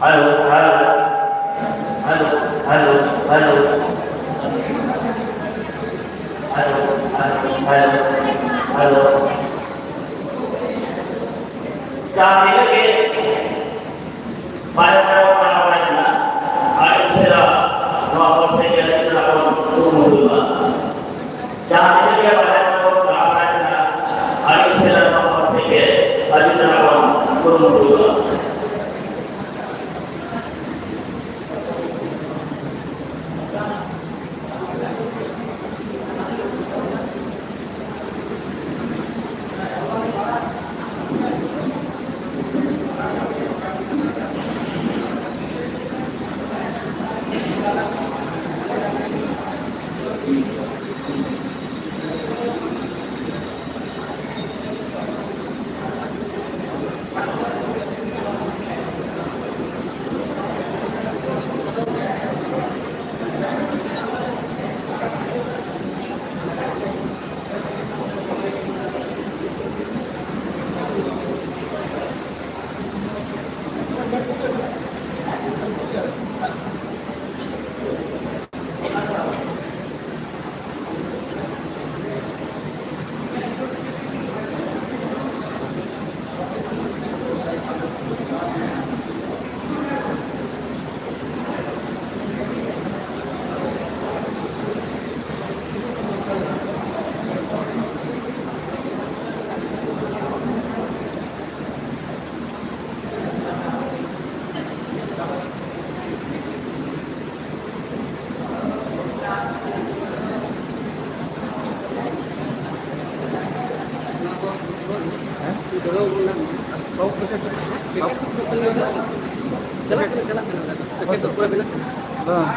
Halo, halo, halo, halo, halo, halo, halo, halo. Saat ini pada orang-orang ada istilah dua persen jadi delapan dua. Saat ini dia pada orang-orang ada istilah dua persen jadi delapan dua.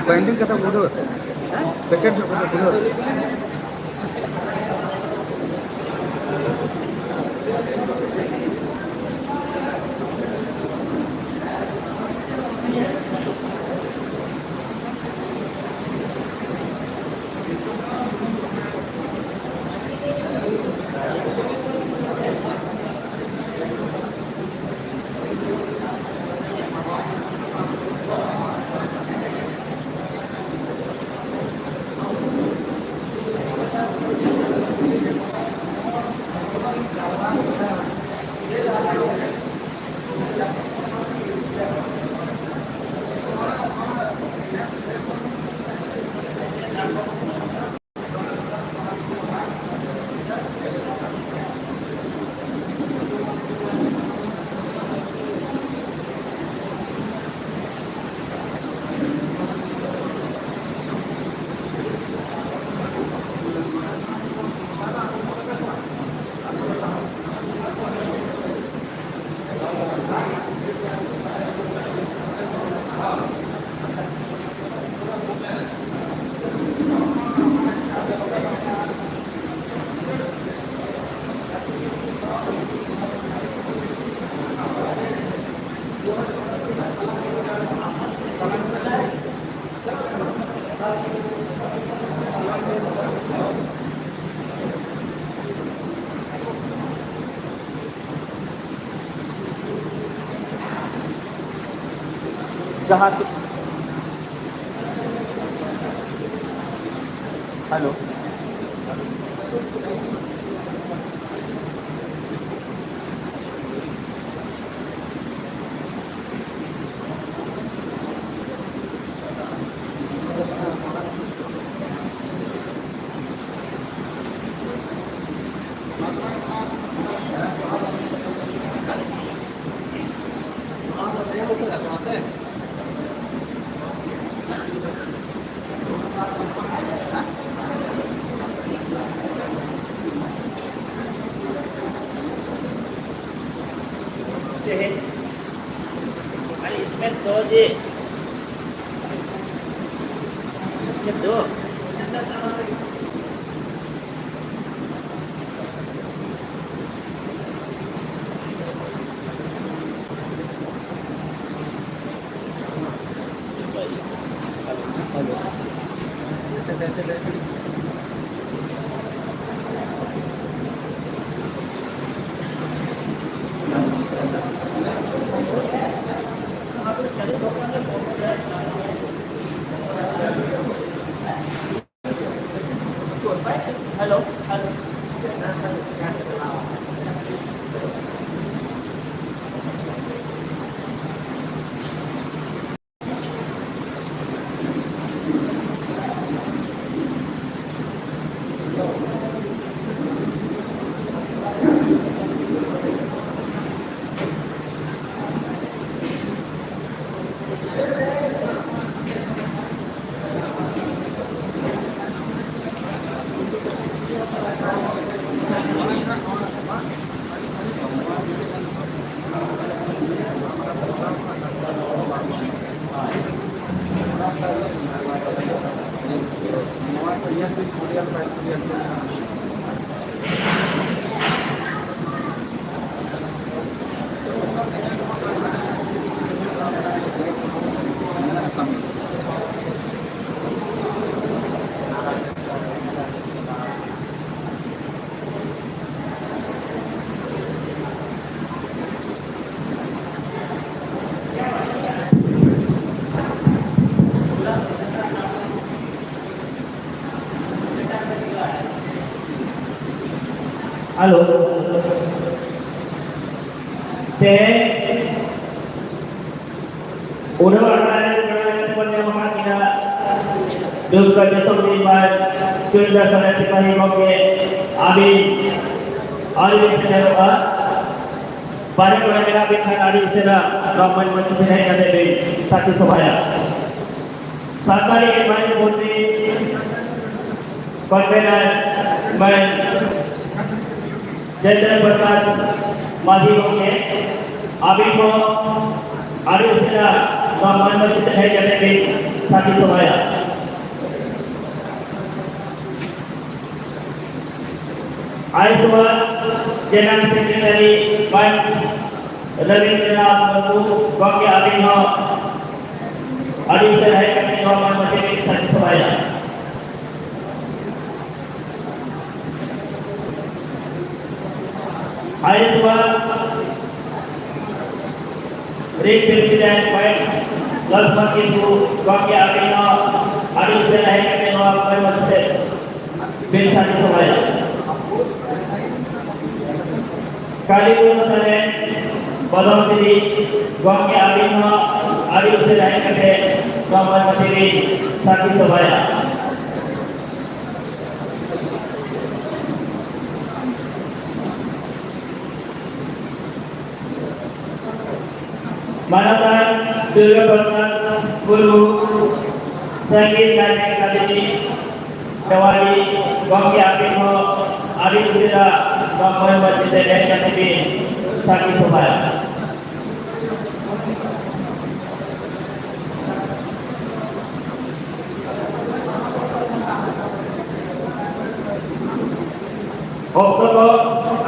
Binding कथा बोलो packet कथा बोलो जहाँ hello इसमें दो जी इसमें दो hello hello Halo. Udah ada yang makina duka jasa beriman sudah sangat sekali moge abi senaroa pada orang yang abi kan abi sena ramai masih sena yang ada di satu sebaya sakari iman putri konvenan main Jenderal Persat Madi Moge abi mo abi sena ramai masih sena yang ada di satu sebaya Aiswa Jenang Sekretari Ban Rabindranath Babu Bagi Abino Adi Serhai Kami Norman Masjid Sati Sebaya Aiswa Ring Presiden Ban Lasman Isu Bagi Abino Adi Serhai Kami Norman Masjid Sati Sebaya Kali Saren Balong Sidi Gongki Abino Ari Usai Kate Kamar Matiri Sati Sebaya Manatan Durga Persat Guru Sanggit dan Kali Dewali Gongki Abino Ari Usai Kamar Matiri Kate Sati Sebaya Oktober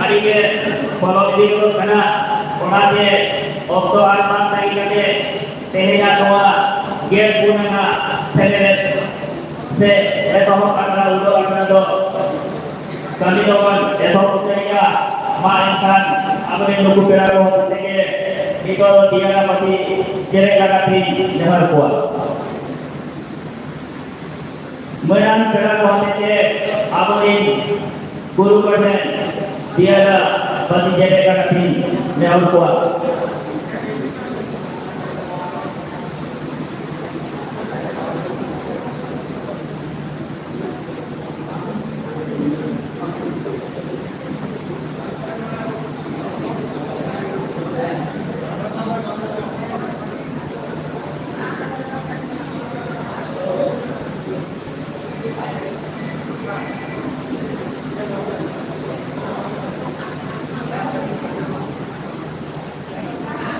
hari ke kalau itu karena orangnya Oktober arman tadi kade tehnya doa get punana seret se etohok akara udo akara do kami doan etohok uteya maenkan abone nuku perago teke iko dia mati jere kagati nehar kuat menan perago teke abone guru persen dia mati jere kagati nehar kuat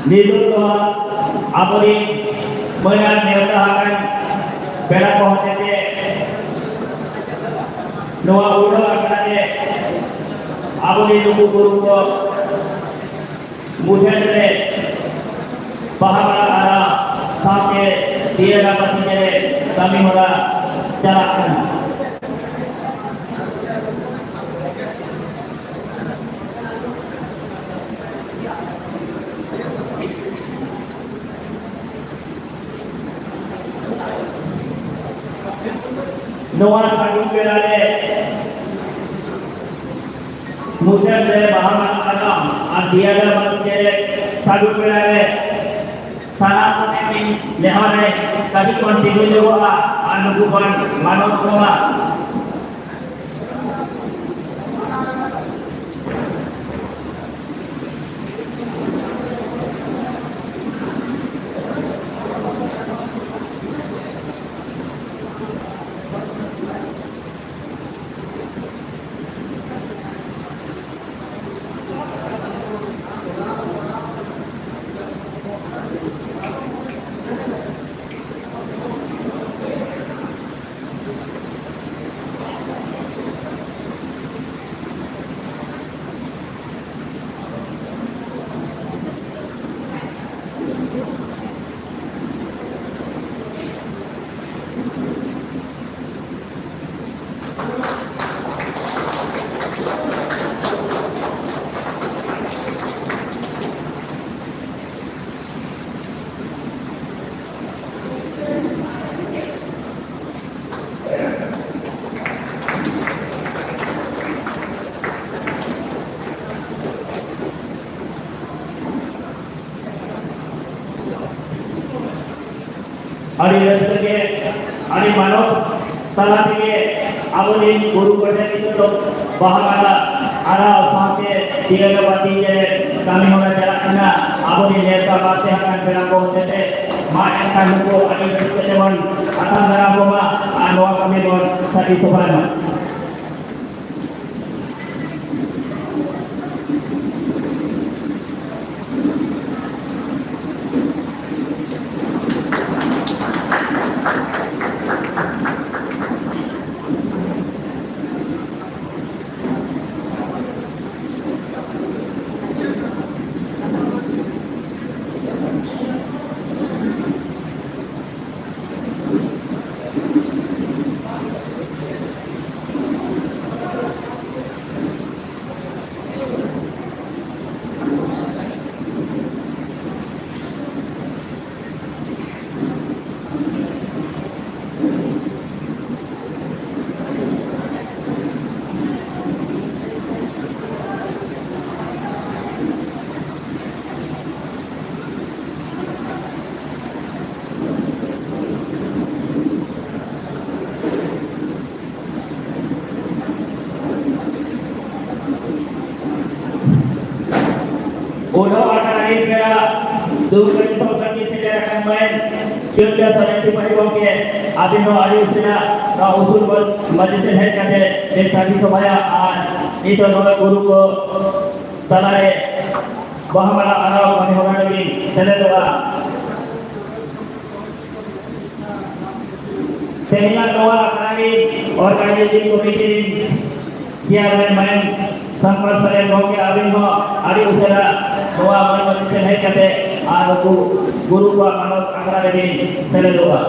Nilul abori menan neutahakan bela kohotete noa udo akane abori nuku guru ko mujhedre bahamara ara saake dia dapat menjadi kami hola jalakan Noah Sagung Belade Musa de Bahaman Alam Adiada Matujere Sagung Belade Sana Kunemin Lehane Kasih Kontinu Jawa Anuguban Manot Koma Hari Rasulullah, hari Manok, salah tiga, abone guru kerja itu tu bahagia, ada sampai tiga kali je kami orang jalan kena, abone nyata pasti akan berangkut jadi, mak akan nunggu hari Rasulullah akan berangkut mak, anu kami pun satu sopan. Udah akan lahir kaya Dukkan sokan di sejarah kemain Syurga saling sipai wangke Abino Ali Usina Na usul buat majlis head kate Dek sagi sobaya Itu nama guru ko Talare Bahamala Arau Kami horan lagi Sele doa Sehingga doa akan lagi Organisasi komite Siaran main Sampai saya mau ke abin ho hari usara doa mana macam hai kate aku guru ko manot akara lagi sele doa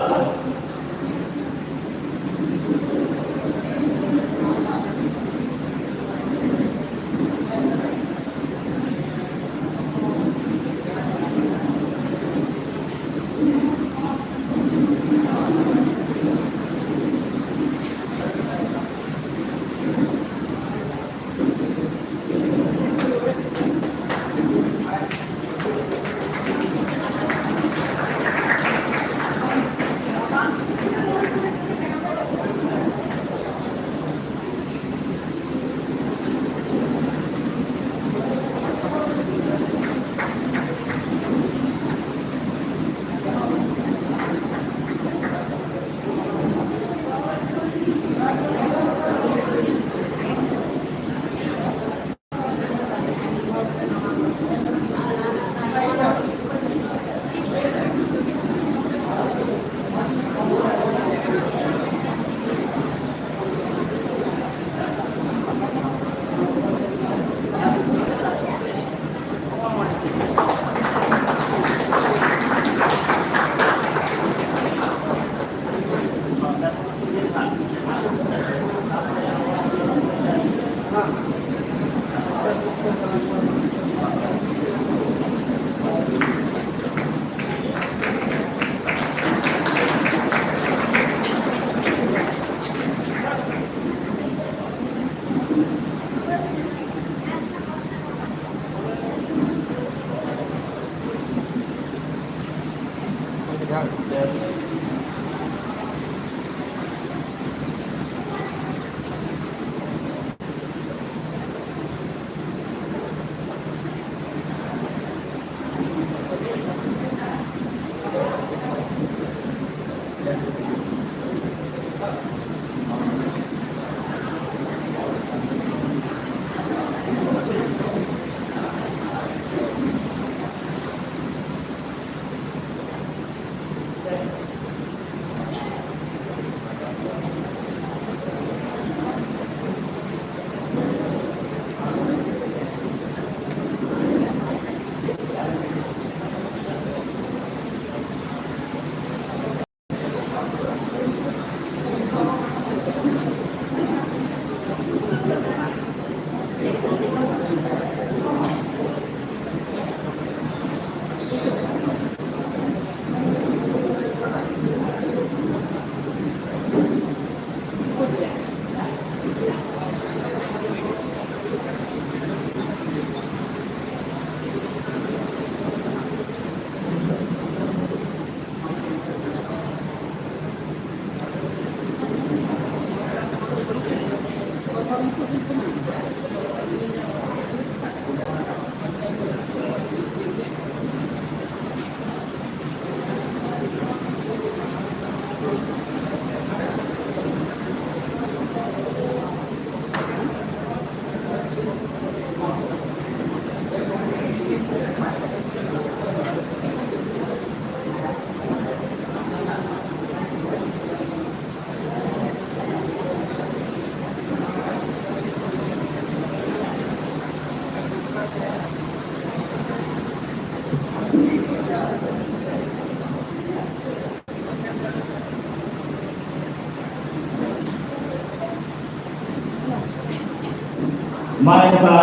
Maka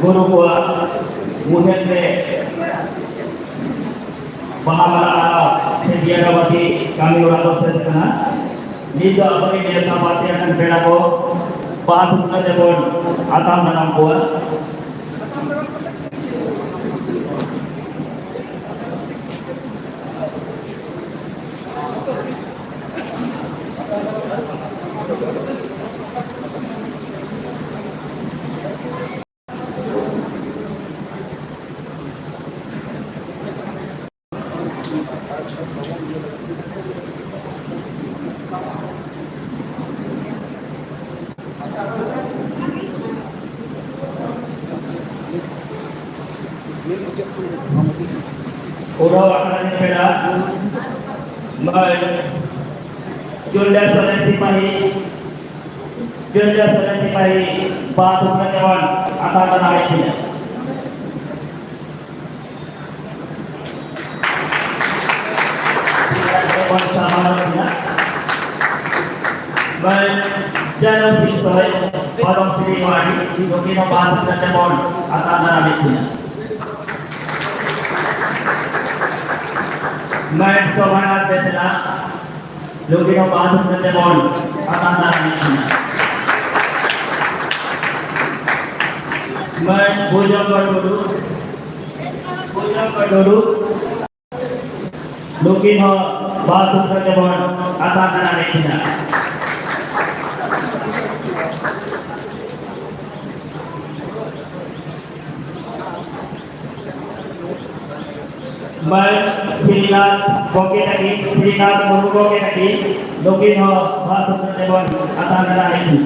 guru gua kemudian Pahamala sedia dawati kami orang dosen sana nida bagi dia sabati akan berlaku pasu saja pun atam dalam gua udah akan beda Julia Soren Sipahi Batu Ketawan akan menaiknya Jangan disoy Palong Sri Wadi Yogino Batu Ketawan akan menaiknya मैं सोमनाथ बेचना लोगिनो बाधु करते बोल आताना नहीं मैं भोजन कर डोरू लोगिनो बाधु करते बोल आताना नहीं मैं श्रीनाथ बोके लगी श्रीनाथ मुरु बोके लगी लोगिन हो बात करते बोल आता नरा नहीं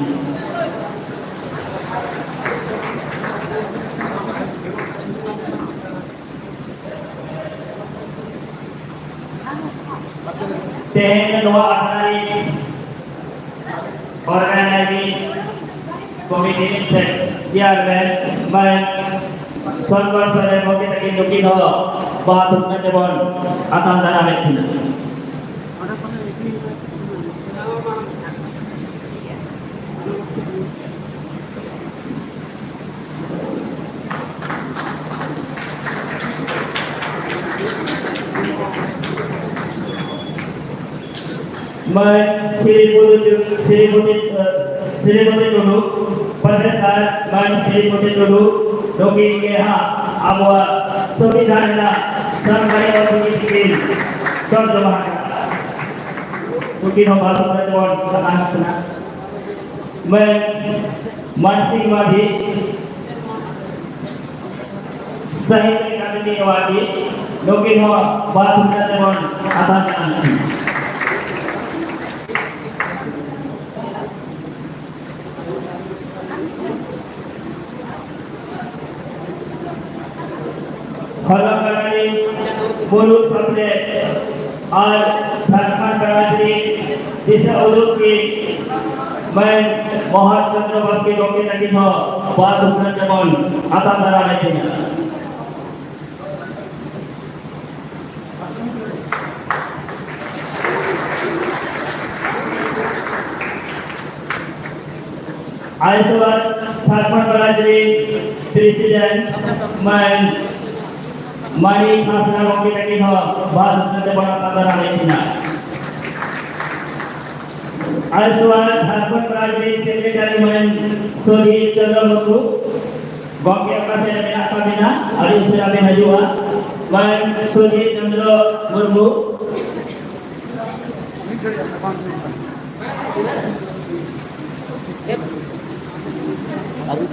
तेहन दोa akanari organizing committee set chairman मैं Sonwar Sore Boke Taki Logiin ho Bathum Kate Bon Atan Dana Mekhina मैं श्रीमती टुडू प्रोफेसर मैं श्रीमती टुडू लोगी के यहाँ अब संविधान सरकारी और स्कीम सब जमा लोगी हो बात करते हैं मैं मानसिक वादी साहित्य अकादमी वादी लोगी हो बात करते हैं आता फलक करने बोलू सबसे और झारखंड राज्य जिसे उलूप की मैं बहुत चंद्रवंशी लोग लगी हो बात उठने जमन आता दरा नहीं है आइसवार झारखंड राज्य प्रेसिडेंट मैं Mari asal kopi lagi ho, baru nanti bawa kabar lagi na. Asal Jharkhand Rajya Sekretari Main Suri Chandra Murmu, kopi apa saya nak apa bina, hari ini saya bina juga. Main Suri Chandra Murmu. Yep. Aduh.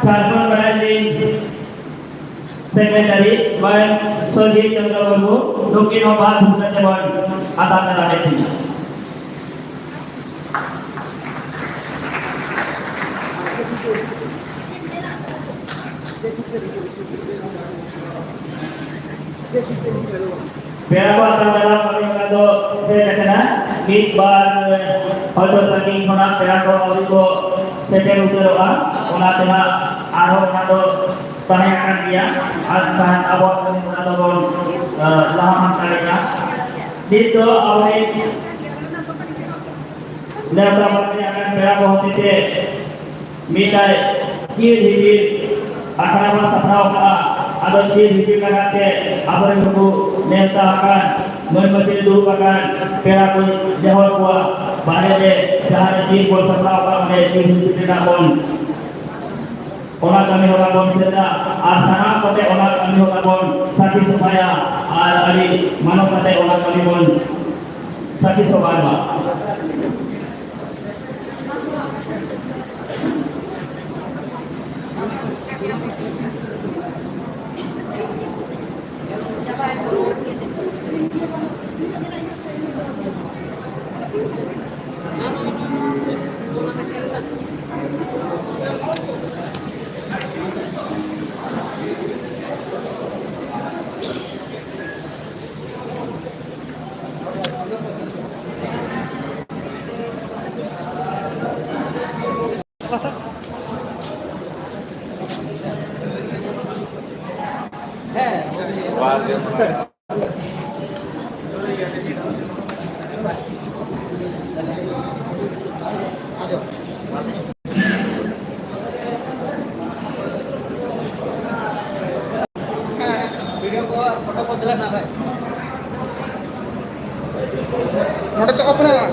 Sarpan Branding Secretary by Sodi Chandrababu Dukin Obat Bhutan Dewan atas nama ini. Pera akan dalam peringkado saya kena mid bar auto tracking hona pera ko auto setel uteroa ona tena aro nado tanyakan dia akan awak kami menadon lahan kalinya dito awak Lepas berarti akan pera ko tete midai kiri akan awak saprau ka ada ciri karate apa yang aku nyatakan membantu dulu akan pera pun jauh kuat banyak deh jangan ciri pun seberapa banyak ciri tidak pun orang kami orang pun sedang asana pada orang kami orang pun sakit supaya ada mana pada orang kami pun sakit supaya Video ko, foto ko dala na kay. Noda cakap apa nak?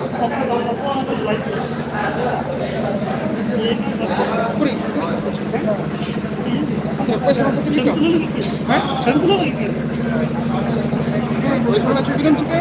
Puri. Sampai sama putih itu. Hah? Boleh mana cuci kan juga?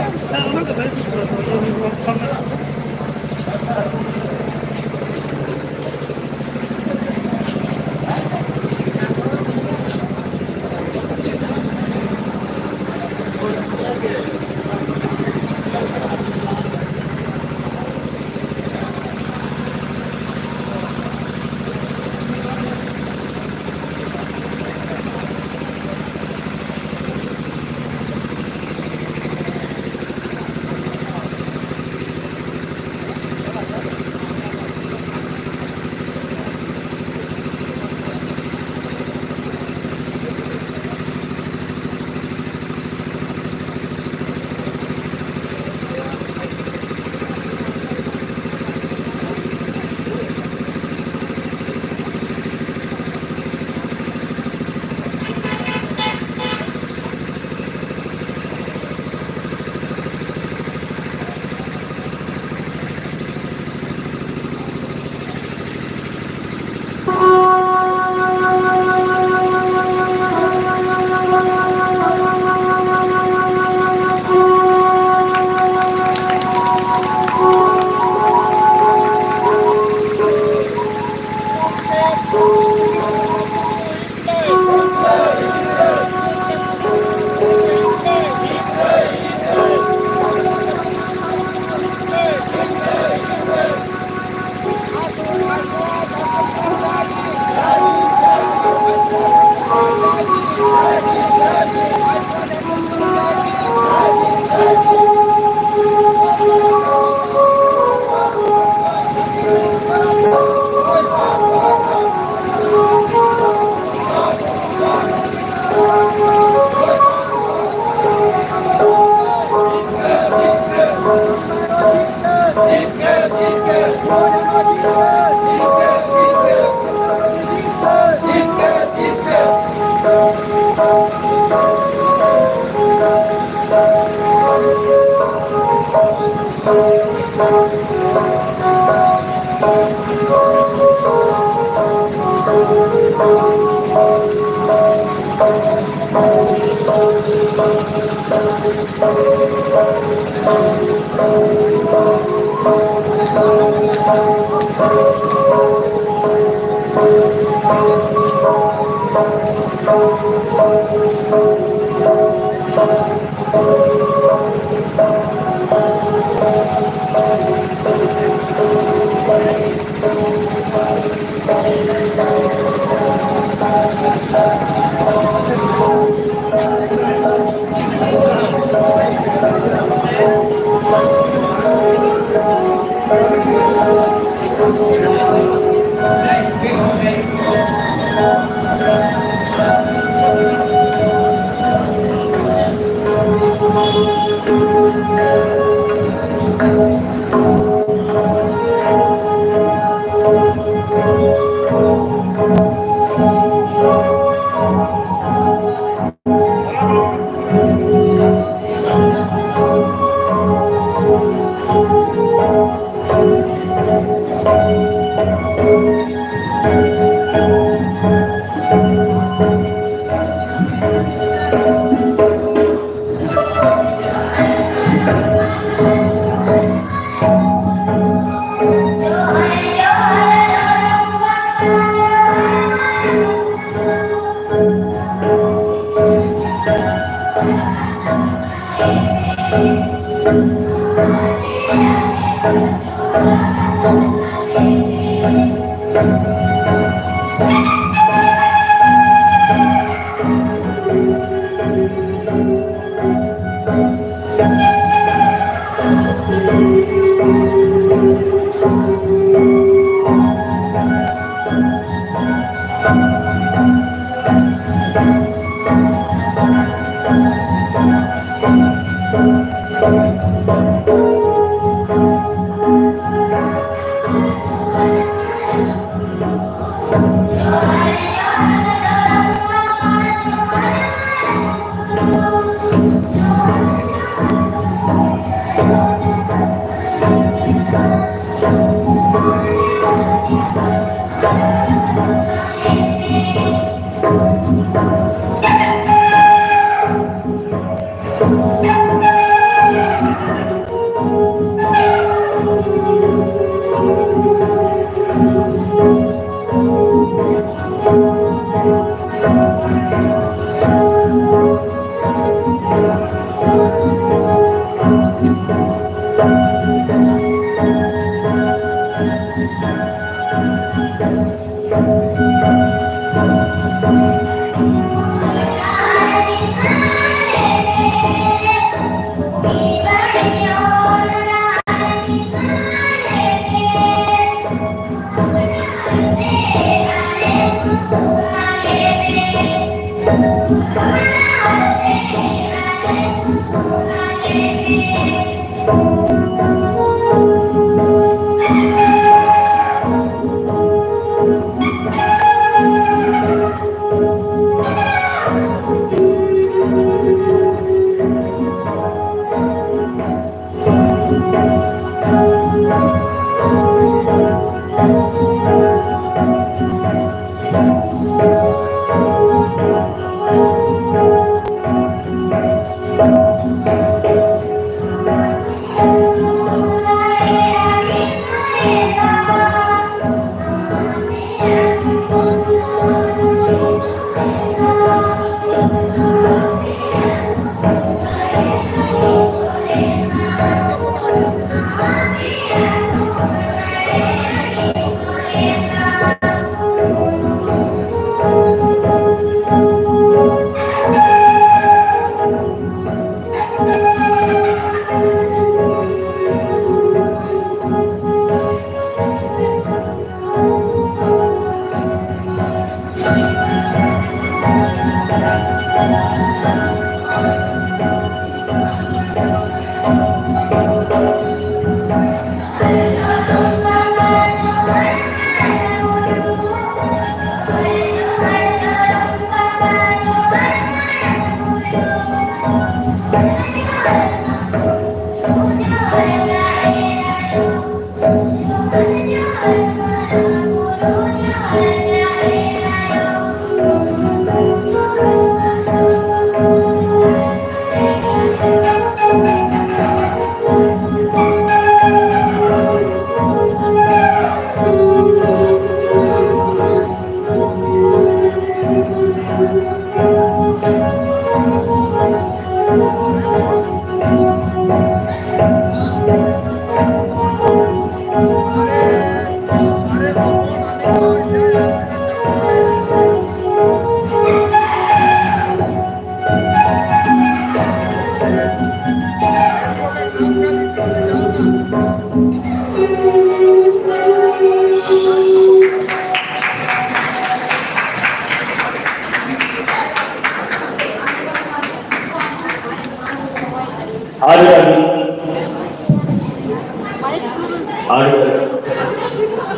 Adik-adik,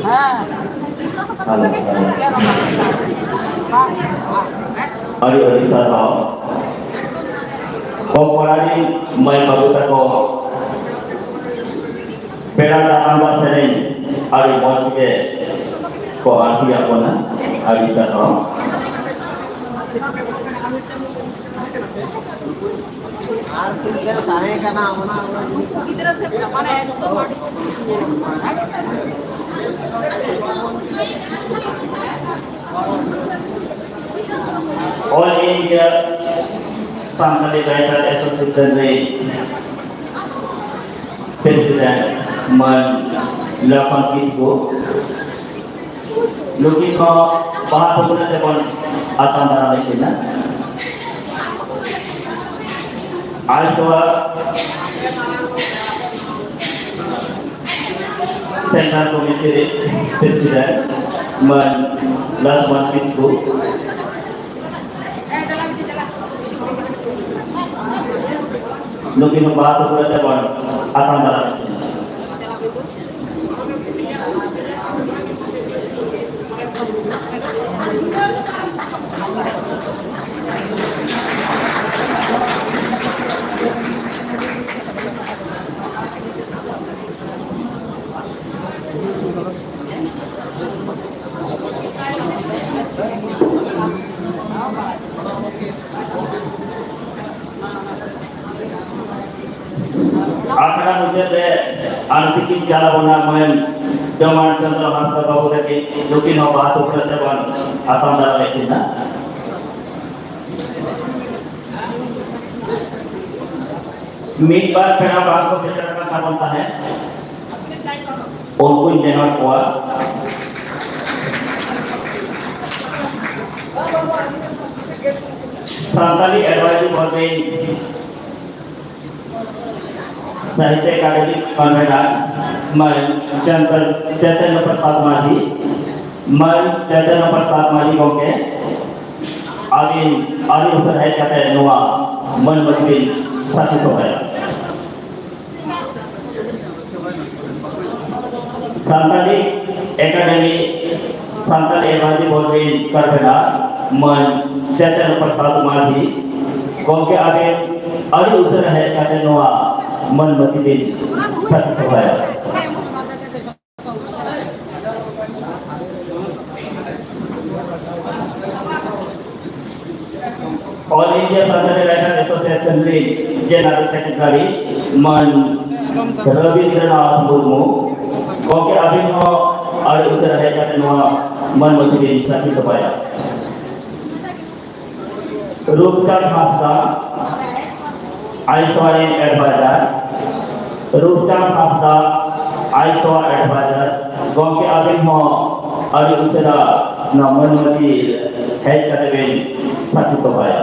হ্যাঁ adik-adik sarau, komporani main baru tako, perada ambat sering, adik mau ke, ko aku ya kona, adik sarau. আর তুমি কেন তাহে কেন আমরা इधर से हमारा है तो body All India Family Writer Association में President Man Lapan Kisgo looking for bahat punya teman atau dalam China also Central Committee President Man Lapan Kisgo looking for bahat punya teman atau dalam China Akan menjadi antikin cara menamen zaman Chandra Hasta Babu lagi lukin obat atau perjalanan atau dalam China Midbar pernah bagus secara kapan tanya Onkuin dengan kuat Santali Advisory Board साहित्य अकादमी convener मैं चैतन्य प्रसाद माझी को के आदि उसे है कहते हैं नुआ मन मजबी साथी तो है Santali academy Santali academy board convener मैं चैतन्य प्रसाद माझी को के आदि उसे है कहते हैं नुआ मन मजबी साथी तो है All India Family Writer Association में जनरल सेक्रेटरी मन रविंद्रनाथ मुर्मू को के अभिनव और उधर है जाते नवा मन मजबी साथी सभाया रूपचंद हास्ता आईसवारी एडवाइजर रूपचंद हास्ता आईसवा एडवाइजर को के अभिनव और उधर न मन मजबी है जाते साथी सभाया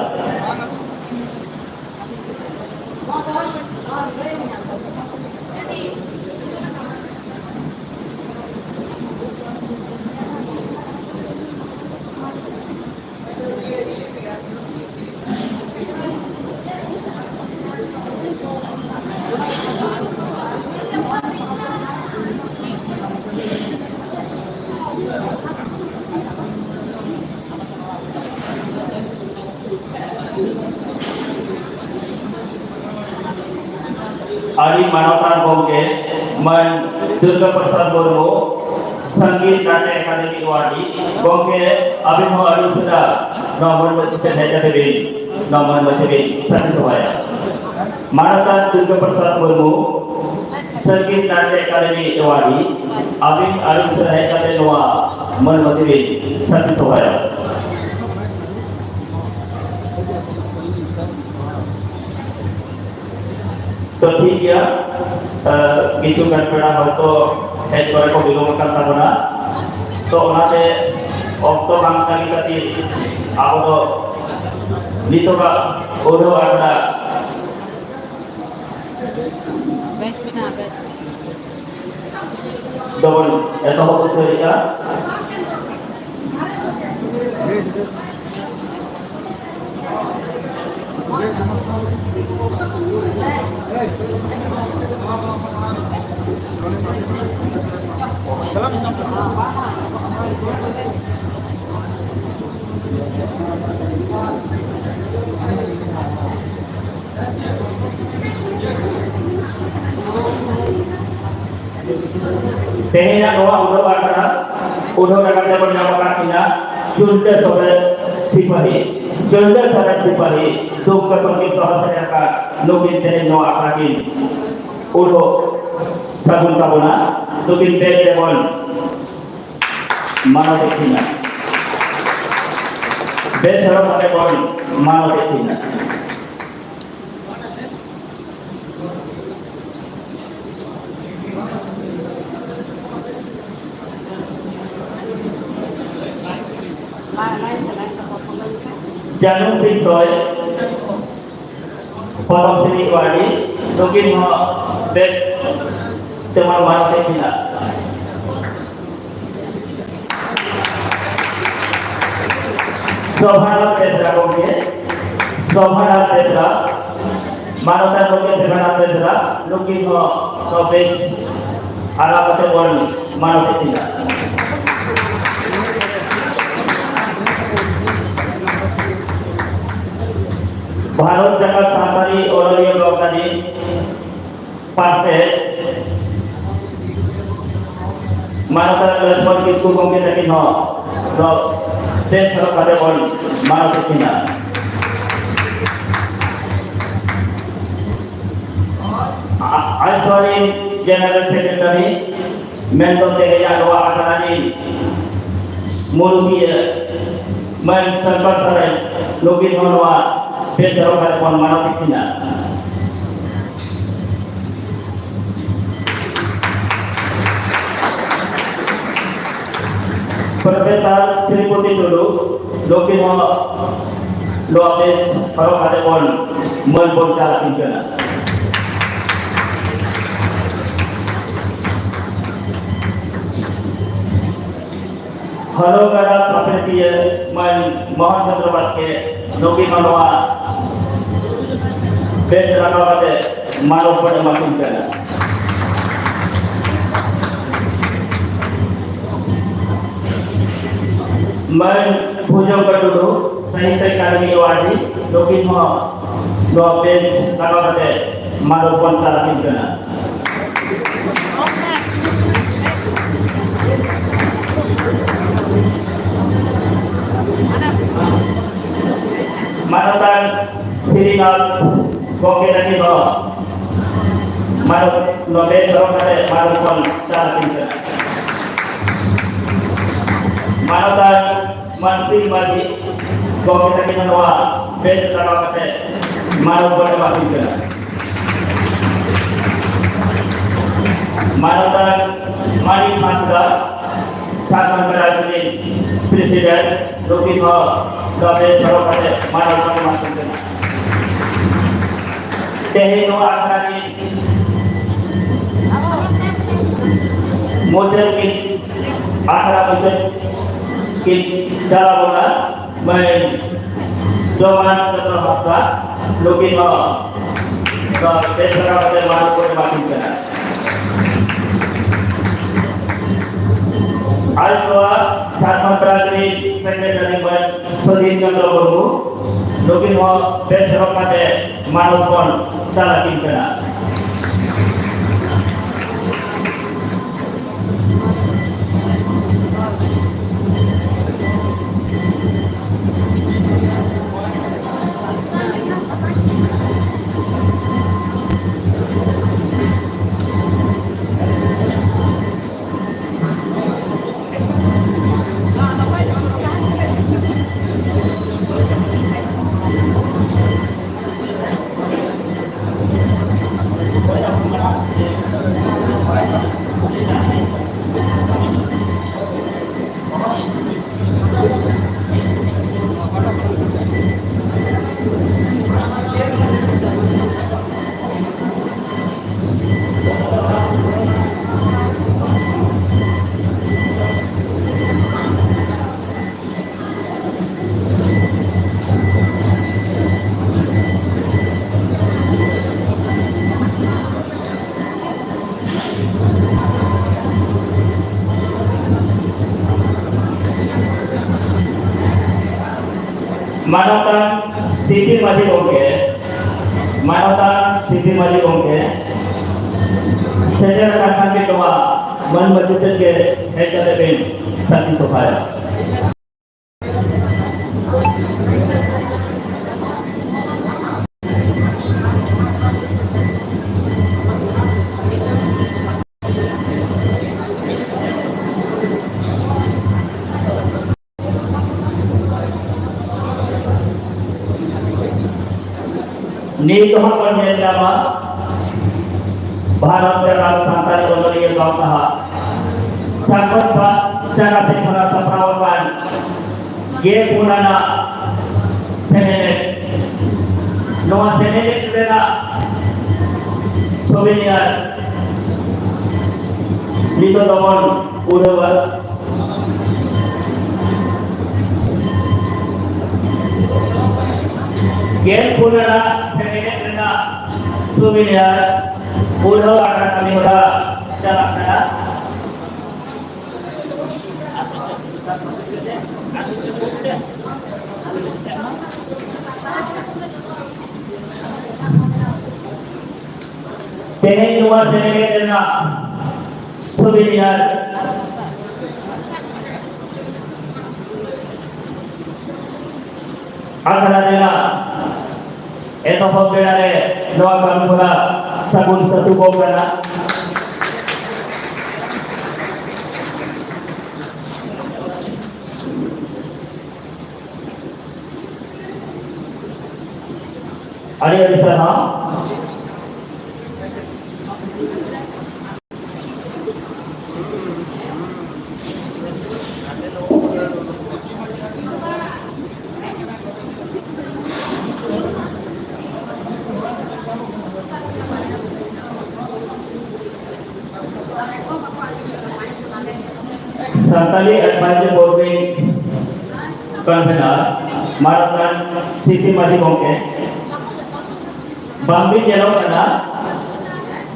Ari Manotan Bongke, Man Durga Prasad Murmu, Sangeet Nata Academy Awadi, Bongke Abhinav Ari Suda, Nomor Macam Heja Dewi, Nomor Macam Sati Sobaya. Manotan Durga Prasad Murmu, Sangeet Nata Academy Awadi, Abhinav Ari Suda Heja Dewi, Nomor Macam Sati Sobaya. तो ठीक है किचु गणपेड़ा हो तो head पर को belong करता बना तो उन्हें ऑक्टो काम करी करती आप तो नीतो का ओढ़ो आटा डबल ऐसा हो तो क्या Tehnya doa udah karena udah kata bernama kakinya Junda sore Sipahi Junda sore Sipahi tuh kepergi soal saya kak nubin teh doa kakin udah sabun kabuna nubin teh demon mana tekina besar pada bon mana tekina Janung sing soy potong sini wadi mungkin mau best teman mana kita Sohana Petra kokie Sohana Petra Manutan kokie Sohana Petra mungkin mau best ala kategori mana kita Bharat Jagat Santari Oraliya Blok tadi Pase Manata Lajman Kisku Kongke Tadi No Des Sarap Kade Bon Manata Kina Alswari General Secretary Mentor Tegeya Doa Atarani Muluki Men Sarpat Sarai Lugin Honwa Besar pada pon mana pikirnya? Profesor Sri Putri dulu, lokin mau loapes kalau ada pon melpon cara pikirnya. Halo kada sampai dia main mohon terlepas ke lokin mau Besar apa deh, malu pada makin kena. Main puja dulu, saya kali wadi, lokin mau dua bes kalau ada malu pun tak makin kena. Manatan Sirinal Koke tadi no, malu bes orang ada malu pun tak makin kena. Manatan Mansi Madi Koke tadi no, bes orang ada malu pun tak makin kena. Manatan Mari Masda Chairman Presiden Presiden Lokin Ho Gabe Sarokade Maru Sama Masukena Tehino Akani Model Kit Akara Model Kit Jala Bola Main Doman Setelah Hafta Lokin Ho Gabe Sarokade Maru Sama Masukena Also, Chairman Presiden Secretary Sodin Chandra Babu, Lokin Ho Besar pada Manupon salah kena. Manatan Siti Maji Gongke, Manatan Siti Maji Gongke, saya akan ketua Majlis ke HTPN Sati Sofaya. Ni Tuhan Perniagama Bharat Terang Santari Ondoriya Kautaha Sahabat Pak Cara Sekara Saperawakan Ye Punana Senenet Noa Senenet Kena Souvenir Lito Tomon Udawa Gen Punana Senenet Kena Souvenir Udawa akan kami udah jalan ya. Teneng luar seneget dengan souvenir adalah dengan itu pembeli doa kami pula sabun satu bogana ada di sana. Santali Advisory Board Convener Manatan Siti Maji Gongke Bambi Jelo Kana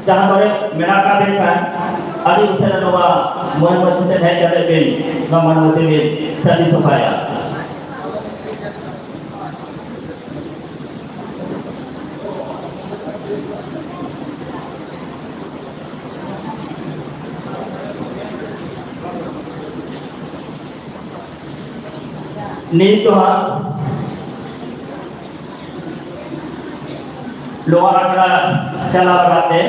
Jangan boleh menakabkan Adi Usana Noa Muhammad Hussein Haidar bin Muhammad Hussein Sati Sofaya. Ni Tuhan luar negara jalan berate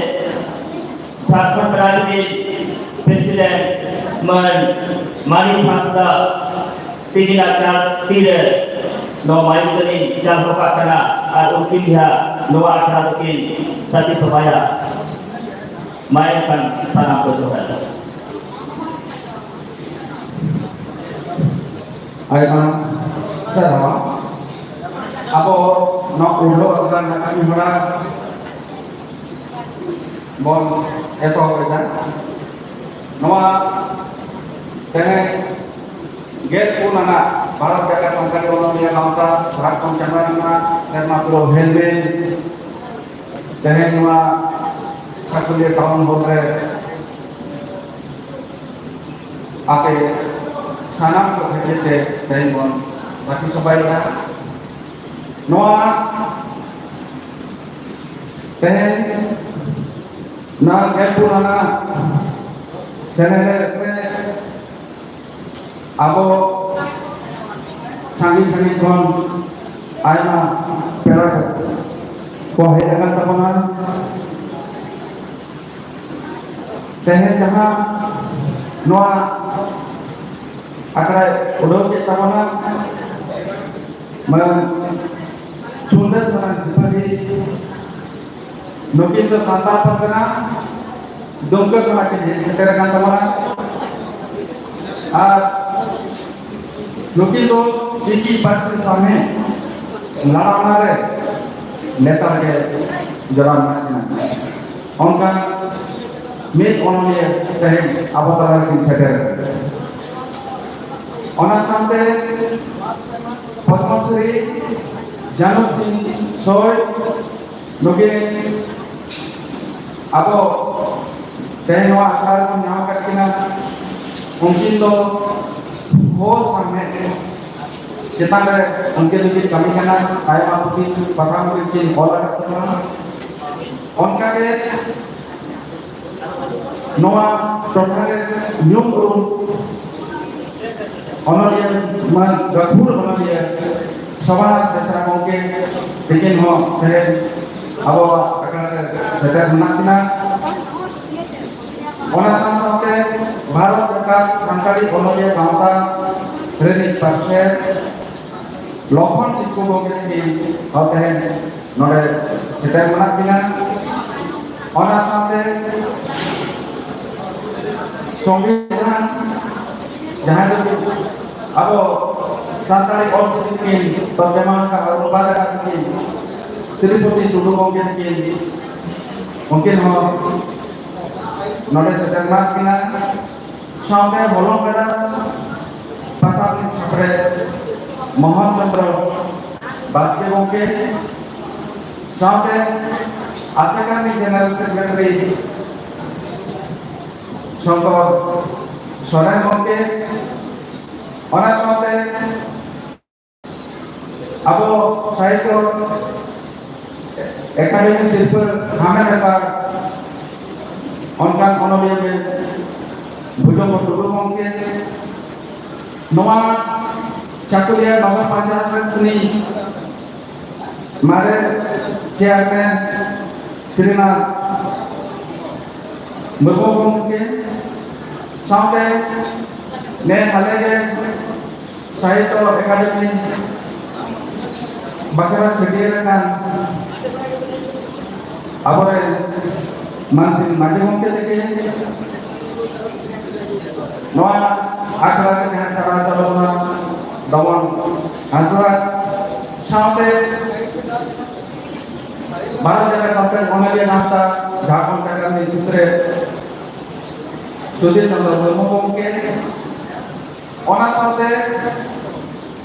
sahabat berada Presiden manifesta tidak tidak nomai ini jalan berkata mungkin dia luar negara mungkin Sati Sofaya mainkan sana berdoa. Ayo Sarah, ako nak ulo akan nak imra bon eto kan noa tene get pun anak Bharat Jaga Sangkari Ondoriya Kauta Rakon Chandrana Serma Pro Helmet tene noa Sakuliya Town Hall ake sanam ko hejete taimon Sati Sofaya noa tehen na gelpunana senere abo sangi kon ayana perak ko hedakan tapanan tehen jaha noa akra udah kita mana menunda sarang seperti mungkin tersantap perkena dongker kemarin sekarang teman mungkin lo jiki pasir sama larang nare netar ke jalan mana orang mit orangnya teh apa lagi sekarang Ona sampai Padma Shri Janam Singh Soy Nuke Abo Tehwa Akar Nyam Katkina Mungkin to Ho Sampai चितान रे उनके लिए कमी करना आया पुती पठान की all करते हैं उनका के नोआ टोठारे न्यूम रूम ऑनरिया मन गफूर ऑनरिया सवाल दसरा मौके लेकिन हो कहे अब अगर सेटर मनाकिना ओना सामने भारत सरकार संकारी ऑनरिया गांवता रेनी पासे लखन इसको मौके की होते हैं नोरे सेटर मनाकिना ओना सामने संविधान जहाँ जो अब संताली और सिक्किम तर्जमा का अनुवाद करके श्रीपति टुडू मungkin हो नोड़े सेटर मार्किना सामने बोलों बेड़ा पासाली छपरे मोहन चंद्र बास्के मौके सामने आसेकामी जनरल सेक्रेटरी शंकर सोरेन मौके और सामने अब साहित्य एकेडमी शिल्प हमें बेकार उनका ऑनरिया में भुजंग टुडू मौके नोआ चाकुलिया नगर पंचायत में मारे चेयरमैन श्रीनाथ मुर्मू मौके सामने ने हाले के साहित्य एकेडमी बकरा छुटिया का अब मानसिक माध्यमों के लिए नोआ आखिर के यहाँ सारा चलोना दमन आंसर सामने भारत जगह सामने ऑनरिया नाता झारखंड का करने दूसरे सुधीर चंद्र मुर्मू के ओना सामने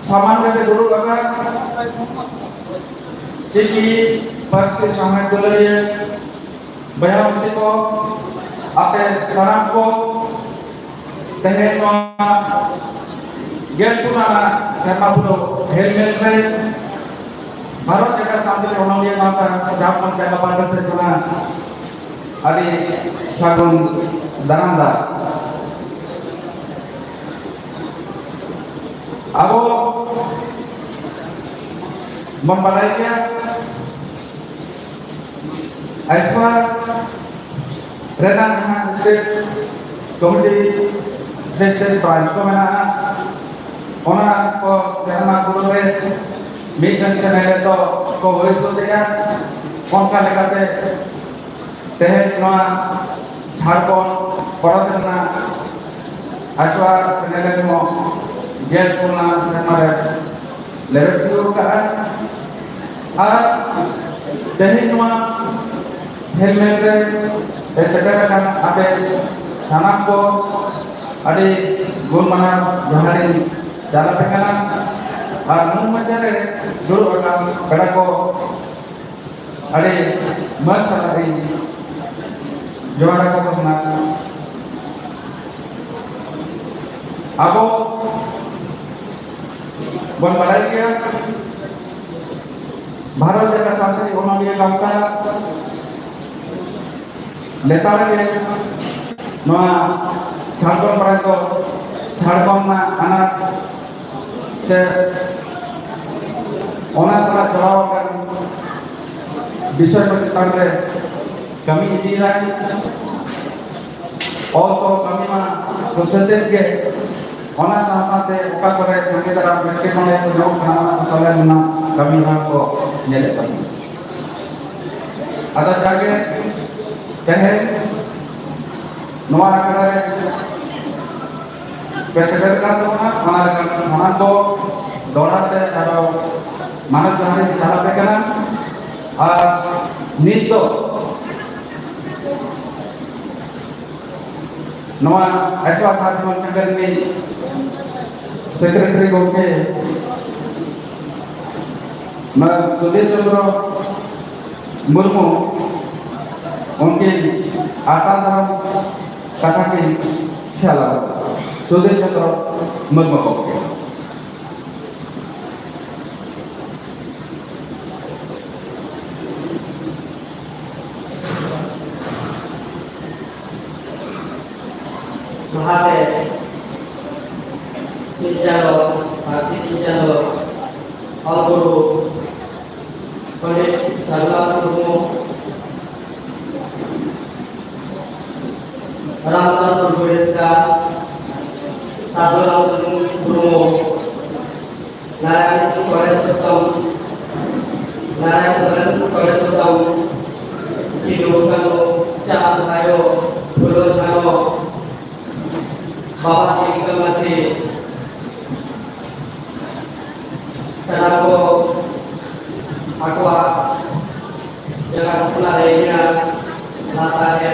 सामान्य के गुरु लगा चिकी परसे समय दुलरिए बयान से को आपे सराम को तहेनो गेल पुराना सेनापुरो हेलमेट में भारत जगह शांति ऑनरिया नाता जापान का बाबा से चुना अरे सागुन दरांदा अब मन बनाई क्या ऐसा रहना यहाँ स्टेट कमिटी स्टेट ब्रांच को मैंने ओना को सेना गुरु में मीटिंग से मैंने तो वही तो देखा कौन का लेकर थे तेरे नोआ झारखंड पढ़ते ना ऐसा सेनेले में गेल पुना से हमारे लेवल टू का और तेरे नोआ हेलमेट रे सेटर का आपे सामान को अड़ी गुण मना जहारी जाला पेकना और मुंह मजे रे दूर बगा बड़ा को अड़ी मन सलारी जोड़ा को बना आपो बन बढ़ाई गया भारत जगह शांति ऑनरिया गांवता लेता रहे नोआ झारखंड पराय तो झारखंड ना आना से ओना सारा जवाब कर विषय पर चितान रे कमी इदी रहा और तो कमी मा कुशलते के ओना साथाते उका करे संगे तरह बैठके कोने तो लोग खाना मसाला ना कमी ना को नेले पर अदा जाके कहे नोआ करे पेशेवर का तो ना हमारे सामान को दौड़ाते और मानव जहां सारा पे करना और नित्य नोआ ऐसा था जो नगर में सेक्रेटरी को के मैं सुधीर चंद्र मुर्मू उनके आता था कथा के चला सुधीर चंद्र मुर्मू को Guru Pandit Raghunath Murmu, Ramdas Gurbeska, Sabulang Murmu, Narayan Korea Sutam, Narayan Saran Korea Sutam, Sidu Kano, Cahat Hayo, Guru Kano, Bapak Iqbal Masih, Sanako Aqua, Jangan pernah lainnya, Nasahnya,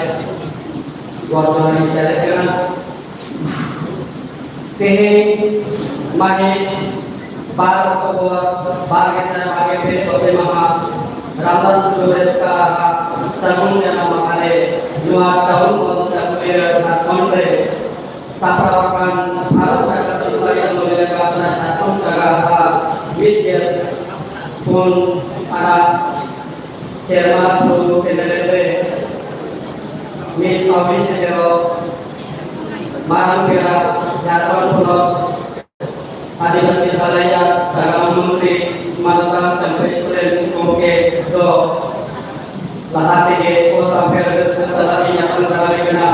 buat mengenai jalan Kini Mahit Bar Kobor Bar Kesana Bagi Pil Kopi Maha Ramdas Gurbeska Sarung Jana Makale 2 tahun untuk Kuliah Kontre Saprawakan Harus Jaga Seluruh yang memiliki satu Jaga Widya Pun Para Sherma Puru Sendelebe Mit Awi Sejero Marang Pira Jatuan Pulau Adivasi Balaya Sagam Menteri Mantan Sampai Suren Oke Do Lahati Eko Sampai Reservasi yang Antara Kena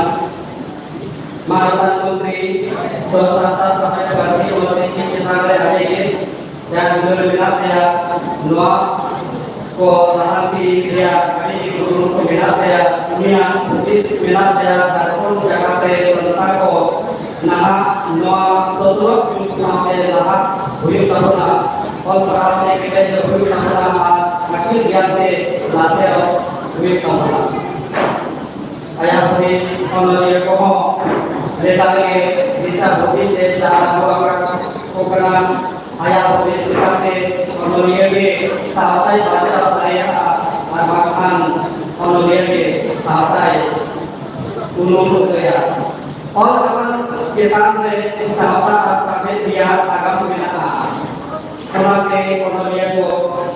Mantan Menteri Dosata Sampai Kasih Menteri Kisahre Adik dan Berbinatnya Noa Ko Lahati Dia Adik Guru Berbinatnya Dunia Putih Berbinatnya Sarpun Jakarta Tentang Nah, Noa Sosok Yung Sampai Lahat Uyung Taruna Kol Perasnya Kita Uyung Taruna Makin Giante Lasel Uyung Taruna Ayah Putih Konolia Koho Letake Bisa Putih Sejak Buang Koperan Ayah Putih Sikate Konolia Ge Sahatai Baca Ayah Armakan Konolia Ge Sahatai Unung Kaya Orang kita sahabat sampai dia agak mengenal. Kemarin kononia itu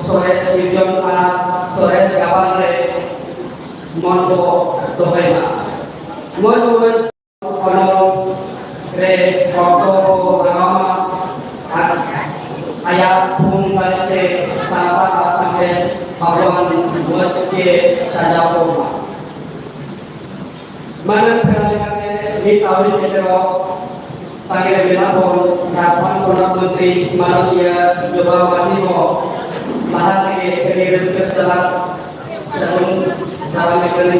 sore sijon sore kawan le monto dohena. Monto kono re koto nama ayat pun balik sahabat sampai kawan buat ke sajapo. Mana kalian di tahun Setero Tanggal Bilapon Sahabat Pondok Menteri Malaysia Joba Wasiho Mahati Keniris Keselat Sedang Dalam Negeri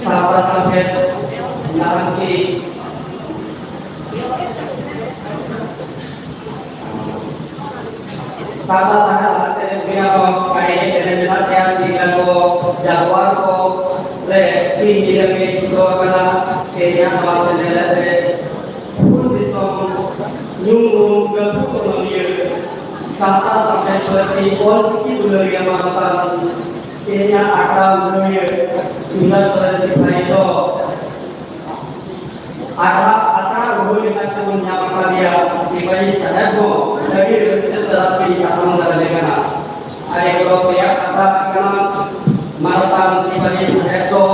Sahabat Sampai Naranci Sahabat Sahabat Binako Kaya Dengan Bilatnya Sehingga Jaguar Ko Le Si Jilami Soakana Kenya Masa Nelade Pun Disom Nyunggu Gabu Kononia Sampai Sampai Selesai Pon Itu dari yang mantan Kenya Akal Kononia Tinggal Selesai Paito Akal Asal Ruhul Dengan Temunya Makalia Sipai Sadako Lagi Resiko Selesai Akal Mendalegana Ada Kalau Pihak Kata Akal Mantan Sipai Sadako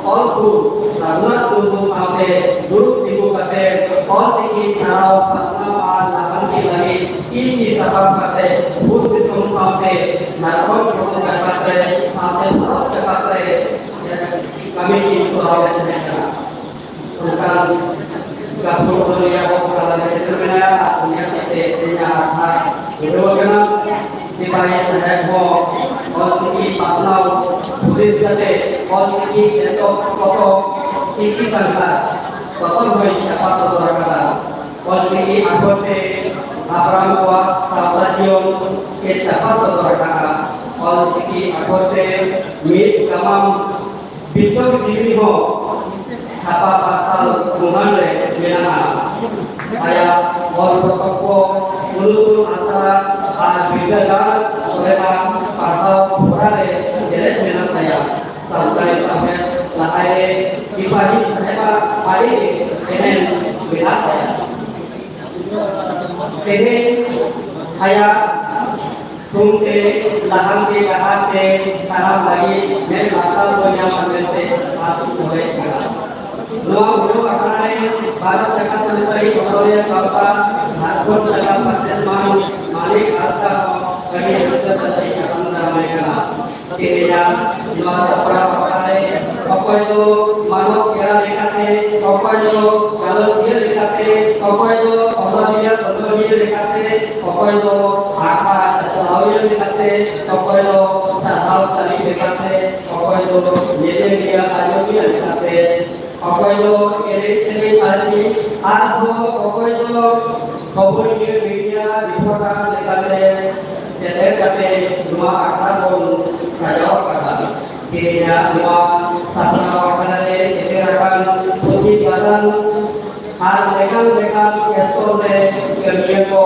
Olku Raghunath Murmu sampai Guru Ibu Kate All Tinggi Carau Pasma Lahan Lagi Ini Sabab Kate Bud Bisum sampai Narkon Promo Kate sampai Promo Kate kami ini orang yang bukan Gapur Kononia Kalau Setermina Punya Kate Punya Hak Kedua Kena Sipai Sadako All Tinggi Pasma Pulis Kate All Tinggi Koto Tinggi Sangka Kotor Boy Siapa Saudara Kata All Tinggi Agote Abraham Kuat Sabrajion Siapa Saudara Kata All Tinggi Agote Mit Kamam Bicor Diri Ho Siapa Pasal Mumande Menana Ayah All Protoko Melusur Asara Bidana Mereka Pasal Purade Seret Menana Saya Sampai lahai sifat siapa hari ini berapa? Ini ayat tungte lahang ke kahate tanam lagi men asal punya menente masuk boleh kan? Luang bulu akan Barat Jakarta Selatan Korea Bapak Harun dalam pasien Malik Arta kami bisa saja akan menyampaikan kirinya dua seberapa kali apa itu manuk ya dekati apa itu kalau dia dekati apa itu Allah dia untuk dia dekati apa itu apa atau dia dekati apa itu sahal tadi dekati apa itu dia ayo dia dekati apa itu ini sini tadi atau apa itu kabur dia difotokan dekati jadi kata dua akar pun saya kata kira dua satu akar ini jadi akan puji badan mereka esole kerja ko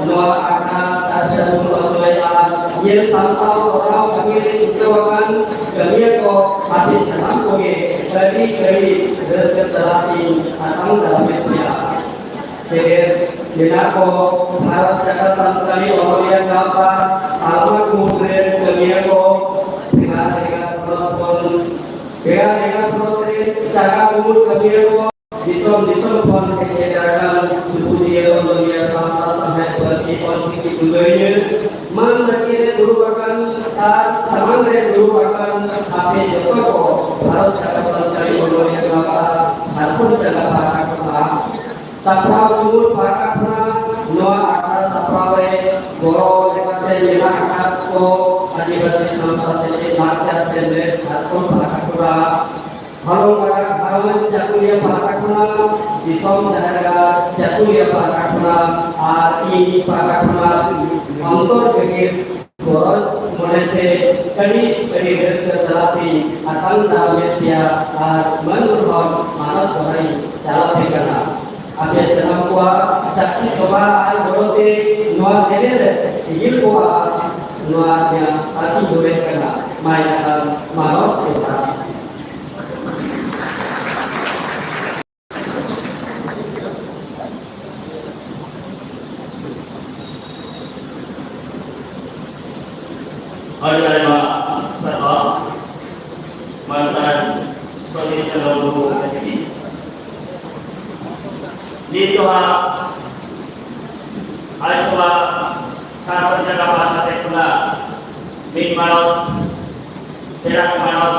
dua akar saya dulu saya ये संताव orang kami ucapan kerja ko masih senang kowe kali rezeki selati atang dalam media Jenako Bharat Jaka Santani Omoriya Kapa Almat Mudre Kemiako Dengan penonton Dengan penonton Jaka Umur Kemiako Disom Pon Kejadaran Suku Dia Omoriya Sampai Sampai Bersihon Kiki Dungganya Mandakir merupakan Samandre merupakan Api Joko Bharat Jaka Santani Omoriya Kapa Sarpun Jaka Kapa Sapra umur parakna noa akar saprawe goro dekate lima akar ko adibasi sampai sini marca sendiri satu parakura harum jatuhnya parakuna disom dahaga jatuhnya parakuna ini parakuna antor begir goro monete kami berdiri selati akan tamatnya menurut manat orang dalam pegana Abia senang kuah sakti soba ay borote noa seder sigil kuah noa dia hati boleh kena main malot kita. Ada serta mantan sebagai calon haji. Dito ay suwa sa pagkakapan sa sekula min manot terang manot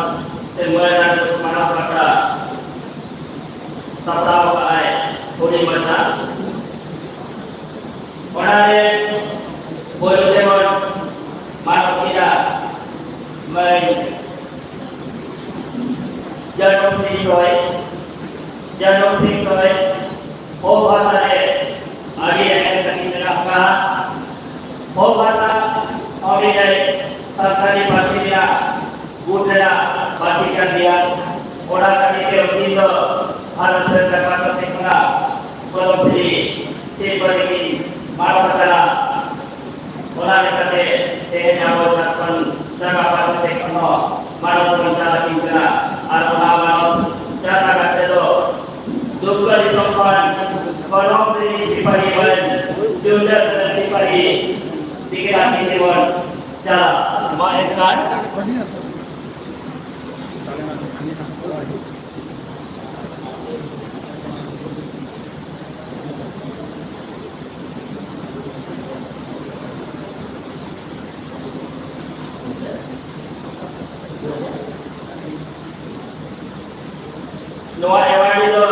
semula manot kata sa tao ay huli masa onare boleh demon manot tidak may janong singsoy हो भाषा है आगे कहीं रखा हो भाषा और ये सरकारी भाषिया गुटरा भाषिका दिया ओरा कहीं के उन्नीस भारत सरकार का सेकंडा कोलंबी से बड़ी मारवाड़ा ओरा ने कहते हैं जाओ सरपन जगह पर सेकंडा मारवाड़ा चाला किंगरा आरोना मारवाड़ा चाला करते दो Dukkan disokkan kolom dari sipariwan Jumlah dari sipari Pikiran kisiwan Cara Mainkan Noa ewan itu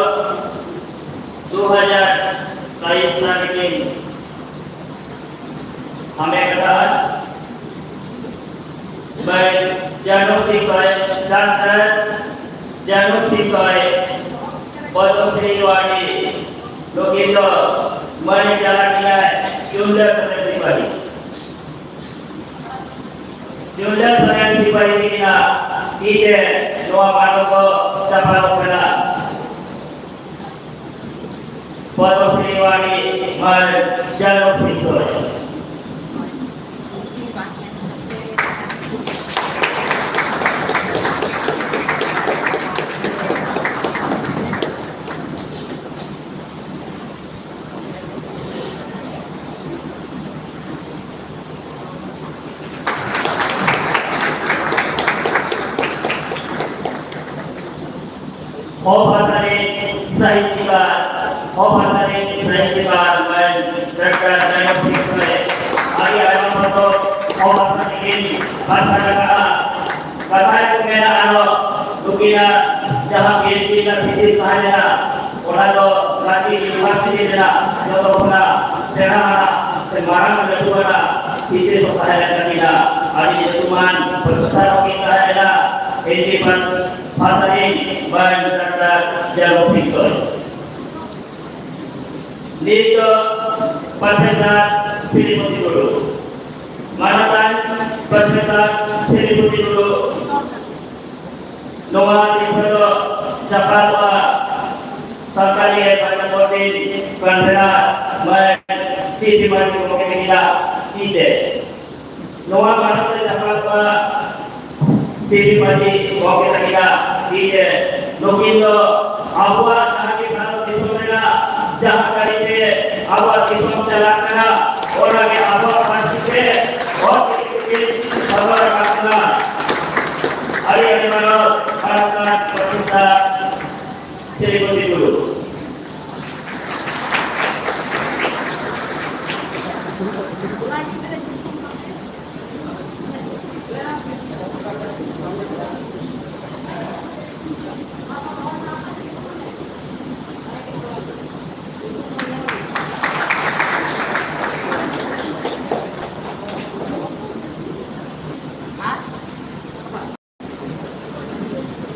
2023 ini हमें कहा baik jantung sisoi dan jantung sisoi potong sriwadi lokindo menjalannya jumlah pribadi kita ide dua paruko sapalokana potong sriwadi jantung sisoi Hari ayam foto bikin masyarakat katanya kena ano lukina jahat bikin dan bisnis sahaja orang lo lagi di masjid ini lah jodoh pula serah sembarang ada dua lah bisnis sahaja kita hari cuman berbesar kita ada ini pasarin bahan terhadap jalur fikir Nito Profesor Sri Guru Manatan Profesor Sri Guru Noah Sifro Jakarta Sakali Banyak Kotin Kandera Siti Maju Mokemila Ide Noah Manatan Jakarta Siti Maju Mokemila Ide Lokindo Awal Haki Prano Disomena Jahat kali ini awal disom jalan orang yang awal masih orang ini awal karena hari ini mana harapkan peserta seremoni dulu.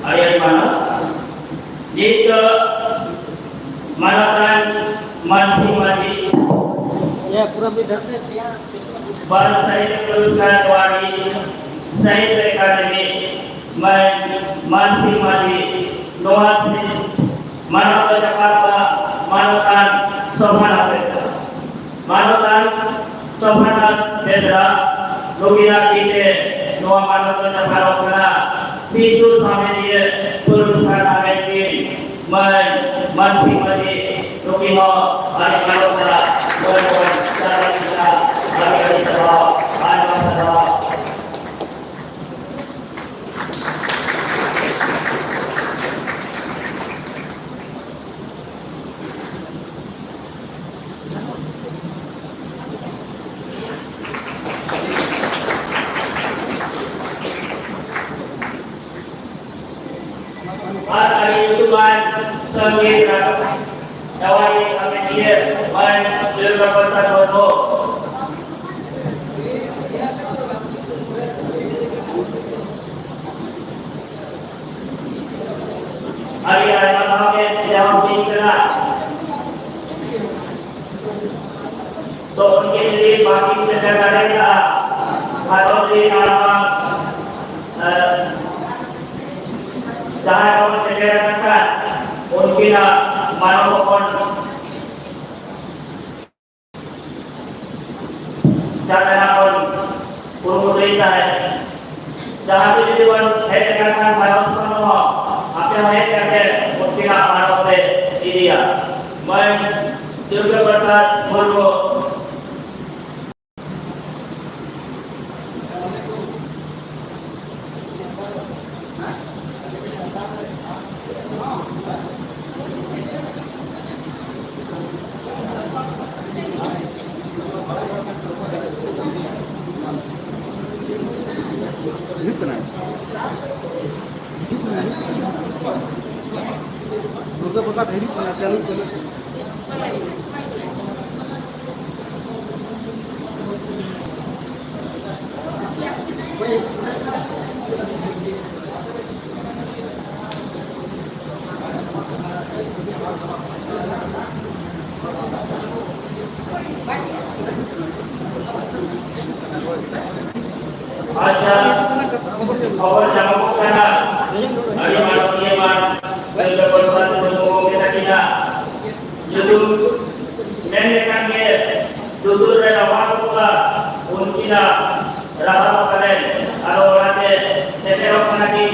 Ayat mana? Jika Manatan Mansi Mati Ya, kurang beda ya. Baru saya teruskan wari saya Akademi Mansi Mati Noasi Manatan Jakarta Manatan Sohana Pedra Manatan Sohana Pedra Lugina Kite Noa Manatan Jakarta Sisu sampai dia teruskan Akademi Mansi Mati Lugino Hari Kalosara Bukan cara kita Hari Kalosara Hari Kalosara hari itu kan sendiri dawai kami dia main beberapa satu hari malam yang tinggal so ini bagi sejarah kita kalau di alam jangan menceritakan mungkin manapun jangan pun berita jangan tujuan headkan malam semua apa yang headkan mungkin manapun dia main juga bersat mulu Buka ini jalan. Asal awal jangan bukan hari malam kiamat berlebihan untuk kita tidak judul nenek kami judul dalam waktu untuk kita rapat kalian kalau nanti setiap lagi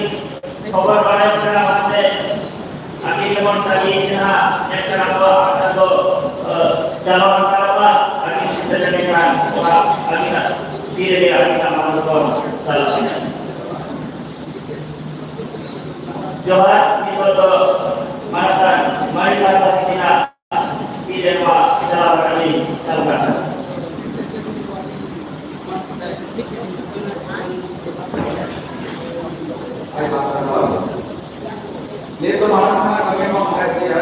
kabar pada orang nanti akhirnya mau tadi kita yang kenapa atau jalan apa akhirnya sedemikian akhirnya tidak kita melakukan salahnya. Jawab itu Manatan, mari kita tidak salah kali salah. ay masalah. Nito malah kami mau mengaji ya.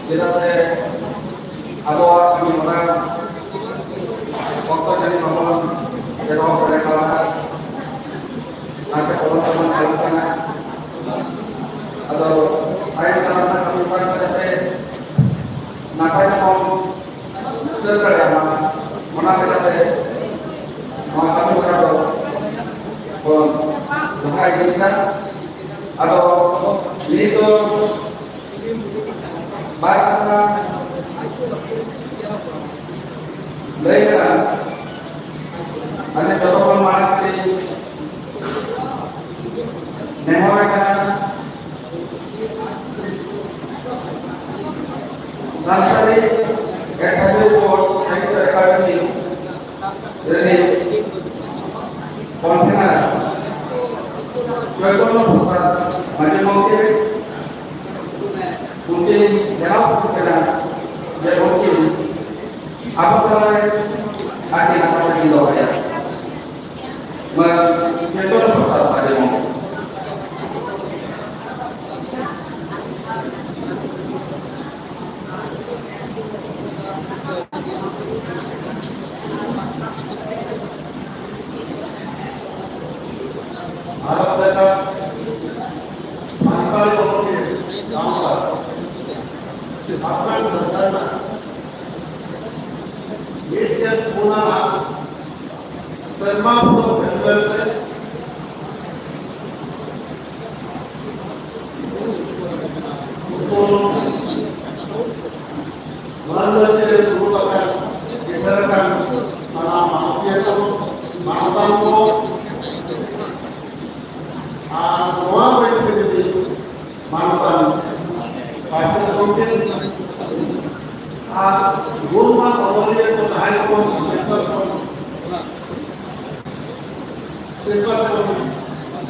Kita saya abawa kami orang waktu jadi ngomong kita mau berdekat nasi kolom teman kalian atau air tanah kami pada tete nakanya mau sekarang mana kita tete mau kami berapa pun bukan kita atau ini tu baiklah mereka hanya kalau mati mereka nasari kerja buat sektor ekonomi jadi kontener jualan pusat macam mungkin jawab kena dia mungkin apa kalau ada apa yang doa ya menjual pusat pada mungkin Arab mereka sampai mungkin gambar akan terkena media punah semua berbeda untuk melalui merupakan diberikan selama itu mantanku semua presiden mantan pasal mungkin rumah awalnya itu naik pun sifat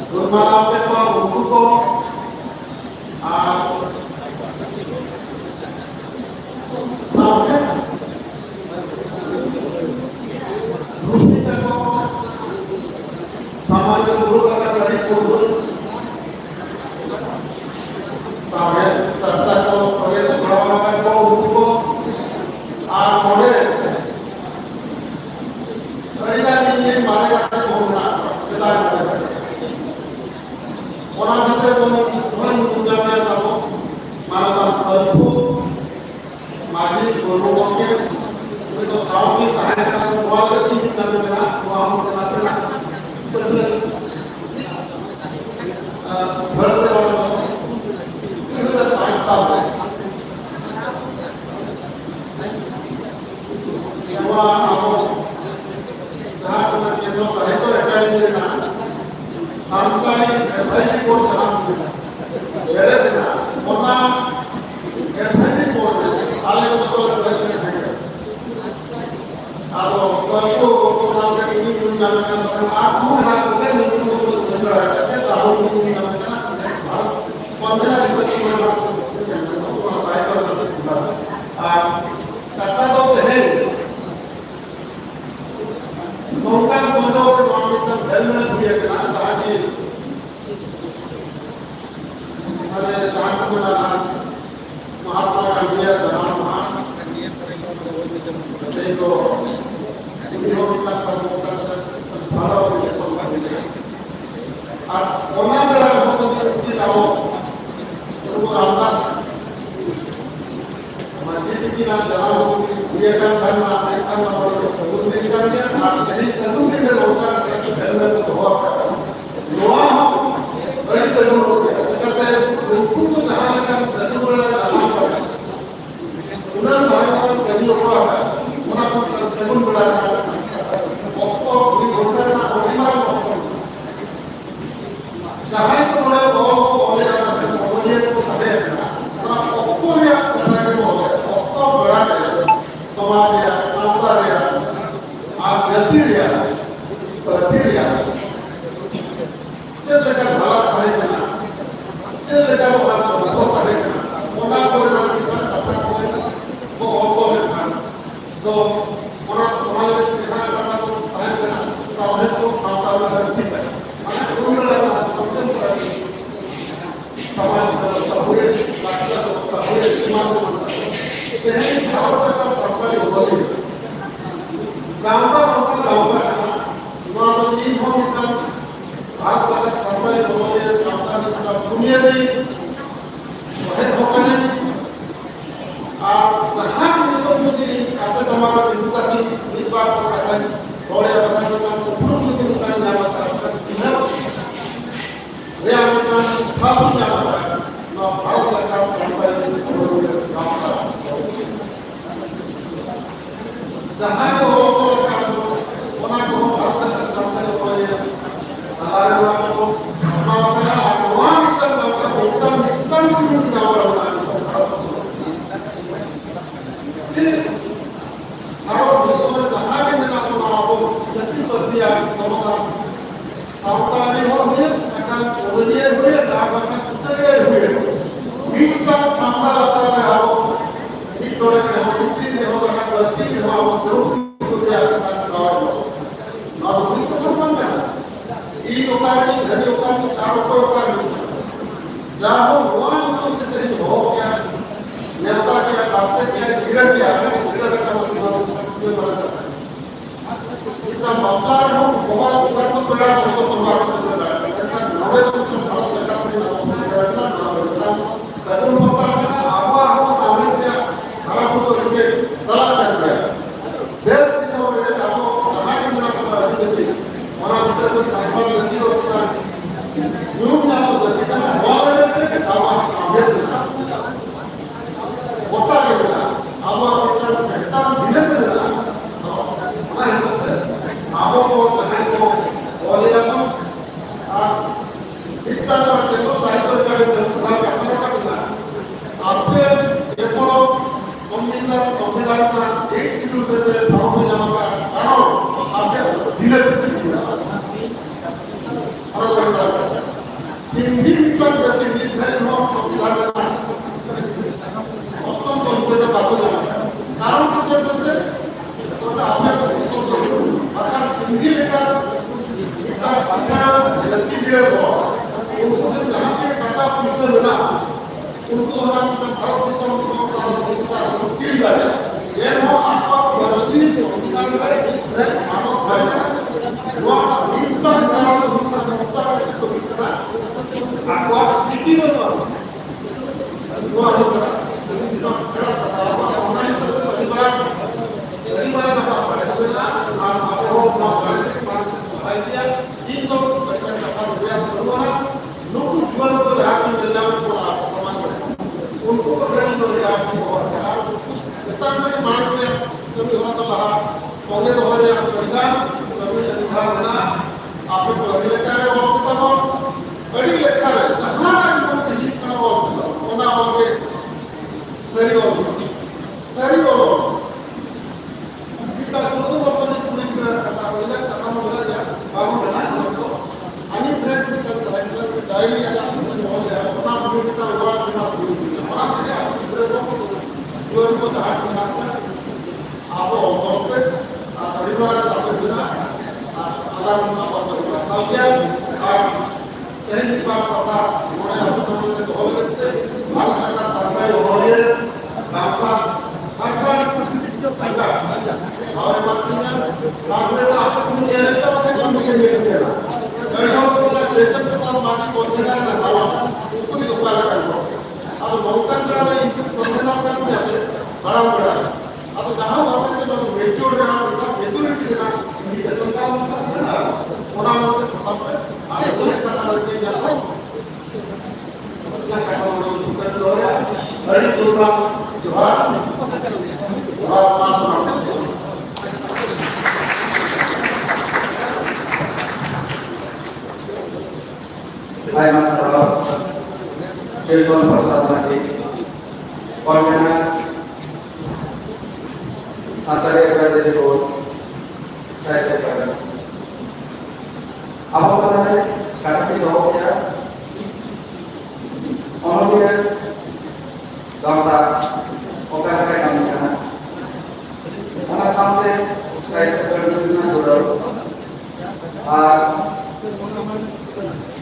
rumah apa itu untuk sampai musik itu sama dengan guru akan dari kubur sampai tertentu proyek perawatan kubur model mereka ingin mereka menggunakan setelah orang kita menggunakan apa malam serbu majid berumurnya itu sahabat tahan keluarga ini dan dengan keluarga nasional berarti orang itu sudah pasti dua apa dah kita itu saya itu ekali na sampai ekali pun dalam beres na mana ekali pun alih untuk selesai kalau suatu orang ini menggunakan aku melakukan untuk berada tahun ini menggunakan konten itu semua orang saya kata tu behel bukan sudah melakukan dalam dia kena tadi ada tahan kebenaran Mahatma Gandhi dalam Mahatma itu beliau kita perlukan kalau dia sempat ini orang berada di tahu rampas masjid kita dalam dia kan mereka memiliki sebelum mereka jadi sebelum mereka lakukan dalam doa doa beri sebelum mereka untuk menghalalkan sebelum mereka benar mereka jadi doa melakukan sebelum mereka pokok di golongan orang sampai kemudian oleh itu ada pokok yang pokok berada समाज संस्कार गतिविधि प्रक्रिया जैसे भला करे ना जैसे भला तो करे ना ओना करे ना तथा कोई वो होको है तो ओना ओना के साथ करना तो है ना तो है तो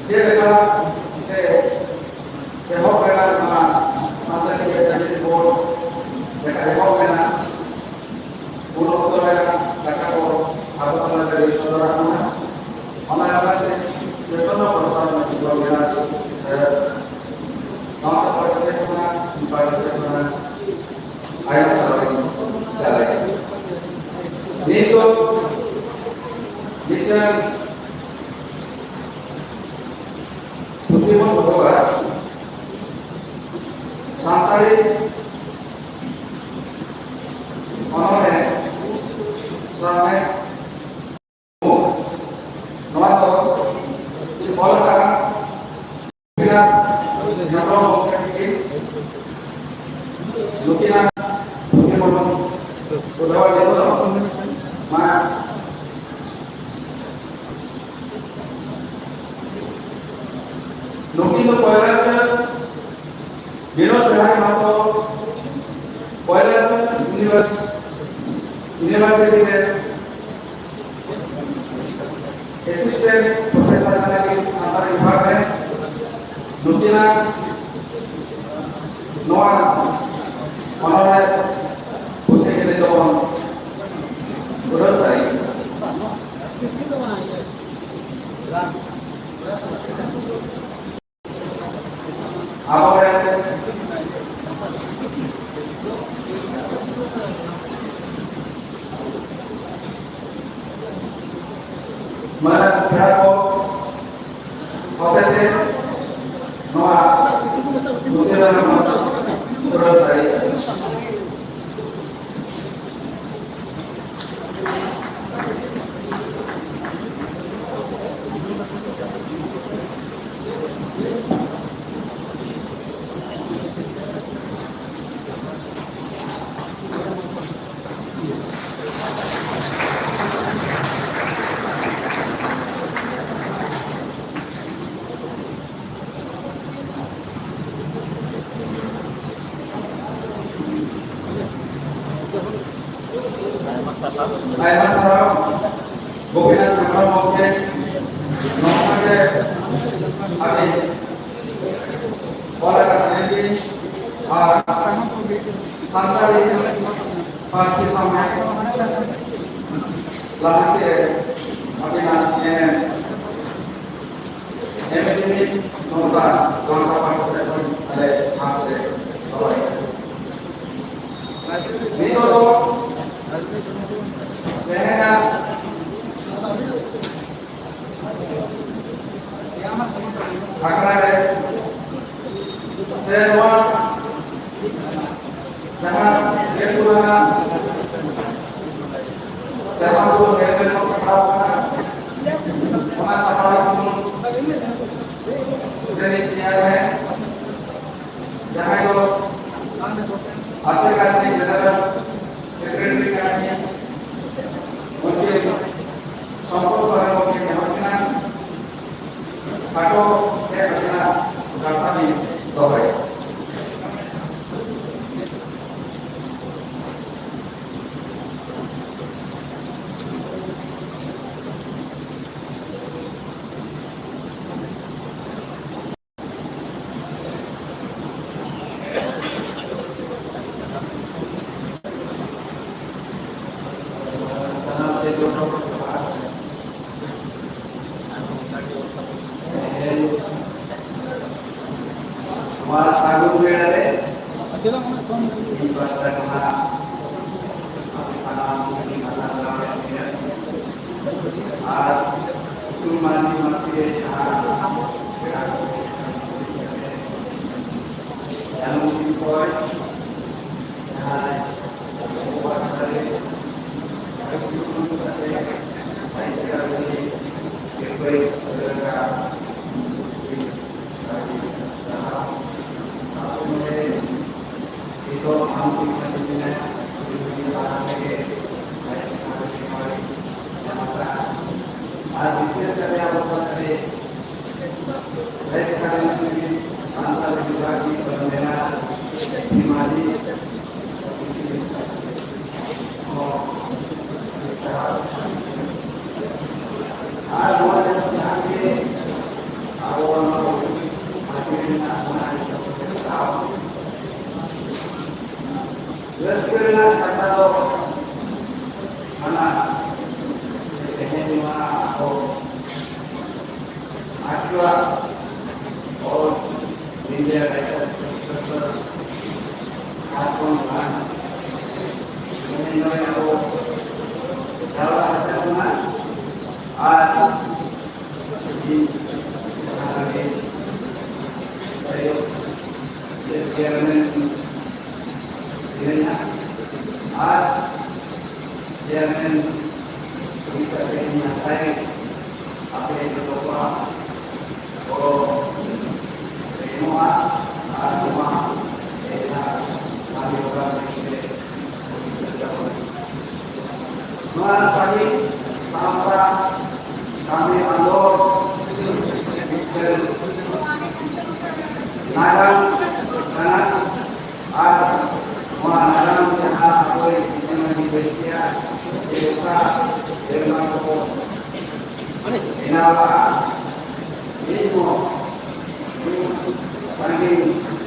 जेलेका ehok kena sampai dia jadi bor mereka ehok kena bunuh betul mereka kata bor apa kalau dari saudara mana mana yang ada itu no perusahaan yang jual kena nama pada saya kena pada saya kena ayat salah ini salah ini itu jika putih pun berdoa sampai oleh sampai noato di bola bila nyamro mungkin lukina mungkin mau berdoa dulu ma lukina itu bola Vinod Bihari Mahato Boiler University में assistant professor के हमारे विभाग में लुटिना नोआ उन्होंने पूछने के लिए तो उधर से आप mana berapa OPT Noah mungkin nama terus saya Baik Mas Salam, Gopinath Nagara Mokye, Nomade, Adi, oleh karena ini, Santari Parsi Samai, Lahir, Abinat, ini nota Parsi ada Hamse, ini kalau Jangan akan semua jangan berguna jangan dulu berguna kepada masa lalu dari tiada jangan dulu hasilkan ini dalam sekretari kami mungkin sompol orang mungkin yang mungkin atau saya kena kata di bawah. Hamaरा सागु मेरा रे चलो ये बात करना आपके सलाम की खाना आज तुम मानी मत ये yang import buat dari itu kalau mana ini mana Aswa और इंडिया राइटर आपन मान ini aku dalam agama ada di hari ayo jangan ini ada jangan kita ini saya apa yang berdoa oh semua agama kami orang ini Masih sampai kami alor naran naran ada naran yang apa yang dibaca kita dengan apa inawa ini kami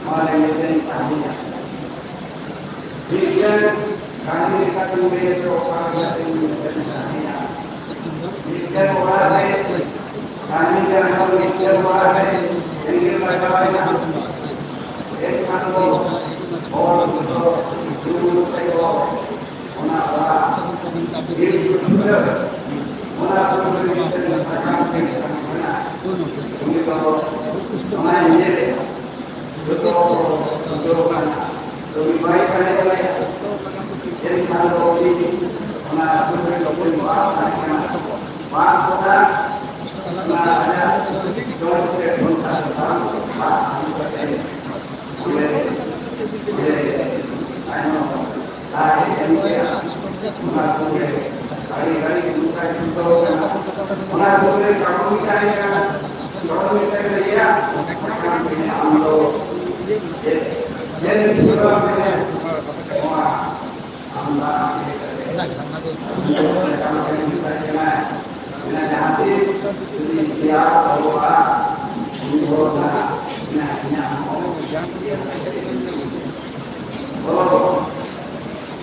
Malaysia ini bisa kami akan memiliki orang yang menjadikannya. Jika orang lain, kami jangan memiliki orang lain yang berkaitan dengan orang dulu saya menara ini sudah menara sudah dilaksanakan dengan benar. Ini kalau mengenai betul mana lebih baik adalah jadi kalau ini mana sudah berubah maka ada dua kontak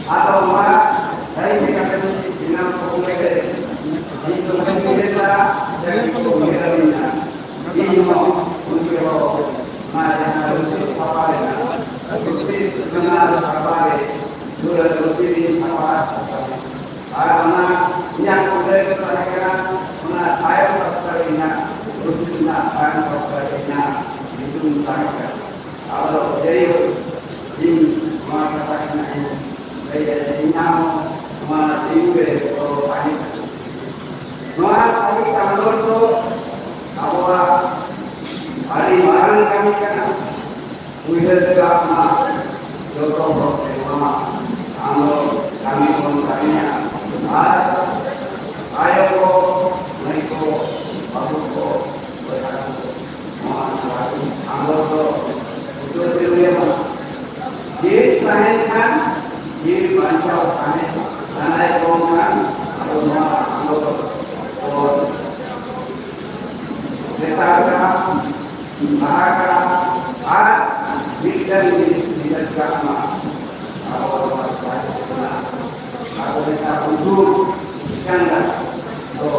atau mana saya dikatakan dengan pemikiran itu kita dari pemikirannya ini mau untuk mana harus apa harus kenal apa sudah terus ini apa karena yang sudah kita mana air pasarnya terus kita akan pasarnya itu mengatakan kalau jadi di mengatakan saya ingin mengikuti orang Masa kalau itu awal hari malam kami kan sudah terlama doktor pertama anu kami kontraknya ayo mereka baru berada masa anu itu dia di tanahkan di bancau tanah tanah kongkan rumah anu Netara, Mahaka, Bidang di agama, awal masa aku minta usul skandal, so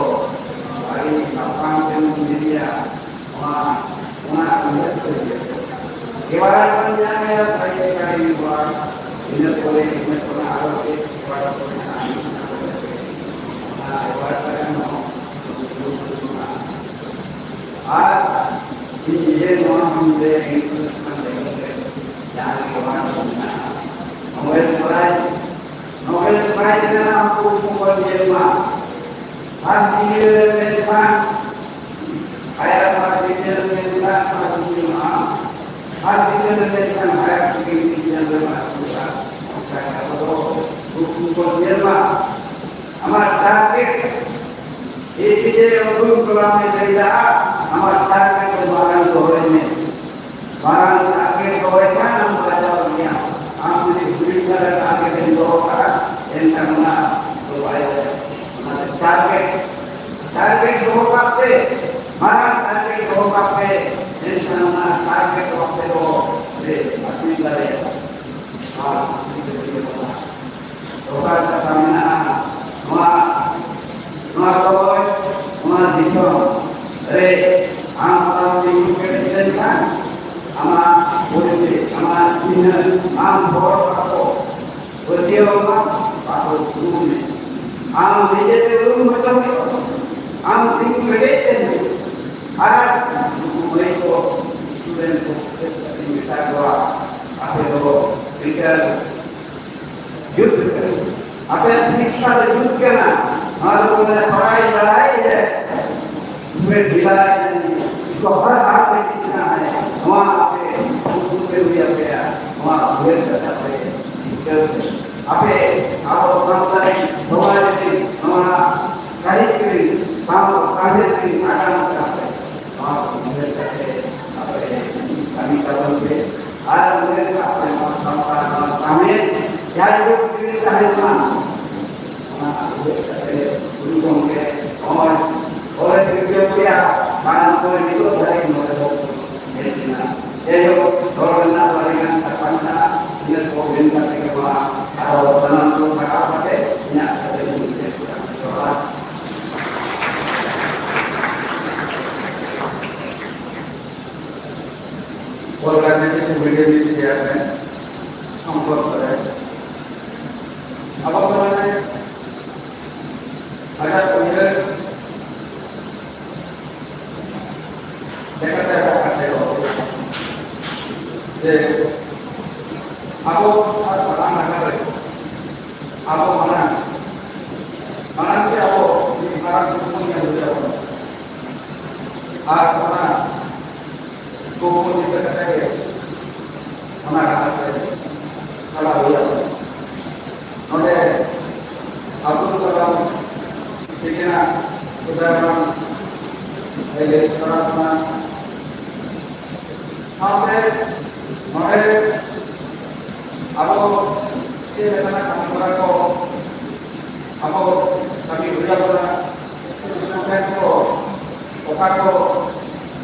hari kapan dia mana kerja. Kewarannya saya kali buat ini boleh ini pernah ada kepada perusahaan. Nah, kewarannya ini orang muda itu jangan kemana-mana. Novel prize dalam buku Jerman. Hati Jerman, ayat hati Jerman hati Jerman, hati Jerman ayat segini Jerman juga. Saya tahu buku Jerman amat cantik. Ini dia untuk kelamnya tidak amat cantik barang gorengnya. Barang akhir gorengnya membaca dunia. Aku diberikan dan akhir doakan yang karena supaya cantik doa kafe. Barang cantik doa kafe yang karena cantik doa kafe masih dari. Itu Obat kami Noa soy, noa diso, am minggu kemudian kan, ama boleh, ama ini, am bor aku, berdiam aku dulu, am dijadi dulu macam itu, am minggu kemudian, mereka student seperti kita doa, apa itu, kita youth, apa शिक्षा youth करना और उन्हें पढ़ाई है उसमें ढीला इसको हर हाथ में कितना है वहाँ पे उनके हुए गया वहाँ हुए करता है आपे आप संस्कार समाज की हमारा साहित्य की साहित्य की आगाम करते हैं वहाँ हुए करते हैं आपे कभी कभी पे आज हुए आपने संस्कार सामने क्या लोग कितने सारे ना उनको के और फिर क्या मान को निको dari model Medina yo dorna waringan tapana ini ko benda ke ba atau tanam ko sakapate nya ada di sekolah और करने के वीडियो भी शेयर करें संपर्क करें अब आपने अगर कोई देखा जाए करते हो जे आपको आज पता ना करे आपको mana के आपको ये सारा कुछ नहीं हो जाएगा आज mana को bisa kata mana kata salah dia oleh Abdul Kalam pikiran udaran dari sekarang sampai oleh apa sih karena kamu ko apa kami berjaya sampai ko otak ko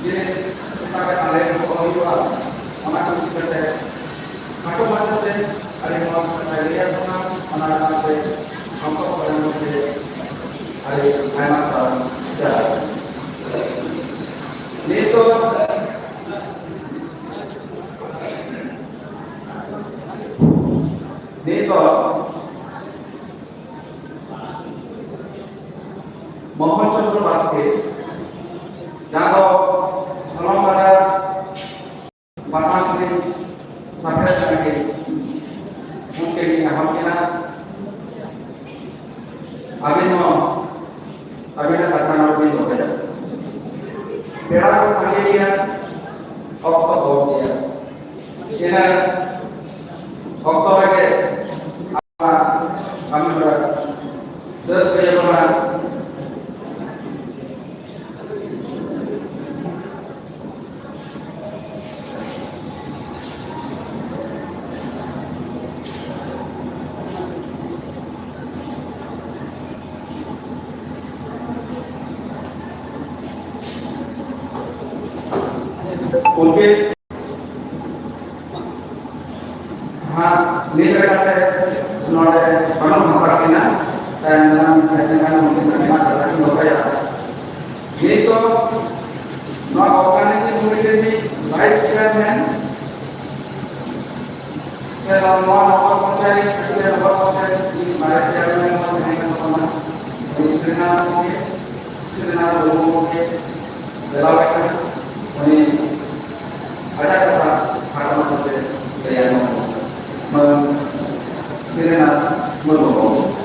jenis kita ada yang kalau jual mana kita ada aku maksudnya ada yang mau saya lihat mana ada contoh orang yang ada masalah itu Mohan Chandra Baske jado kalau pada batang ini sampai lagi mungkin apa kita abino kata nabi itu Pera sangeria okto bodia ina okto lagi apa kami sebenarnya उनके हाँ नीचे करते उन्होंने बना हमारा किना dan dengan mungkin terima kasih kepada ya itu melakukan ini mungkin di baik chairman selama apa mencari kita di baik chairman dengan teman di seminar mungkin dalam ini ada kata kata maksudnya yang seminar mendorong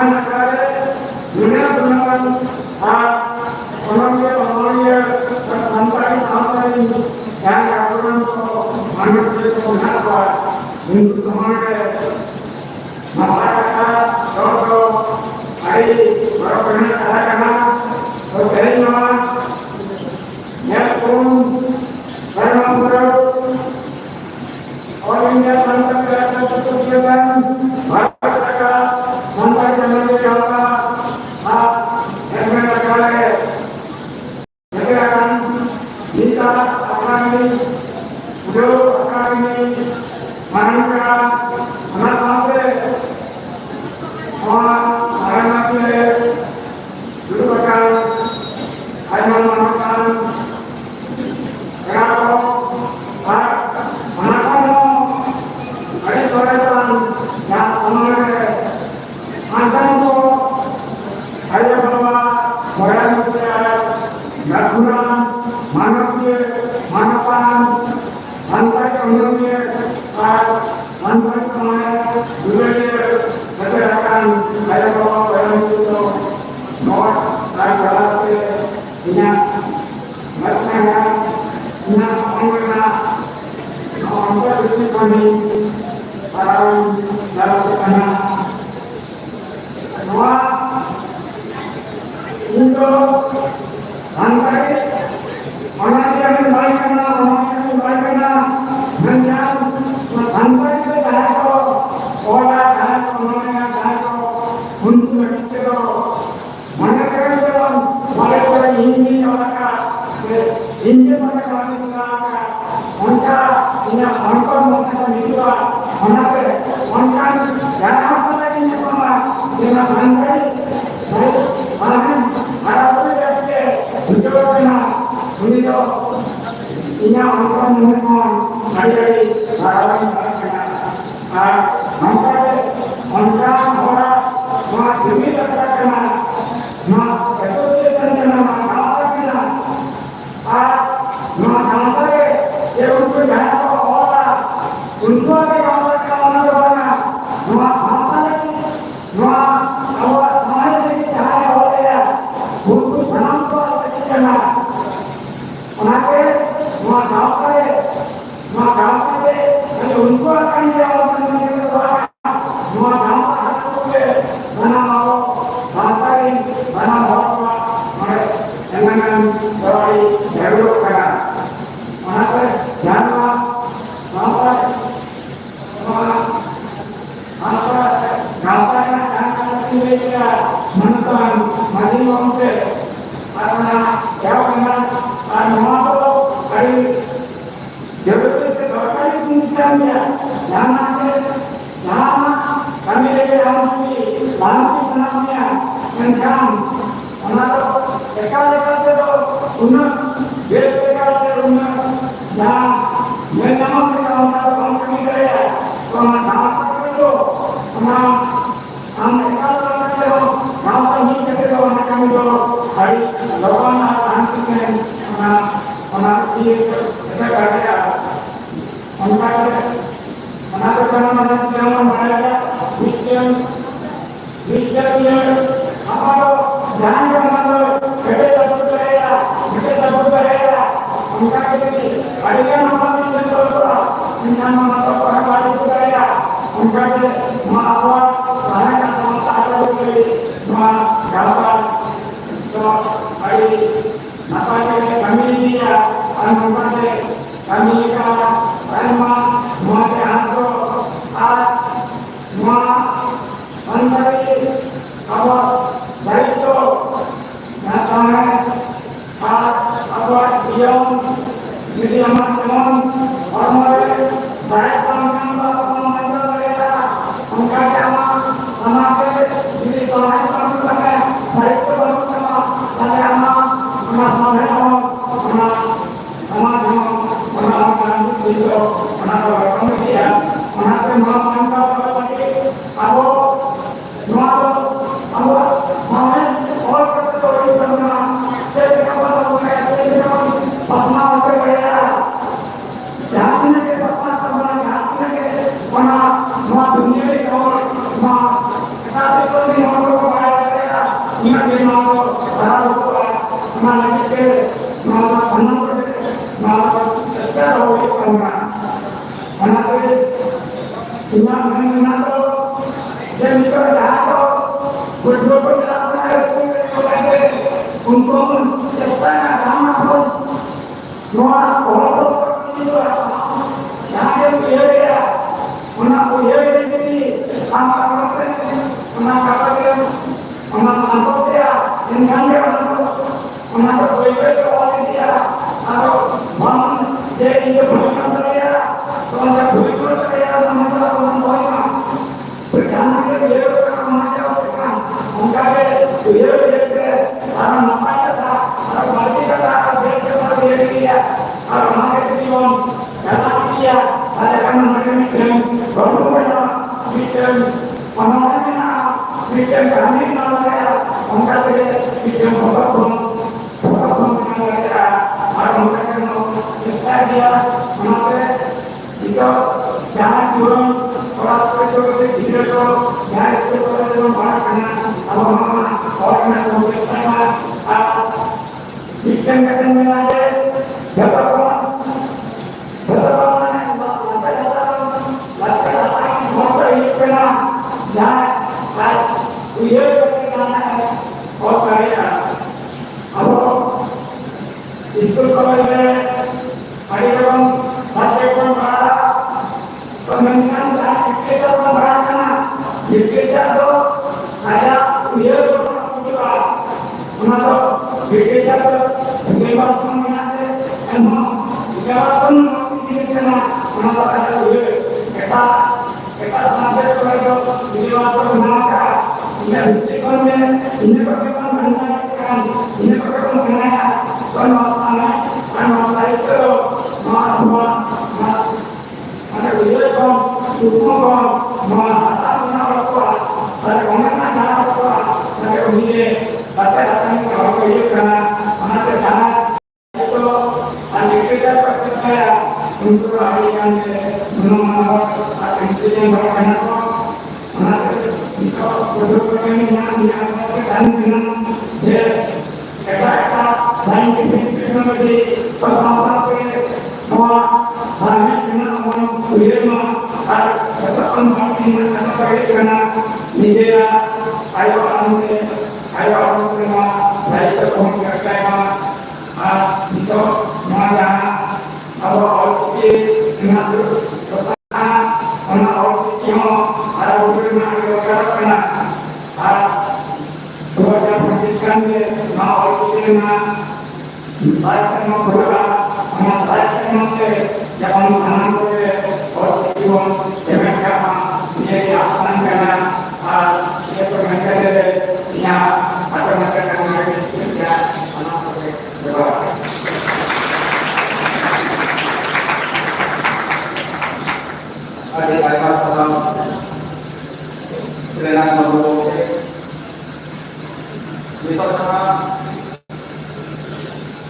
Jangan kan orang-orang sampai yang aturan manusia itu kenapa untuk semuanya masyarakat kalau hari baru pernah karena berkaitan ya pun karena baru orang yang sampai ke atas kesehatan masyarakat sampai ke negara yang negara sekarang kita akan manusia mana sampai orang masih dulu akan hanya memakan kalau ada soresan yang semuanya akan ada bahwa orang manusia guna manusia manfaat sampai umumnya sampai semuanya budaya segerakan ada bahwa orang itu mau berjalan punya masalah punya pengguna untuk itu kami saran dalam kerana bahwa untuk sampai orang yang mengenai sampai ke tahap orang untuk itu mereka ini mereka manusia mereka punya mereka hidup mereka jangan salah ini dengan sampai saya ada untuk begitu ini orang mohon dari saran orang demi terkena asosiasi kena apa kena yang untuk jangan orang untuk orang sampai awak saya tidak boleh untuk sampai kena Maka untuk akan jawab sana mau sampai sana bawa dengan dari jalur kanan. Maka jangan sampai menentang masih mungkin karena jawaban dari jalur sekali fungsinya jangan kami lampi senamnya menkan menaruh ekal-ekal itu unat biasa unat dan memang kita menaruh kami gaya kalau itu ekal-ekal itu kalau ini kita kami hari lawan antisen menaruh sekali menaruhkan yang mereka bikin apa jangan kita takut beraya mereka ini ada yang apa dengan orang baru beraya mereka apa saya sama ada gambar hari apa kami ini kami muat asro santari awak zaito nasana awak diam jadi amat teman orang saya pangkang mereka angkat sama jadi saya pangkang saya pangkang ada masalah sama itu kemudian Ingat secara oleh orang mana imam mengenal dan berkata berdua dalam respon kepada untuk menciptakan nama pun Noah orang itu yang dia mana dia jadi apa mana dia dengan dia mana dia atau mana dia itu bukan dia kalau bukan dia mana orang berjalan ke dia orang macam mungkin dia orang macam orang bagi kata biasa dia orang macam dia dalam dia ada kan macam baru bikin mana bikin kami mana mungkin bikin orang dia maka jika jangan turun orang itu tidak turun jangan sekolah turun orang kena orang kena sama bikin katanya ada dapat orang masa datang motor ini kena jangan uya kena orang kaya school college में कार्यक्रम साथीगण द्वारा कमेंटन द्वारा literature में पढ़ा करना literature तो आया ये पूरा उनको लिटरेचर सिलेबस में बनाते हैं सिलेबस में जिस करना उनको आया ये एटा सब्जेक्ट को सिलेबस में बनाकर इन्हें लिटरेचर में इन्हें पढ़ाना इन्हें पढ़ाना सिखाया kan masa itu ada dia kan semua kan masa mana apa ada orang mana apa ada kemudian pasal datang kalau itu karena mana terjadi itu anda kerja percaya untuk hari yang menunggu ada itu yang berkenaan mana itu betul-betul yang sedang dengan dia kata scientific technology bersama-sama semua sangat kena orang ulama ada penting apa kena media ayo orang kena saya itu kerja itu mana awal kita dengan bersama orang orang ada ulama yang kena dua Franciscan mau kita saya sama berdoa, saya sama yang sangat orang itu jangan kama dia asalkan karena dia permainkan dia atau macam dia anak berdoa. Adik-adik salam, selamat malam. Kita sama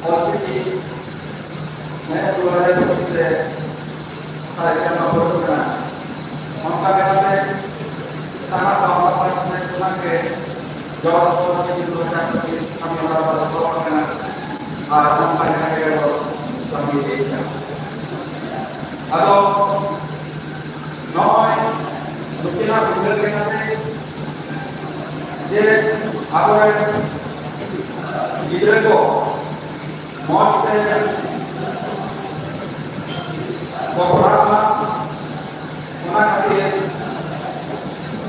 और किसी मैं दोबारा से सारे का photo करना हम का कहते हैं सारा काम पर से सुना के जो सोच के दोबारा के हम हमारा फोटो करना आज हम का कहते हैं वो कमी है हेलो नॉय दुनिया गुजर के नाते ये आपको इधर को मौज से beberapa mana kali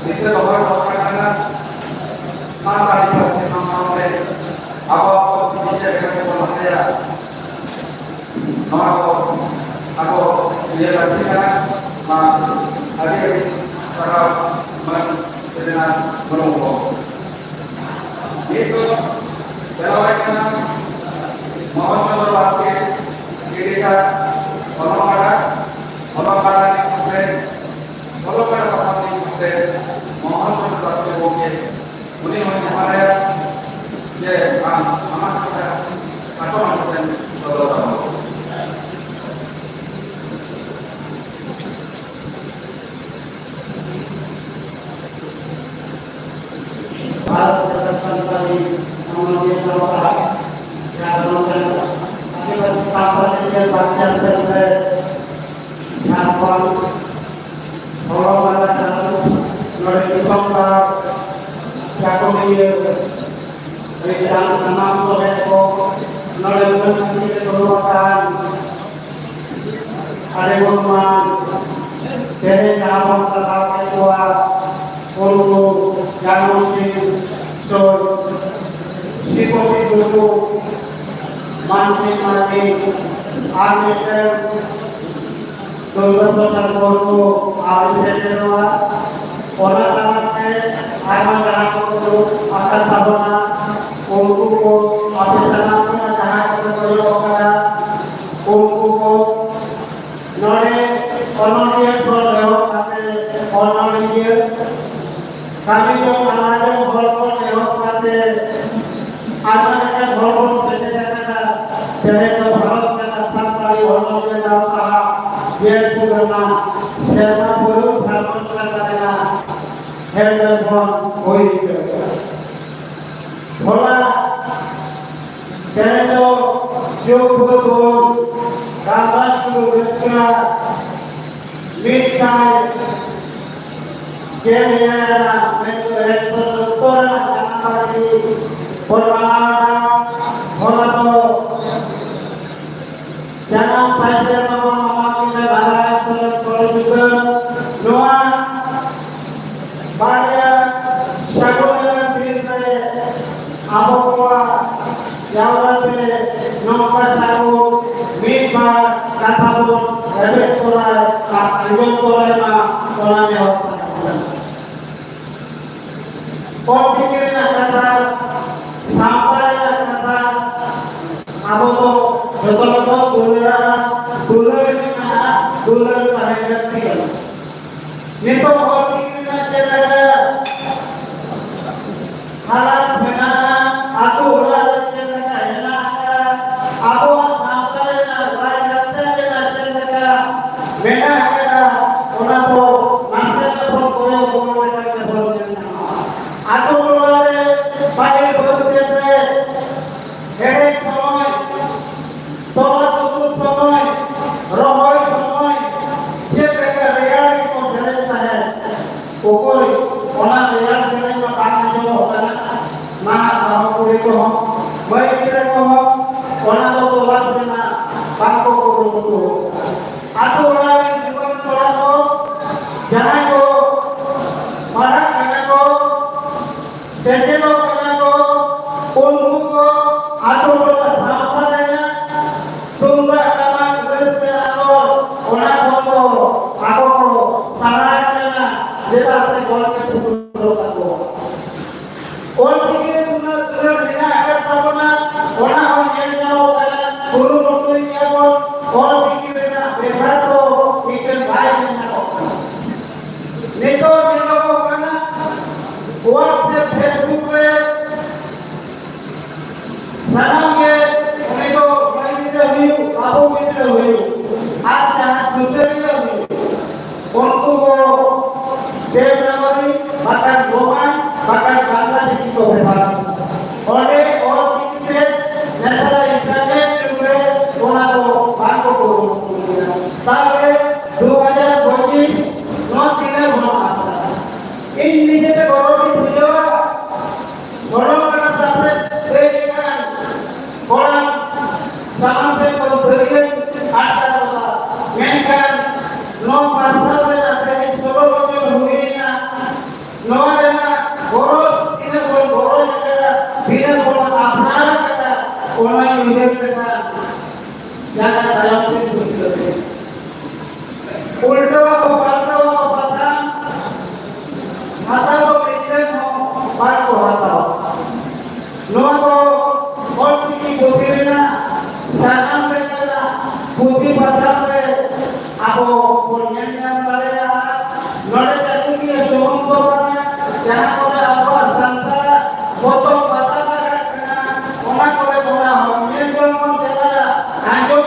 bisa beberapa karena mana di proses sampai apa bisa dengan saya aku dia lagi kan hari sekarang sedang menunggu itu jawabannya mohon berwasir kita orang pada sampai kalau pada pasal sampai mohon berwasir mungkin ini hanya ya amat kita atau macam kalau kembali mengambil sampah yang mengambil tapi sampah ke baca sampai Japon kalau pada tahun mulai Desember aku milih dari dalam sama mereka mulai menjadi keluaran ada rumah dari dalam terpakai tua ulu yang mungkin so seperti dulu mati akhirnya beberapa guru awalnya orang sangatnya akan berlaku akan sabana untuk apisannya tahan berdoa untuk nore onoria berdoa kate onoria kami yang mengajar berdoa kate anak-anak berdoa kate dari berdoa kate sampai onoria doa dia purna siapa guru harus kata Herder von Oide. Hola, Kendo, Yogurun, Kabatu, Rizka, Mitzai, Kenya, Metropolitana, Kanamari, Polana, Holato, jangan saja memahami bahasa politik Noah banyak saudara kita abokwa yang nanti nomor satu mimpa katabun elektoral elektoralnya orangnya pikirnya kata sampai kata abokwa betul-betul dular harga tiga. Nito pikirnya cara halat benar aku ulah cara enak aku sampai rakyat cara benar cara orang tu masa pun boleh aku ulah pakai berbeza herek semua tomat tutup semua rohoi semua siapa real itu jalan saya pukul orang real jalan makan itu orang mah mau itu baik kita mau orang itu buat mana bangko itu atau orang juga orang jangan ko marah jangan ko sejelo jangan ko untuk ko atau orang sahabatnya tunggu nama orang foto aku sarana kita sekolah itu aku orang pikir benar dina akan sabana orang yang tahu kan guru waktu ini orang pikir dina besato pikir baik neto jelo kana WhatsApp Facebook पे सलाम के नेतो भाई मित्र हुई बाबू मित्र हुई आज जहाँ दूसरे हुई उनको Devanagari bahkan Roman bahkan Bangladesh itu berbalas oleh orang kita nasional internet juga orang bangko tapi 2025 not tidak bermasa ini kita baru dijual baru kena sampai berikan orang sama saya kalau berikan ada menkan no pasal dari seluruh dunia no ada boros tidak boleh boros tidak boleh apa kata orang yang kita jangan dalam itu ulta patang atau kita mau pakai atau no politik butirna sanam mereka putih patang aku punya mereka mereka itu dia semua jangan oleh apa santara foto patang kena orang oleh hanya orang cara anjur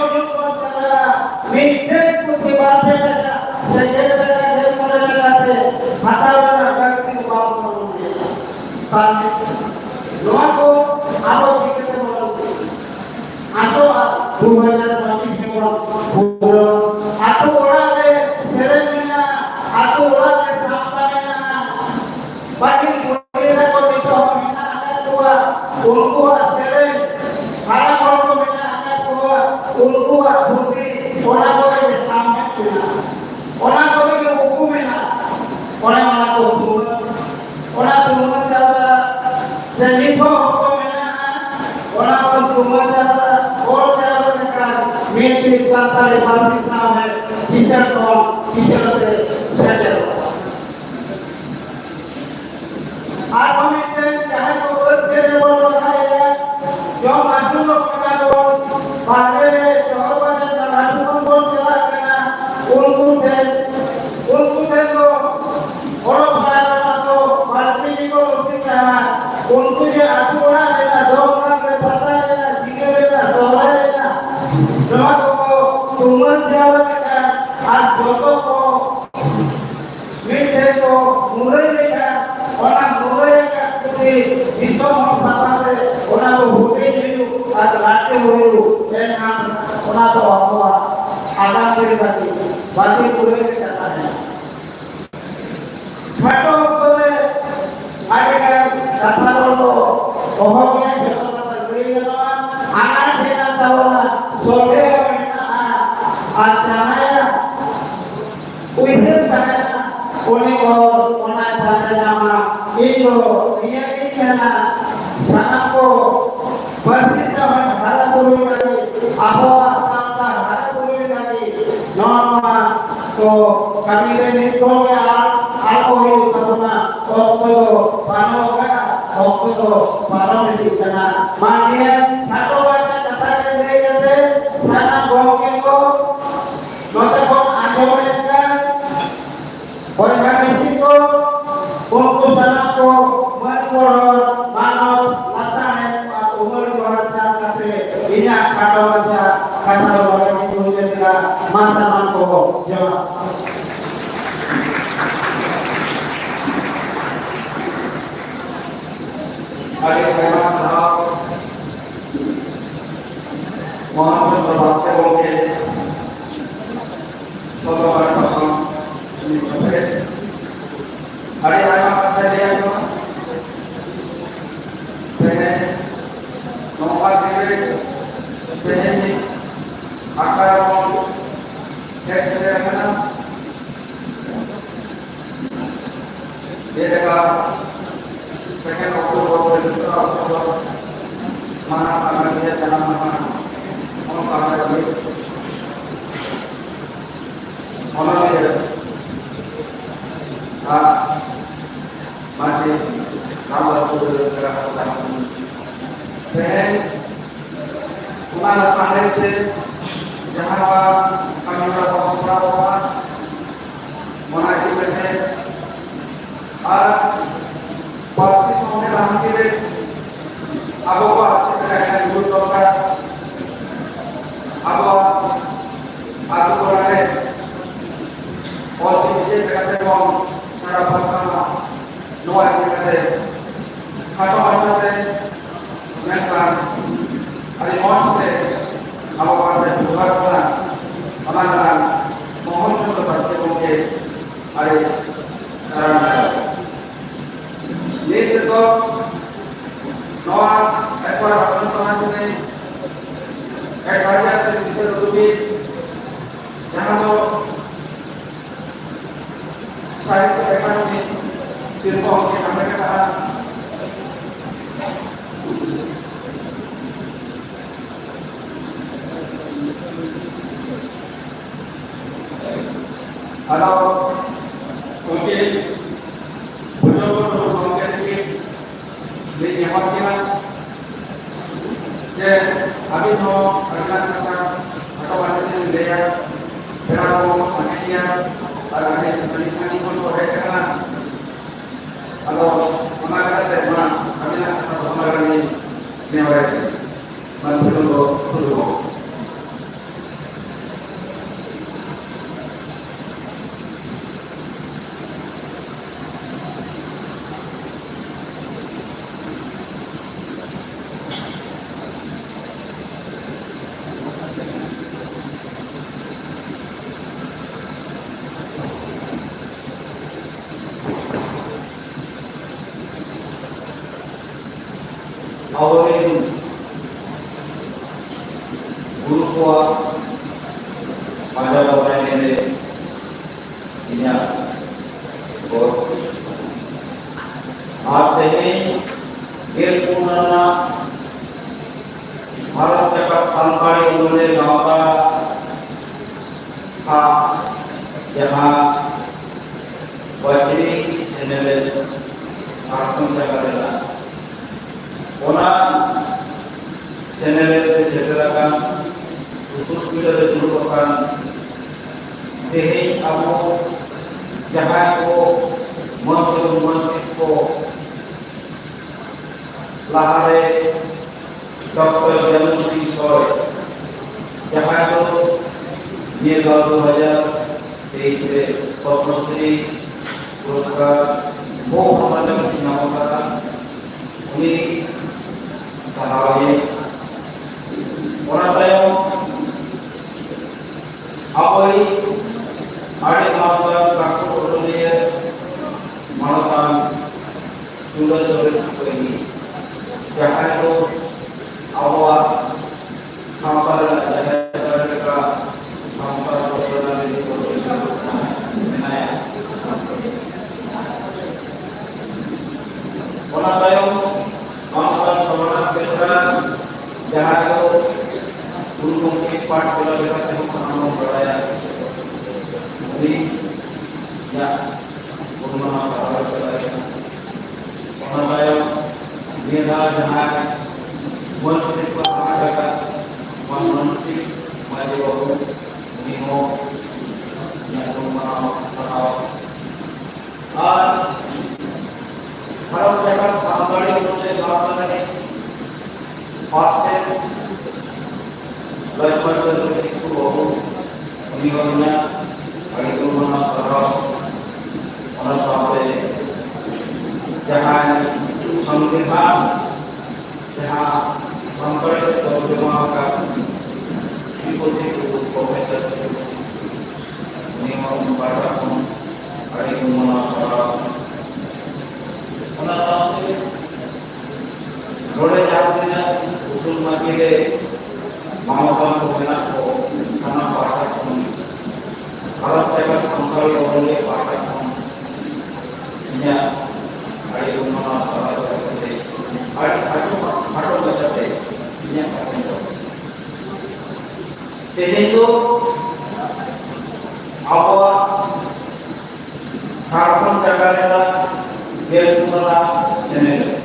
cara minta putih patang sejajar mereka mata orang berarti bawa tapi Noako, apa kita mau? Atau 2025 Aku orang le seremina, aku orang le sampanina. Bagi kuliah ko dito mina anak tua, ulku serem. Para ko mina anak tua, ulku bukti. Orang ko le sampai tuna. Orang ko le hukumina. Orang ko hukum. Orang hukum jawa. Jadi ko hukumina. Orang ko hukum jawa. Orang jawa dekat. Mimpi kata di balik sampai bisa saja. Aku mimpi jangan kau berkata bodoh saya. Jom masuk lo kena dong. Pada jawaban dan langsung pun jelas kena. Untuk lo orang pada lo pasti juga untuk kena. Untuk dia aturan dia dong berkata dia tiga dia soalnya dia. Cuma tuman jawa kita jodoh ko mimpi ko mulai kita orang mulai kita seperti itu mau sampai orang hukum itu atau laki dulu dan orang tua agak berbeda bagi mulai kita tanya. Foto boleh ada kata dulu pokoknya jangan berbeda anak kita tahu lah soleh acaranya udah banyak orang pada nama itu dia karena sanako pasti sama hal turun lagi apa kata hal turun lagi nama to kami ini to ya alkohol karena to panoka to pano di sana mania satu baca kata dia sana boke ko nota kon adomenka oleh kami situ untuk sana ko menurut manau lasane umur bahasa sampai ini kata baca kata orang itu juga masa manko jawab. Hari memang sahab Muhammad berbahasa Oke Bapak ini sampai hari memang kata dia itu pengen nomor diri pengen akar mau ekstra mana dia dekat second Oktober mana akan dia dalam mana mau kabar dia mana dia masih kabar sudah sekarang dan mana sampai itu jangan kami berapa mana itu policy सोने रहा के अब वो आपसे correction good होगा अब आगे बढ़ा है पॉलिसी नीचे करते हो सारा पसंद नो आगे करते खाटो अच्छा से नेक्स्ट अरे मौज से अब वो आते दुबारा बोला हमारा मोहन चंद्र बच्चे को के अरे सारा ये तो नवा ऐसा अपन समाज में एक राजा से दूसरे लोग भी जहाँ तो साहित्य इकोनॉमी शिल्पों के हमने कहा hello okay jadi yang pertama, jadi abis no agak kata atau macam ni dia, berapa sangat dia, agak dia sedikit ni pun boleh kerana kalau mana kata mana, kami nak kata mana ni orang mana dulu. awarin guru kuat pada orang ini bor artinya ilmu nana harap dapat sampai oleh maka yang wajib senilai akan jaga orang senilai disediakan khusus kita diperlukan ini aku jangan ko menurut ko lahare Dr. Jamu Singh Soy jangan ko ये 2023 से पद्मश्री पुरस्कार वो संगठन नामों का उन्हीं सहारे orang tayo apoy ade mata kakku odoliye malatan sudah sore ini jangan itu awal sampai mereka sampai program ini orang tayo malatan semangat keseran jangan itu guru mungkin part bola dekat dengan sama beraya jadi ya guru masalah beraya orang tayo dia jangan musik beragam musik maju bahu nimo yang rumah sahau harus dapat sampai oleh bapak ini pasien belajar dari sekolah meninggalnya hari rumah sahau orang sampai jangan sembunyikan jangan sampai terjemahkan seperti itu profesor ini mau membacakan hari rumah sahau orang sampai boleh jawabnya usul makile maukan pemenang ko sana pakai pun kalau mereka sampai oleh pakai pun ini hari rumah sahau ada baca deh ini apa itu itu awal harapan jaga dia mulai senil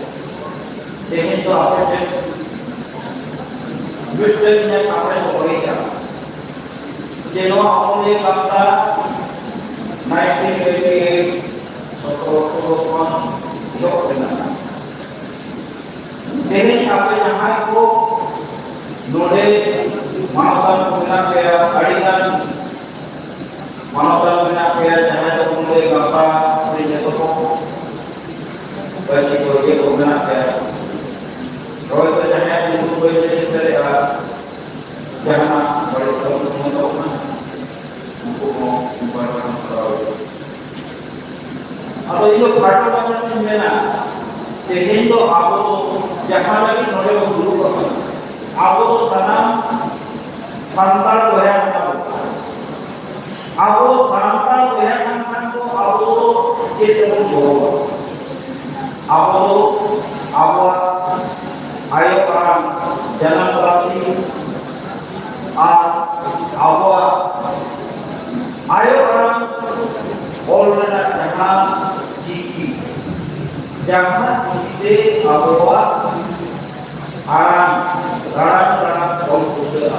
itu apa sih betul apa yang boleh ya jadi awal ini kata 1988 soal itu benar ini apa yang aku nulis manapan punya kayak adikan manapan punya kayak jangan itu mulai apa ini itu basi boleh punya kayak kalau itu jangan itu boleh jadi jangan boleh tahu untuk mau memperbaiki soal atau itu kata macam ini mana ini tuh aku jangan lagi nolak guru kamu aku tuh sanam santal goyang kamu aku santal goyang kamu aku cita guru aku ayo orang jangan berasi aku ayo orang oleh jangan jiki jangan jiki awak orang komputer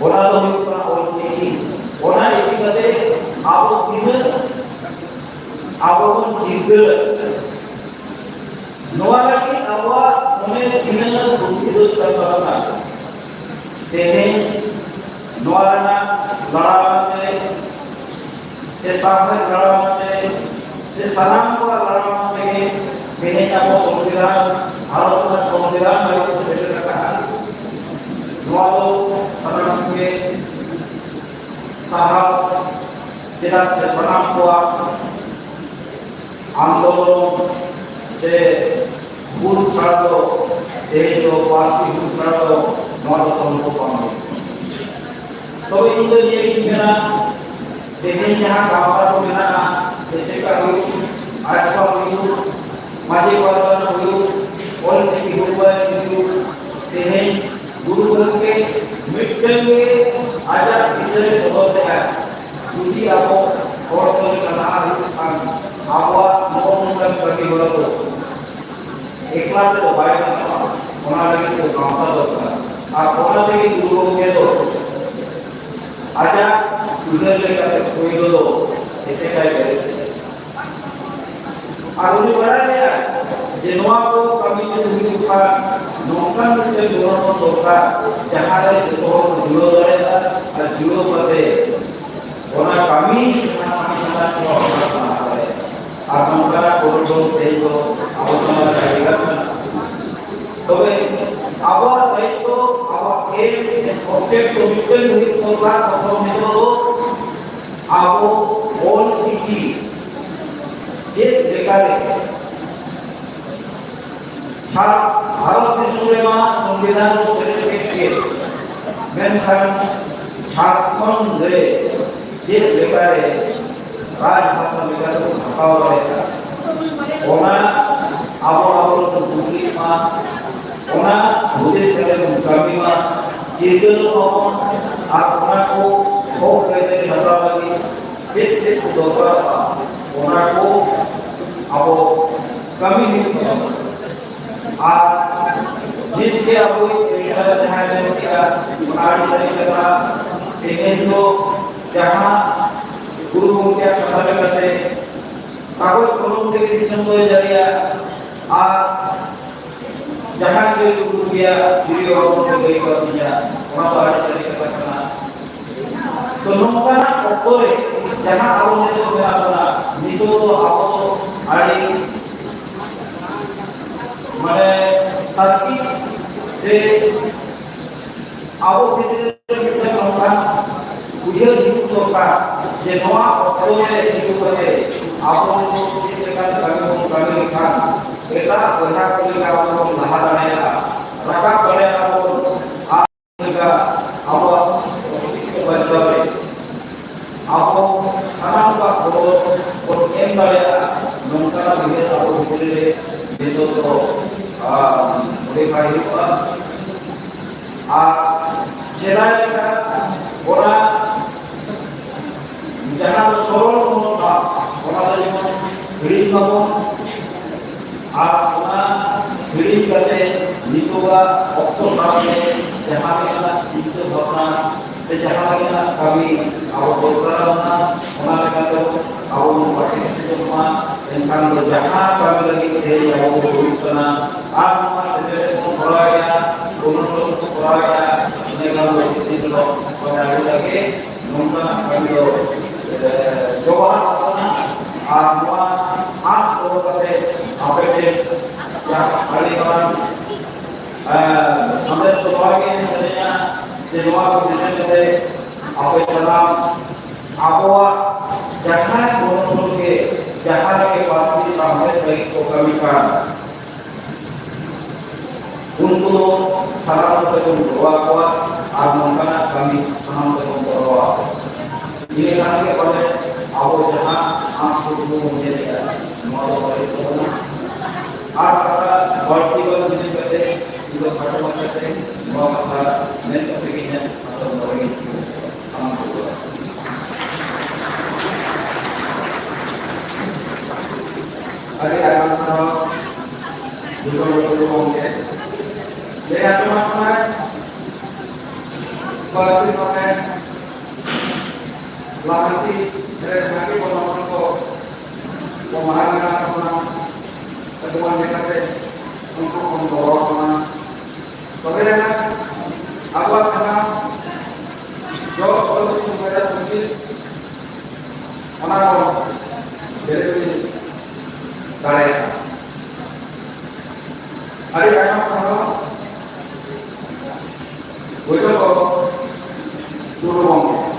orang tu orang jiki orang ini kata awak ini awak pun jika Noa lagi awak mungkin ini hidup terbarukan. Ini Noa lana sesampai lawan sesalam ko lawan ini apa sumberan harus sumberan itu sedekah. Noa salam ke sahab tidak sesalam ko andolon se হুল ছাড়া তো এই তো পার্সি হুল ছাড়া তো নয় সম্ভব হবে। তবে ᱤᱧ ᱫᱚ ᱱᱤᱭᱟᱹ ᱜᱤᱧ ᱢᱮᱱᱟ ᱛᱮᱦᱮᱧ ᱡᱟᱦᱟᱸ ᱜᱟᱶᱛᱟ ᱠᱚ ᱢᱮᱱᱟᱜᱼᱟ ᱮᱥᱮᱠᱟ ᱦᱩᱭᱩᱜ ᱟᱥᱯᱟ ᱦᱩᱭᱩᱜ ᱢᱟᱹᱡᱷᱤ ᱯᱟᱨᱜᱟᱱᱟ ᱦᱩᱭᱩᱜ ᱚᱞᱪᱤᱠᱤ ᱦᱩᱞᱵᱟᱭᱥᱤ ᱦᱩᱭᱩᱜ ᱛᱮᱦᱮᱧ ᱜᱩᱨᱩ ᱜᱚᱢᱠᱮ ᱢᱤᱫᱴᱮᱱ ᱜᱮ ᱟᱡᱟᱜ ᱫᱤᱥᱟᱹᱭ ᱥᱚᱫᱚᱨ ᱞᱮᱜᱼᱟ ᱡᱩᱫᱤ ᱟᱵᱚ ᱦᱚᱲ ᱠᱚ ᱞᱮᱠᱟ ᱞᱟᱦᱟ ᱦᱩᱭᱩᱜ ᱠᱷᱟᱱ ᱟᱵᱚᱣᱟᱜ ᱱᱚᱜᱼᱚ ᱱᱚᱝᱠᱟᱱ ᱠᱟᱹᱢᱤ ᱦᱚᱨᱟ ᱫᱚ ᱮᱠᱞᱟ ᱛᱮᱫᱚ ᱵᱟᱭ ᱜᱟᱱᱚᱜᱼᱟ, ᱚᱱᱟ ᱞᱟᱹᱜᱤᱫ ᱫᱚ ᱜᱟᱶᱛᱟ ᱫᱚᱨᱠᱟর ᱟᱨ ᱚᱱᱟ ᱞᱟᱹᱜᱤᱫ ᱜᱩᱨᱩ ᱜᱚᱢᱠᱮ ᱫᱚ ajak udah lekat koi dulu esekai beri aruni baraya jenua ko kami itu hidupan nongkan kita dua toka jahara itu orang dulu baraya dan dulu pada orang kami kami sangat orang baraya atau cara koridor itu awal sama jalan তবে আবার দায়িত্ব আবার এর object commitment হইতে তোলা প্রথম হলো আবো অল চিঠি যে লেখারে সারা ভারত বিশ্বের মা সংবিধান সার্টিফিকেট মেনখান ঝাড়খণ্ড রে যে লেখারে রাজভাষা লেখারে ঢাকাও লেখা ওনা আবো আবো বুকি মা ona buddhist kalian kami mah jidul mohon aku kau kaitan hata lagi jid doa ona ko abo kami hidup jid ke abu ini ada hanya kita hari saya kata ingin to jahan guru mungkin kata kata kagus kolom dari disembuh jariya jangan dulu dia diri orang yang baiknya orang bahasa saya katakan tolongkan okore jangan orang itu berapa itu aku hari mana tapi se aku kita melakukan dia hidup toka jenua okore hidup pada aku itu kami kan kita berhak kita untuk melakukannya. Raka pada aku juga awal kebanyakan aku sangat kalau embaya nongkar biar aku boleh itu to boleh baik selain orang jangan sorol orang lain beri kamu आपना building करते Nicobar octo सामने जहाँ के ना चिंता भरना से जहाँ के ना कभी आओ बोलकर ना हमारे का तो आओ पार्टी से जो मां इनका तो जहाँ कभी लगी थे आओ बोल करना आप हमारे से जो पढ़ाया उन्होंने तो पढ़ाया उन्हें का वो कितने लोग पढ़ाने लगे उनका कभी तो जोड़ा करना आप वहाँ आज लोगों का apa itu yang paling orang sampai sebagai misalnya di luar kondisi kita apa salam apa jangan bodoh ke jangan ke pasti sampai baik kami kan untuk salam untuk doa kuat amankan kami salam untuk doa ini kan kepada apa jangan asal menjadi mau saya itu kata vertikal jenis kata juga pada masa ini mau kata net begini atau begini sama juga. Ada masalah juga mungkin. Lihat teman-teman, masih sampai latih dari lagi pemahaman pemahaman apa ketemuan kita untuk membawa mana bagaimana apa karena jauh kalau kita tulis mana dari karya hari ayam sama itu dulu ngomong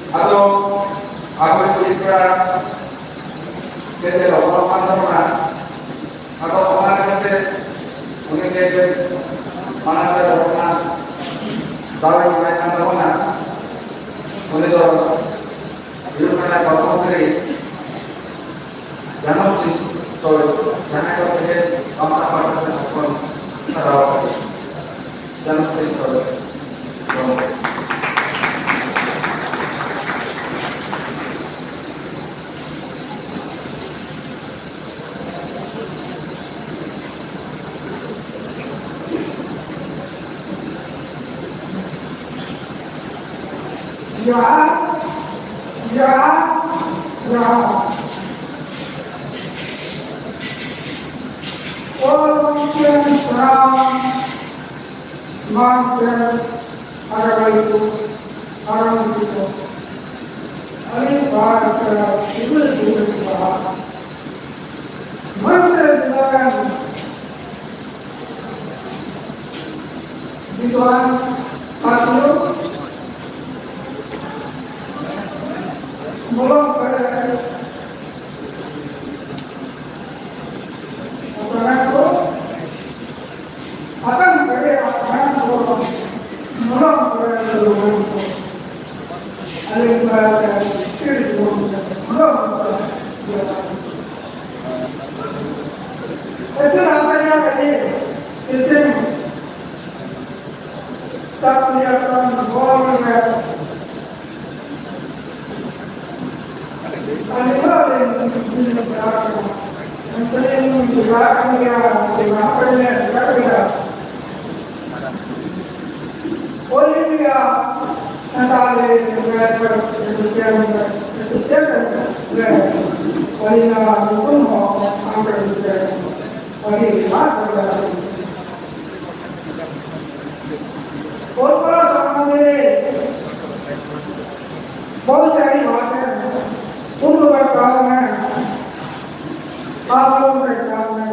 atau aku mana ada orang dalam kaitan mana boleh tu itu mana kalau seri jangan sih soal jangan kalau dia apa pun sarawak jangan sih soal Orang yang serang, makan, ada itu, orang itu, ada bahasa itu bahasa. Mana dengan di Tuhan Pastor belum pada apa akan pada orang belum pada seluruh ada pada belum itu namanya tadi sistem tak kelihatan boleh बहुत सारी बातें उन वर्ताओं में आप लोगों के सामने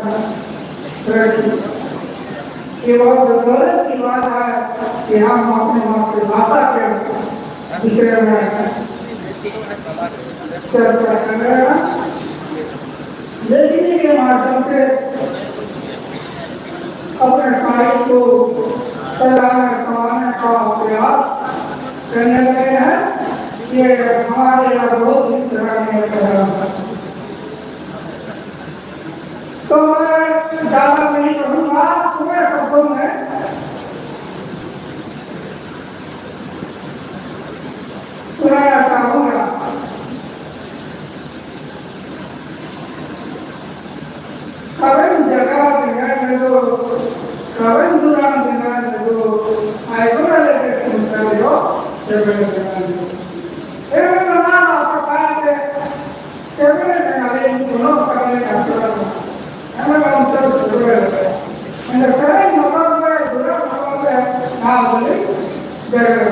ये बहुत जरूरत की बात है कि हम अपने मातृभाषा के विषय में चर्चा कर रहे हैं लेखनी के माध्यम से अपने साहित्य को फैलाने का प्रयास करने लगे हैं ये हमारे यहाँ बहुत ही सराहनीय कदम है। तो मैं ज़्यादा नहीं कहूँगा, पूरे शब्दों में सुनाना चाहूँगा। कवन जगह dengan itu, kawan durang dengan itu, ayo lagi sesuatu sebenarnya. Even the man of the party, several things to know for the natural. And the council to do it. And the same number of Durham now there.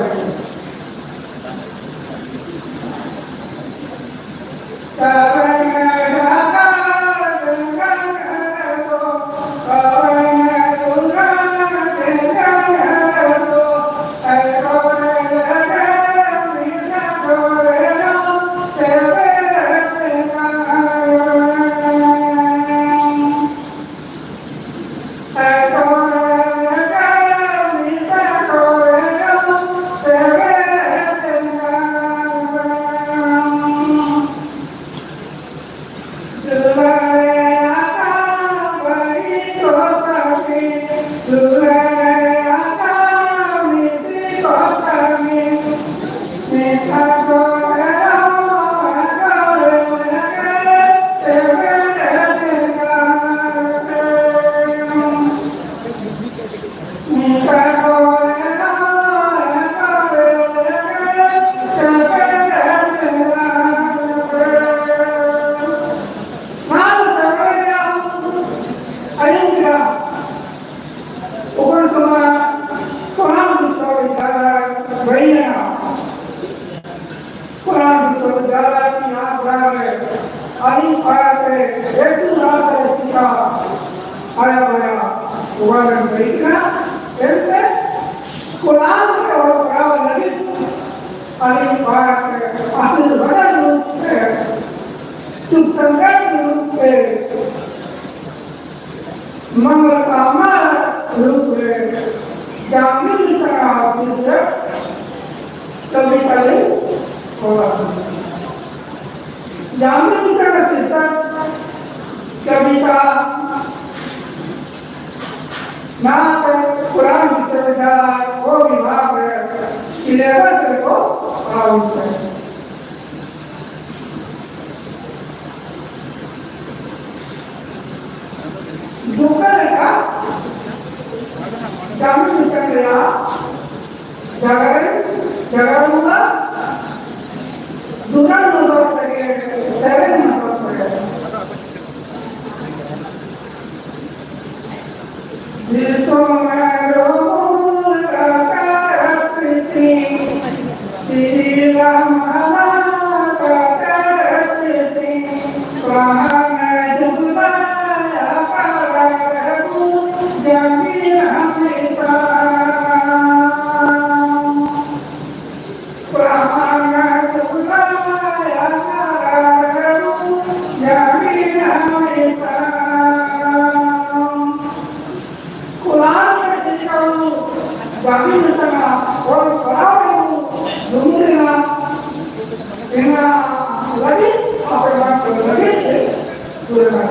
Mengerti रूप में जामिन सका कभी कभी होगा जामिन सका कविता ना कुरान विश्वविद्यालय को विभाग सिलेबस को आवश्यक bukan ya kami bisa kira jangan lupa bukan nomor saya nomor saya di Sumatera kata kritik di dalam kata kritik kami bersama orang dunia dengan lagi apa yang lagi sudah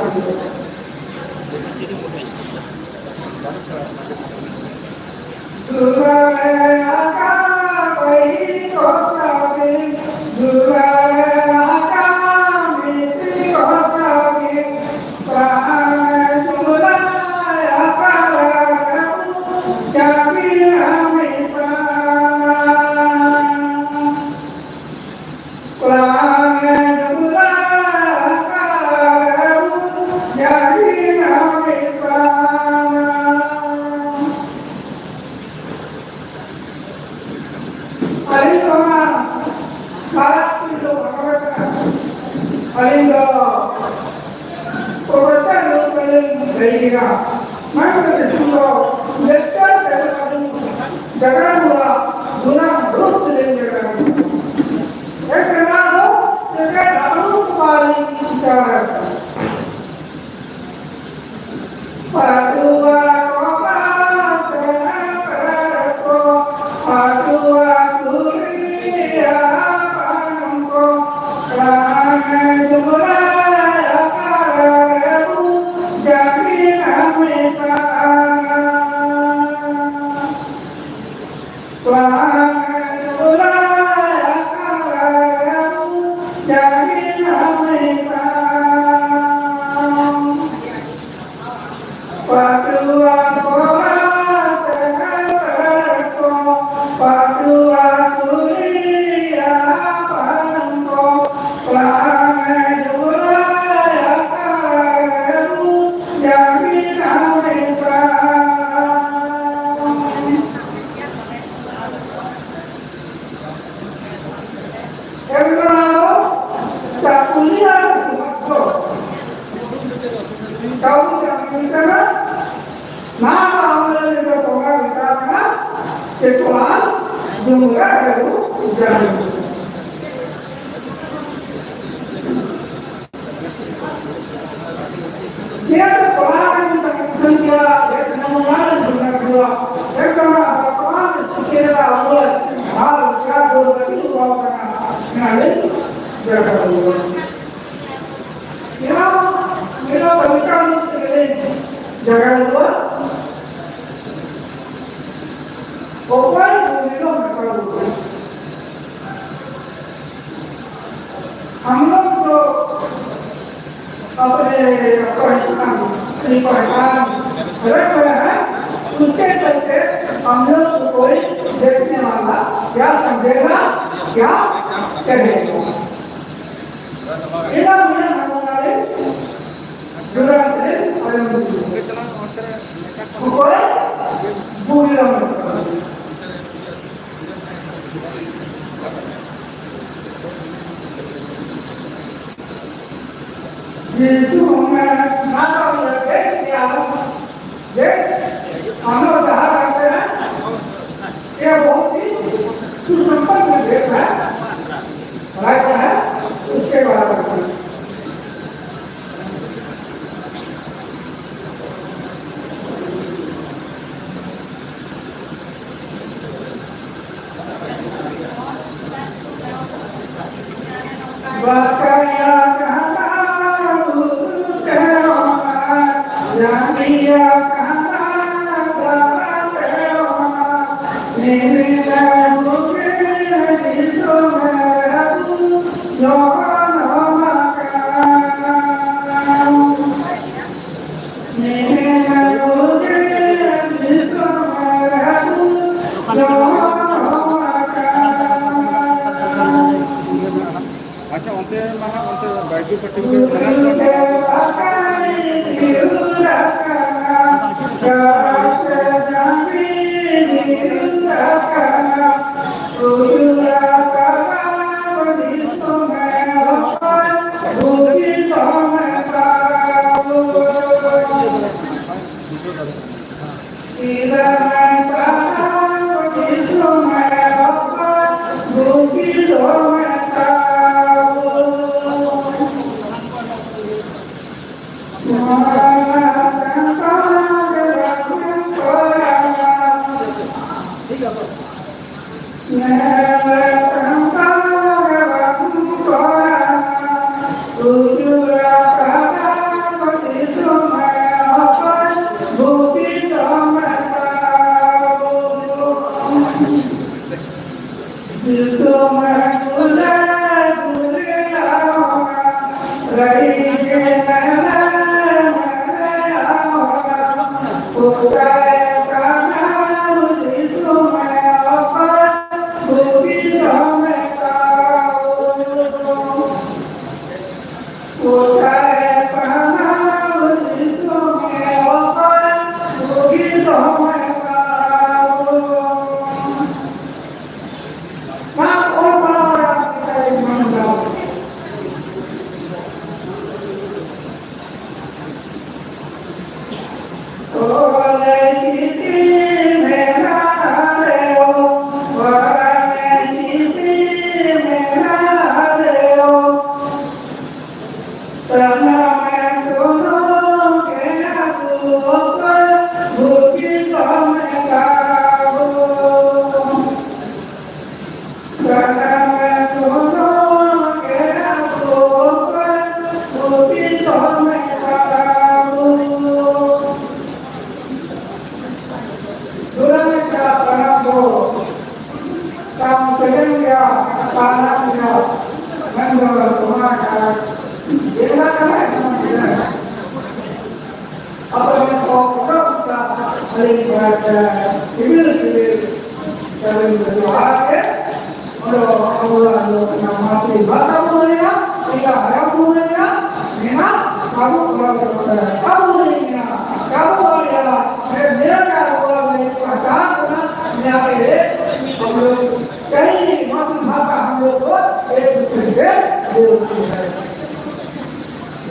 अच्छा onte mah onte baju peti menang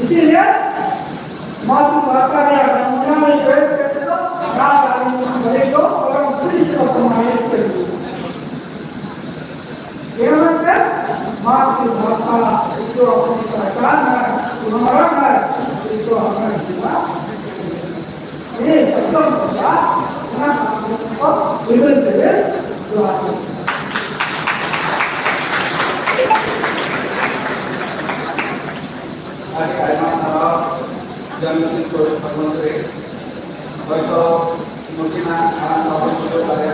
इसीलिए मातृभाषा ने दुनिया में प्रयोग करते तो रात आदमी को और पुलिस को सम्मानित कर दिया मातृभाषा इसको अपनी पहचान है उन्मरण है इसको हमें जीवा ये शब्दों का विभिन्न जगह जो आते Hari malam jam 7 sore baito mungkin akan tahun itu karya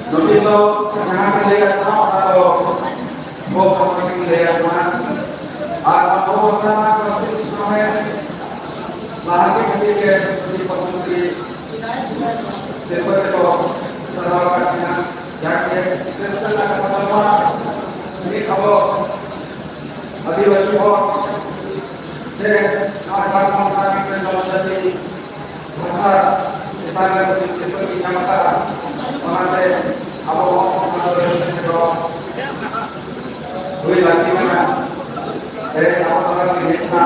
mungkin lo jangan lihat atau mau pasang lihat mana atau mau sama kasih sampai lahir ketika di pemutri seperti itu seragamnya jadi Kristen akan bersama ini kalau adiwasi से आधार मंत्रालय के नवजाति भाषा विभाग के क्षेत्र की क्षमता बनाते अब हुई लड़की में है आप की घटना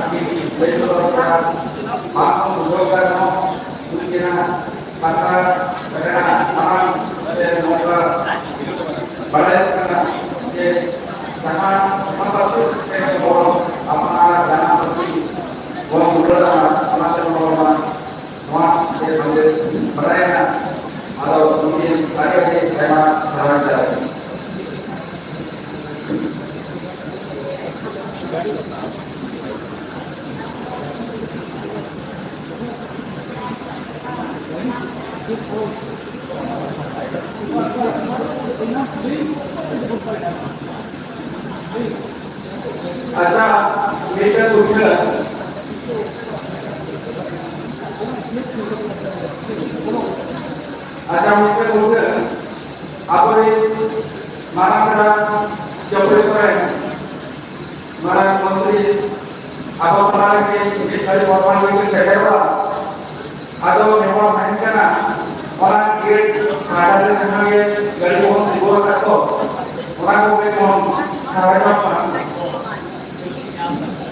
की देश का आप लोग करना उनके ना भाषा करना तमाम से नौका बड़े करना ये जहाँ समावेश के लोग अपना जाना पड़ती वो मुद्रा समाज में लोग वहाँ के संदेश बढ़ाए ना और उनकी आगे भी सेवा सहायता अच्छा मेरे कुछ अच्छा मेरे कुछ आपरे मारा करा जबरेश्वर है मारा मंत्री आप हमारे के खड़े भगवान के सेक्रेटरी आदो नेवा भयंकरा और गेट काटा से हमें गरीब को दिगो करतो और को के कौन सहायता पर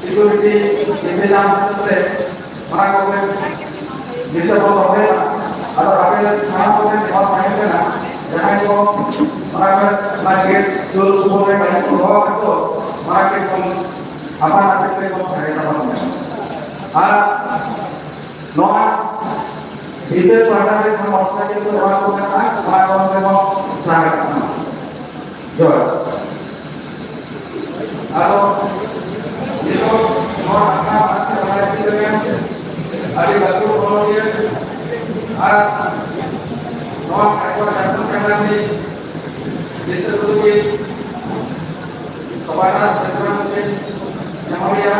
सिक्योरिटी इंतजाम करते और को के जैसे वो होते और आगे थाना को के नेवा भयंकरा जहां को और गेट जो सुबह में गाड़ी को हो करतो और के कौन हमारा के कौन सहायता पर नोआ itu pada hari masa itu orang memang sangat jauh. Kalau itu orang ada batu kalau dia orang ekor jantung kanan ini disebut kepada seorang mungkin yang mulia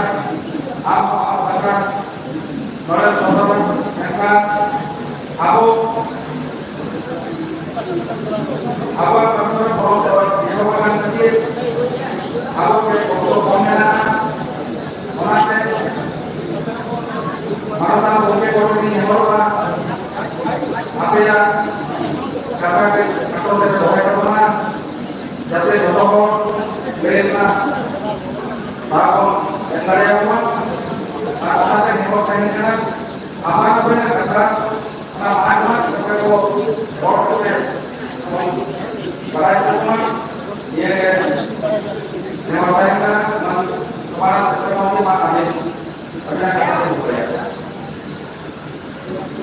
apa orang saudara yang Aku kantor kalau dia makan sedikit, aku kayak foto komennya, orang tahu mungkin kalau ini yang baru apa ya kata atau dari doa kemana, jadi foto berilah, tahu yang dari apa, apa yang mau tanya apa benar kata anak kalau orang itu pada semua dia nama baiknya kepala sekolah makan ini ada kata boleh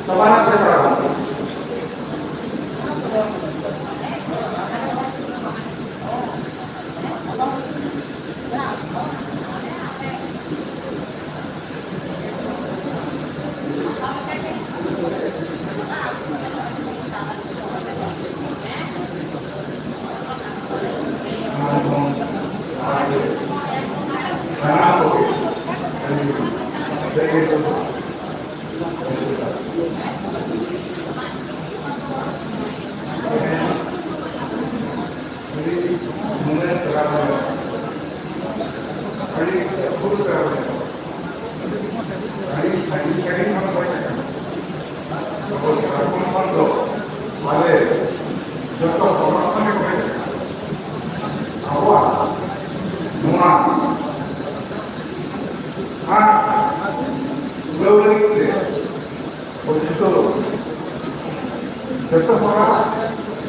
kepala sekolah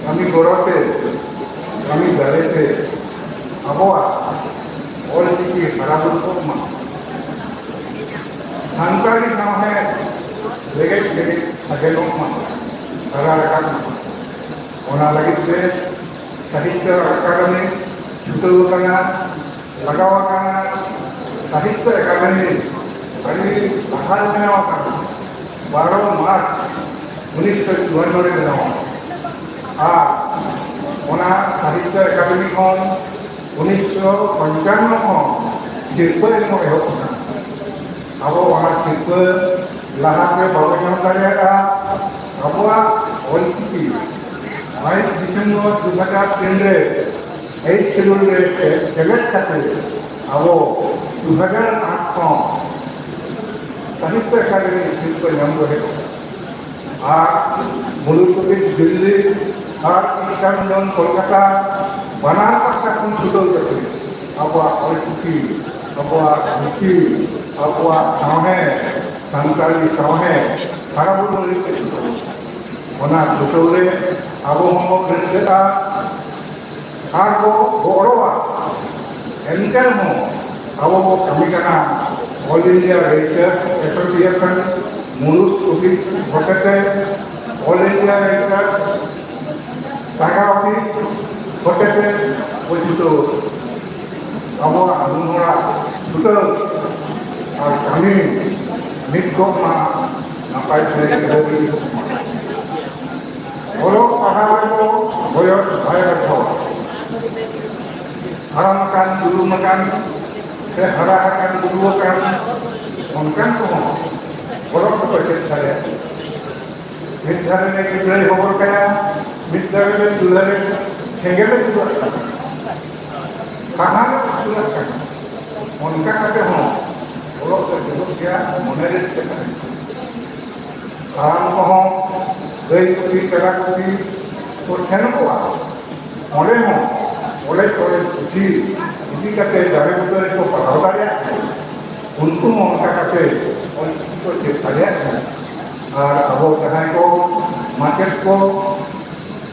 kami gorote, kami darete, abawa, oleh ini para berkoma. Santari nama legit agen lokma, para rekan. Orang lagi tu sahitya akademi, betul kana, lagawa kana, sahitya akademi, kali akal menawa kana, 12 Mac 1952 रे बनावा ओना साहित्य academy खन 1955 खन शिल्प M एहब अब ओना शिल्प लाहाते बाबा दारिया अबवा ओलचिकी 22 डिसेम्बर 2003 रे 8 शेड्यूल रे सेलेक्ट खाते अब 2008 खन साहित्य एकाडेमी शिल्प नाम रहे मुलुक प्रदेश दिल्ली और ईशान कोलकाता बनार पासा खन छुटल जाते अब अलचिकी अब मिकी अब साहे सानताली साहे हाराबुल ओना छुटल रे अब हम ग्रेजुएटा आर को गौरवा एनकल हो अब वो कमी करना ऑल इंडिया राइटर्स एसोसिएशन मुलुक ऑफिस होते ऑल इंडिया राइटर्स टाका ऑफिस होते वो छुटो abawa nunora betul kami mitkok ma napai saya dari olok pahal itu boyot bayar kau haram makan dulu makan harakan dulu makan makan kau olok tu kerja saya misalnya kita hobor kaya misalnya dulu hingga itu kahar sudah kan makan kata mau olok kerja dia menarik sekali haram kau gay kopi, tera kopi, kurang apa? Oleh uji kata dari betul itu pahal dia. Untuk mengangkat untuk kita lihat, abu jangan ko, market ko,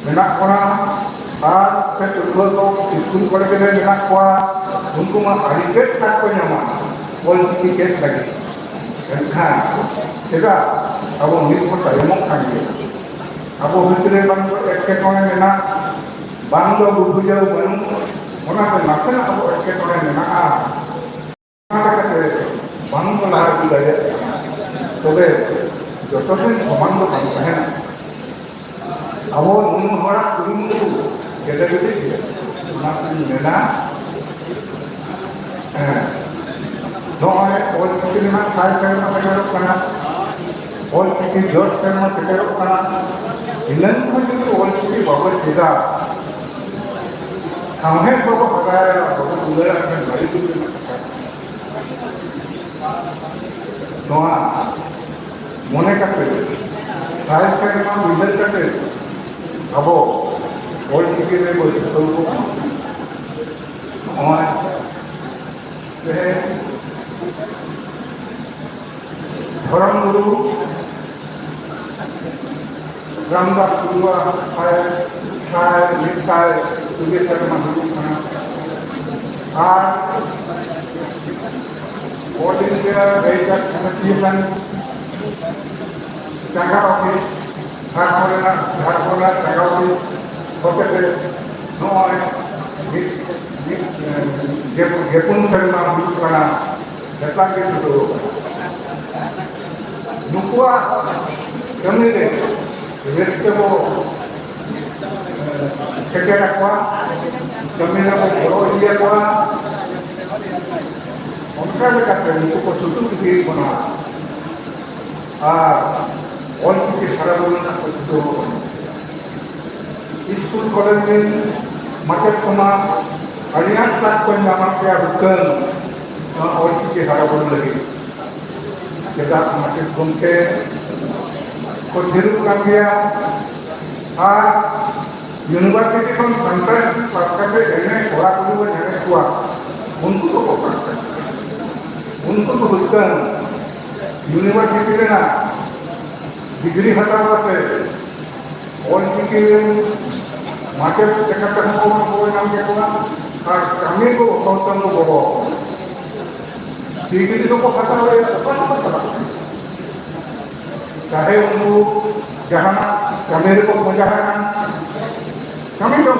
menak orang, petrol ko, school ko lagi menak ko, untuk menghargai tak ko nyaman, politik kes lagi. Kan, kita abu ni pun tak emok lagi. Abu Fitri bantu ekspor mana, bantu buku jauh bantu, mana pun macam abu ekspor mana mana kata bantu lah juga ya, jadi jodohnya bantu bantu kan, abu mungkin orang turun itu, kita jadi mana mana, doa orang Fitri mana saya kerana kerana kerana all cities George Sharma Peterok kana ilan ko ju all city babar sida kamhe baba hagaya baba dulera kan bari tu noa mone kate sai Sharma bizel kate abo all city me bol to और धर्म गुरु रामदास गुरु साय निकाय तुगे शर्मा गुरु खाना all India weather association जगह office Jharkhand जगह office होते नॉय जेपुन शर्मा गुरु खाना जतला के तो नुकुआ कमी दे व्यक्ति को क्या रखवा कमी ना को बड़ो लिया को उनका भी करते हैं नुकु को सुतु की बना और किसी सारा बोलना को सुतु स्कूल कॉलेज में मटर कुमार हरियाणा क्लास को नाम क्या बुकन और किसी सारा बोलने लगी kita masih gomke kojiru kambia university kon conference pakate ene kora kuru jane tua unku to kokarte unku to bukan university na degree hatawate all ki mate dekata ko nam ke ko kami ko kautam ko bo degree itu kok kata orang चाहे उनको जहाँ कमेरे को पहुँचाना कमी लोग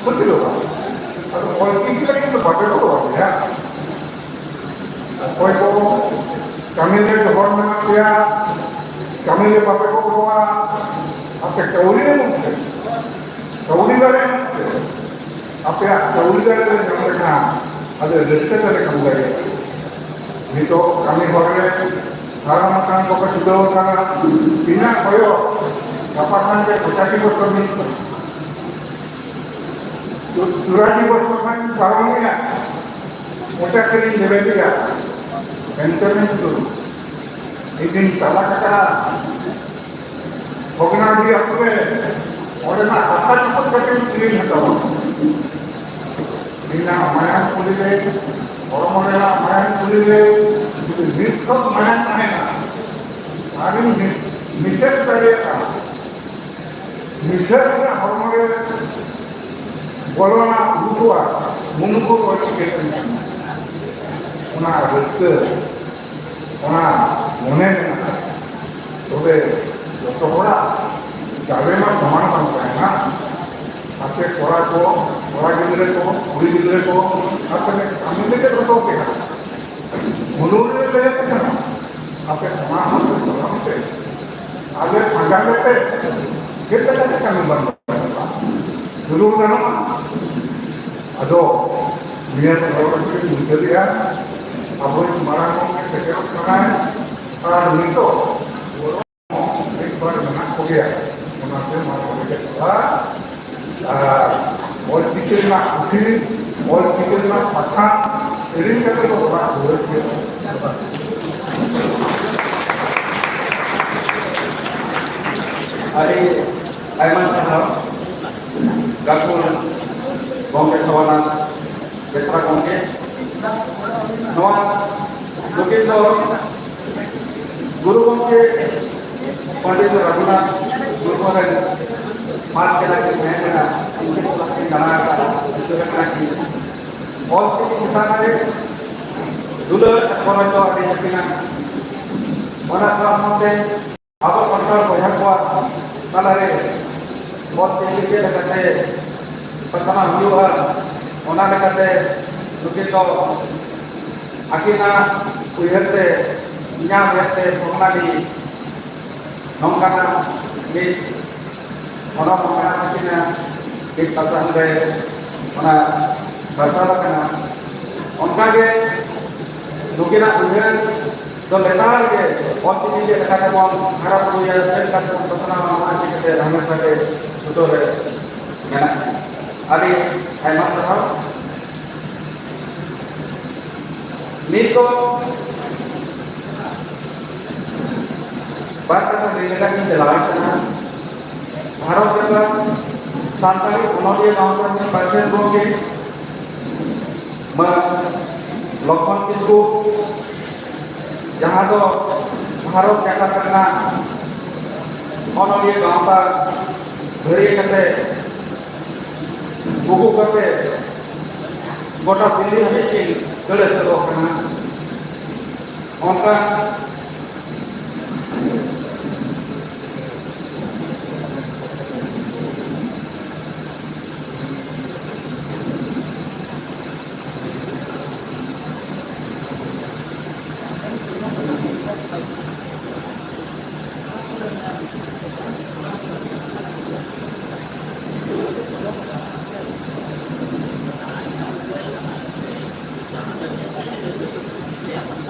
कुछ लोग और किसी लगे तो बातें तो होते हैं कोई को कमेरे जोड़ में किया कमेरे बातें को हुआ आपके चौड़ी ने मुझे चौड़ी करे आपके चौड़ी करे जब देखना अरे रिश्ते करे कम करे नहीं तो कमी हो गए सारा मकान को सुधो करना बिना कोयो apartemen के 50 वर्ष में तो 84 वर्ष में सारा में मोटा करी देवे दिया इंटरनेट तो एक दिन साला का भगना दिया हुए और ना आता तो करके क्लीन होता हो बिना माया पुलिले और मरेला माया पुलिले निष्ठक माया नहीं ना आगे निषेध करेगा निषेध में हमारे बोलना हुआ मुनको कोई कहते हैं उना रस्ते उना मुने में तो वे तो बड़ा जावे में समान बनता है ना Ape orang gidre ko, kuri gidre ko, ape kami leke roto ke ha. Munur le ke ha. Ape ma ape salam te. Age panjang te. Kita kami bantu. Dulu kan ado dia orang itu dia apa yang marah mau sekarang sekarang itu एक बार मना हो गया मनाते मार हो गया और कितना उठी और कितना पता इरिन करके तो बड़ा हो गया Ari Aiman Sahab Gakul Gongke Sawanan Betra Gongke Noa Mungkin do Guru Gongke Pandit Raghunath Gurukharan Mat ke lagi mehna mungkin lagi nana itu lagi और किसान ने दूल्हे कोना तो आगे चलना mana sahaja apa pasal banyak buat kalau re buat ini dia kata pasangan hidup orang kata mungkin to akhirnya kuiherte nyam herte pengali nongkana ni orang nongkana akhirnya kita pasangan re mana pasal kana onka ke mungkin kuiher तो लेतार के और चीज़ के कथा को हरा पुलिया cell का पतना माची के हमें सके तो रे ना अभी है मत था नीको बात का लेगा कि चलाना है भारत के सांतारी उन्होंने गांव में पैसे दोगे मैं लखन के सुख जहाँ तो भारत क्या करना उन्होंने गांव का घरे करते बुकु करते गोटा दिल्ली हमें की गले से रोकना उनका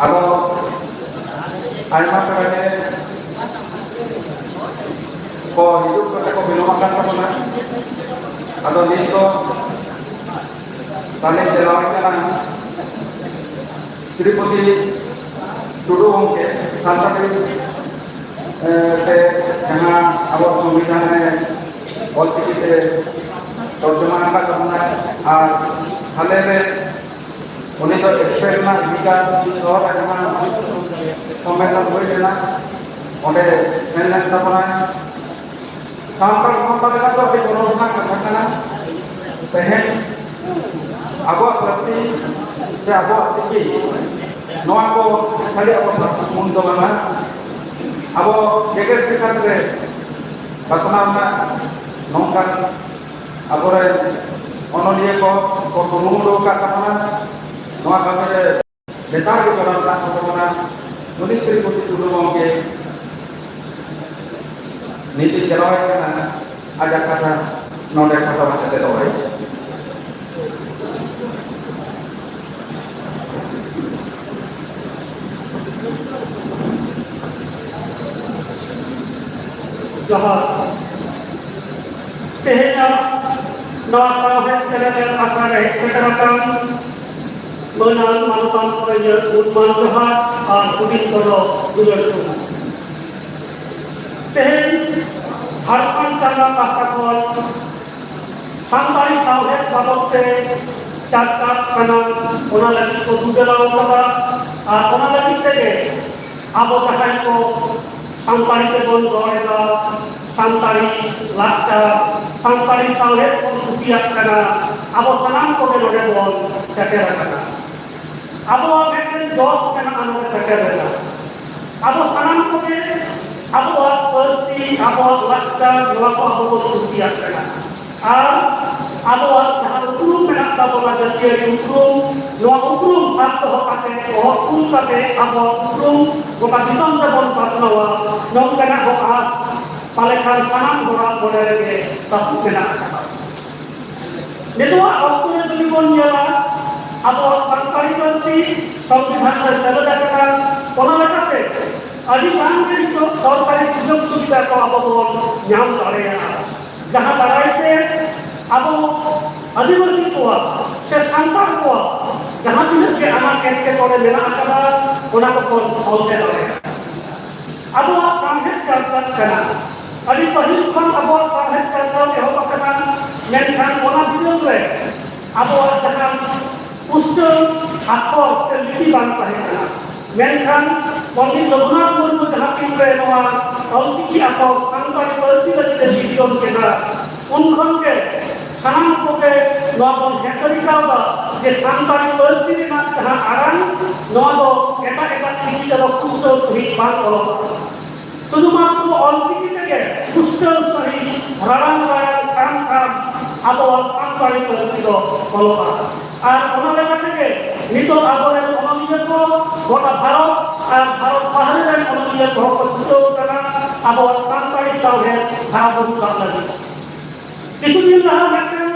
Kalau ayam kerana ko hidup kita ko belum makan apa mana, atau ni ko tali jalan jalan Sripati Tudu Gongke Santari te जहाँ awak संविधान में ऑलरेडी ते तर्जुमा का करना और हाले में उन्हें तो एक्सपेक्ट ना विकास और अजमान सम्मेलन हुए लेना उन्हें सेनेट का बनाया सांपर सांपर का तो अभी कोरोना का घटना पहले अब प्रति से अब अतिथि नवा को खाली अब मुंडो बना अब जगह के खाते बसना में नौका अब रे ओनोलिए को मुंडो का करना नवा कमी रे नेता के करना का करना उन्हीं श्रीपति टुडू गॉमके नीति चलावे करना आजा कथा नोडे कथा बाते दोय जहाँ पहला नौसा है सेलेक्ट करना है select menang mantan kerja utman jahat dan kudin koro dular tu. Tehen harapan cara pasakol sampai sahut babak te cacat kanan ona lagi ko dular orang ona lagi te abo kahai ko sampai te bon gorega sampai laksa sampai sahut ko usiap kana abo sanam ko belore bon sakera kana अब एक जोश के नाम से सकेगा अब सनम को अब पर्सी अब लक्ष्य युवा को अब खुशी आएगा Ar abuat jahal ukur menak tabola jatiari ukur Noa ukur satu hokate Ohokun kate abuat ukur Goka disam jabon pasnawa Nong kena hokas Palekan sanam borak boleh Tapi kena Nituwa waktunya tulipon nyala abuat sarkari kursi Sambihan dan seladakan Kona lekate Adi bangke itu sarkari sujud sudah ko abuat nyam karya Jahan baraite abu adivasi kuwa se santar kuwa jahan tidak ke anak ke kore mena akada ona ko solte lore abu samhet karta kana adi pahil khan abu samhet karta ke ho kana menkan ona bidul re abu jahan pustel akor se liti bang kana menkan Pandit Raghunath Murmu jahan pinre noa alchiki akor santari parsi lati dijon kena unkhan ke sanam ko ke noa bon hesarika ba je santari parsi ni na jahan aran noa do eta chiki jalo pustel sahi bang kolo শুধুমাত্র অলচিকি থেকে পুষ্কর সহিত রারাং রায়াং কাম কাম আবহাওয়া সাংবারি করেছিল কলকা আর ওনা লেখা থেকে মৃত আবরের অনলিয়ক গোটা ভারত আর ভারত বাহিরের অনলিয়ক ঘটিত করা আবহাওয়া সাংবারি সাহেব ভারত বাংলাদেশ কিছুদিন লাহা দেখেন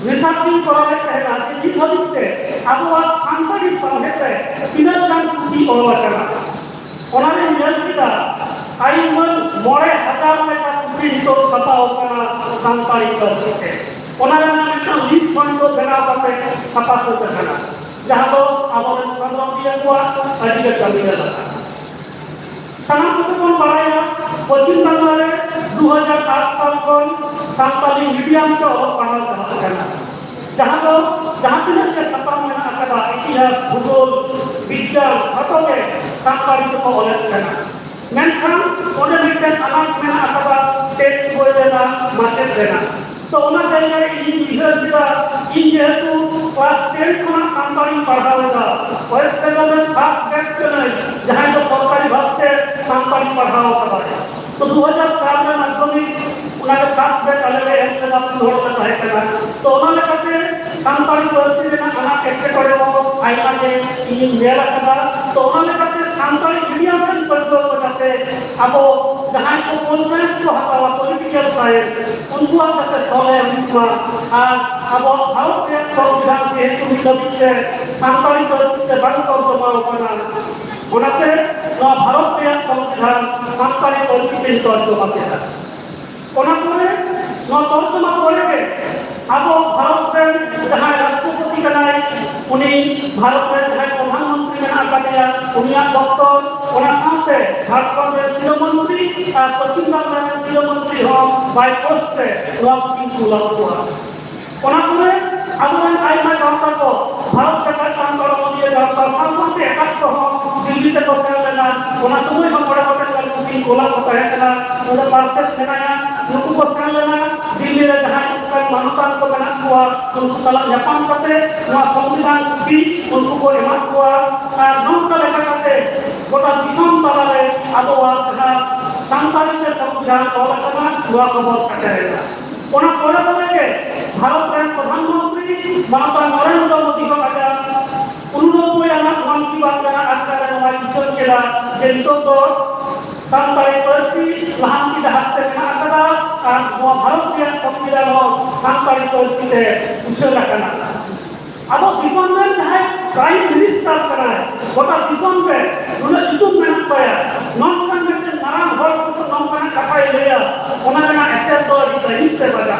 রিসার্চিং করালে कहना যে বিধবিতে আবহাওয়া সাংবারি সাহেবে তিনার গান কি বলা করা ওনারে নিয়ম কিটা আইমান মরে হাজার টাকা কোটি তো ছাপাও করা সাংবারি করতে ওনারে নামে একটা লিস্ট ফান্ড বেনা করতে ছাপা করতে না যাহা তো আমাদের প্রোগ্রাম দিয়ে কোয়া আজকে চালিয়ে যাচ্ছে সাধারণত কোন বাড়াইয়া পশ্চিম বাংলায় 2008 সাল কোন সাঁওতালি মিডিয়ামকে অবক পাঠানো যাচ্ছে না যাহা তো যাহা তিনার যে ছাপা মেনা আকাদা ইতিহাস ভূগোল বিজ্ঞান ঘটকে সাংবারিক ko oleh kana menkan ona miten anak mena akaba teks boy dena matet dena to ona jayga in bihar kita in jehetu class 10 khona sampari padhaoga west bengal first batch chane jahan to sarkari bhabte sampari padhao kabare to 2004 में माध्यमिक उन्हें first batch अलग है एक बात थोड़ा सा है kana to ona lekate sampari परिस्थिति में anak ekte kore ko aina ke in mela kada to ona lekate सान्तari मीडिया में बदलो करते अब जहाँ को कॉन्फ्रेंस को हटावा पॉलिटिकल साइड उनको आते सोले उनको अब भारत के संविधान के हेतु मिलते सान्तरी परिस्थिति बंद कर दो मारो करना उनके भारत के संविधान सान्तरी परिस्थिति तो जो बात है उनके तर्जुमा करेंगे अब भारत में जहाँ राष्ट्रपति बनाए उन्हीं भारत में जहाँ प्रधानमंत्री में आकादिया उन्हीं डॉक्टर उन्हें साथे झारखंड में सीएम मंत्री पश्चिम बंगाल में सीएम मंत्री हो बाय पोस्ट पे लॉक की लॉक हुआ उन्होंने अब आई मैं डॉक्टर को भारत के सांसद मोदी डॉक्टर सांसद के एकत्र हो दिल्ली से को लेना उन्हें समय में बड़े बड़े कुकिंग कोला को कहना उन्हें पार्सल बनाया उनको को लेना दिल्ली में जहाँ मानवता को बना हुआ उनको सलाह जापान करते वहाँ संविधान की उनको को इमारत हुआ नौ का लेकर करते गोटा दिसम तला रे अब वहाँ जहाँ सांसारिक के संविधान को लेकर वहाँ को बहुत सकते हैं उन्हें कोड़ा बोलेंगे भारत के प्रधानमंत्री मानवता नरेंद्र मोदी को कहा उन्होंने कोई अनाथ मन की बात करना अच्छा करने वाली चल के ला जिनको तो साम्राज्य परसी लहान की दहाते में आकड़ा वो भारत के संविधान और साम्राज्य परसी से उछल रखना अब दिसम में चाहे प्राइम मिनिस्टर करना है गोटा दिसम पे उन्हें इतुम में पाया नॉन कन्वेंशन नारायण भट्ट को नॉन कन्वेंशन कपाई लिया उन्होंने ना ऐसे तो रिलीज से बजा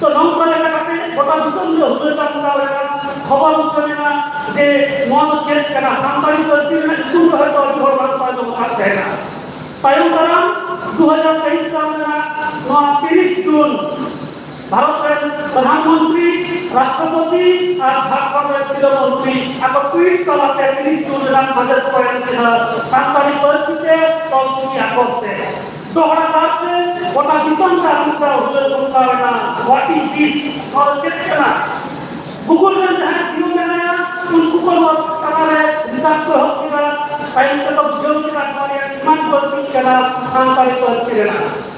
तो नॉन कन्वेंशन कपाई गोटा दिसम में हुए जाता है खबर उछले ना जे नॉन चेंज करना साम्राज्य परसी में इतुम रहे तो और बात पर जो बात कहना तायम्बरम 2023 साल में 30 जून भारत के प्रधानमंत्री राष्ट्रपति और झारखंड के सीएम मंत्री अब ट्वीट करते 30 जून में संदेश करेंगे सांसारिक परिस्थिति और की आकोते दोहरा बात से गोटा दिसम का मुद्दा हुए सुनता रहना व्हाट इज दिस और चेक करना गूगल में जहां सीओ में आया उनको को हमारे रिसर्च को होगा टाइम तक जो की हमारे मान पर कुछ करना सांसारिक परिस्थिति रहना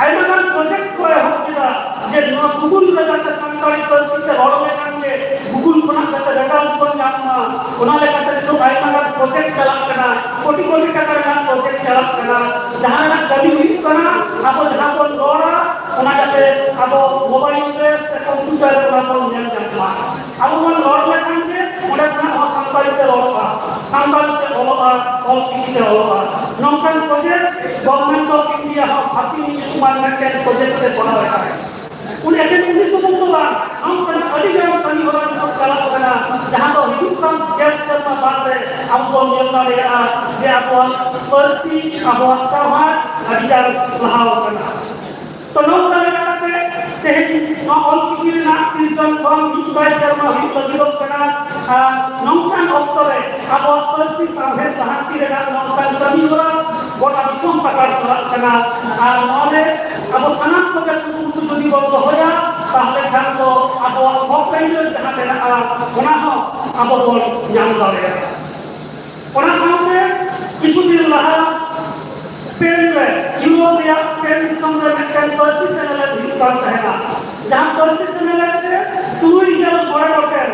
आइमान प्रोजेक्ट को होगा जे नवा गुगुल रे जाते संताली पार्टी रड़ लेखान के गुगुल खना जाते रेजाल्ट को नामा ओना लेखाते तो आइमा का प्रोजेक्ट चलाक कना कोटी कोटी टाका का प्रोजेक्ट चलाक कना जहां ना कभी हुई कना अब जहां को रोड़ा ओना जाते अब मोबाइल पे से कंप्यूटर रे ओना को नेल जाता अब वो रोड लेखान के ओना खना संताली ते रोड़ा संताली ते रोड़ा और किसी ते रोड़ा नौकन प्रोजेक्ट गवर्नमेंट ऑफ इंडिया हाथी नियुक्ति के प्रोजेक्ट से बना रखा है उन एजेंट 1992 हम कना अधिकार कमी हो रहा है कला कना जहां तो हिंदू काम गैस करना बात है अब तो मिलता रहेगा जे आप पर्सी अब समाज अधिकार लहाव करना तो लोग लगा के तेहन नो ऑल की ना सीजन कम इंसाइड करना ही लगिलो कना नौकन ऑक्टोरे अब पर्सी सामने जहां की रेगा नौकन कमी हो रहा गोटा दिसम पकड़ कना और नोले अब सनात को जब যদি বন্ধ হয় তাহলে খান তো আবো হকাইলে যাহা দেনা ওনা হ আবো বল জান দাঁড়ে ওনা সামনে কিছুদিন লাহা স্পেন রে ইউরোপিয়া স্পেন সঙ্গে মেকান পজিশনে ভিতর থাকা যাহা পজিশনে তুই গেল বড় হোটেল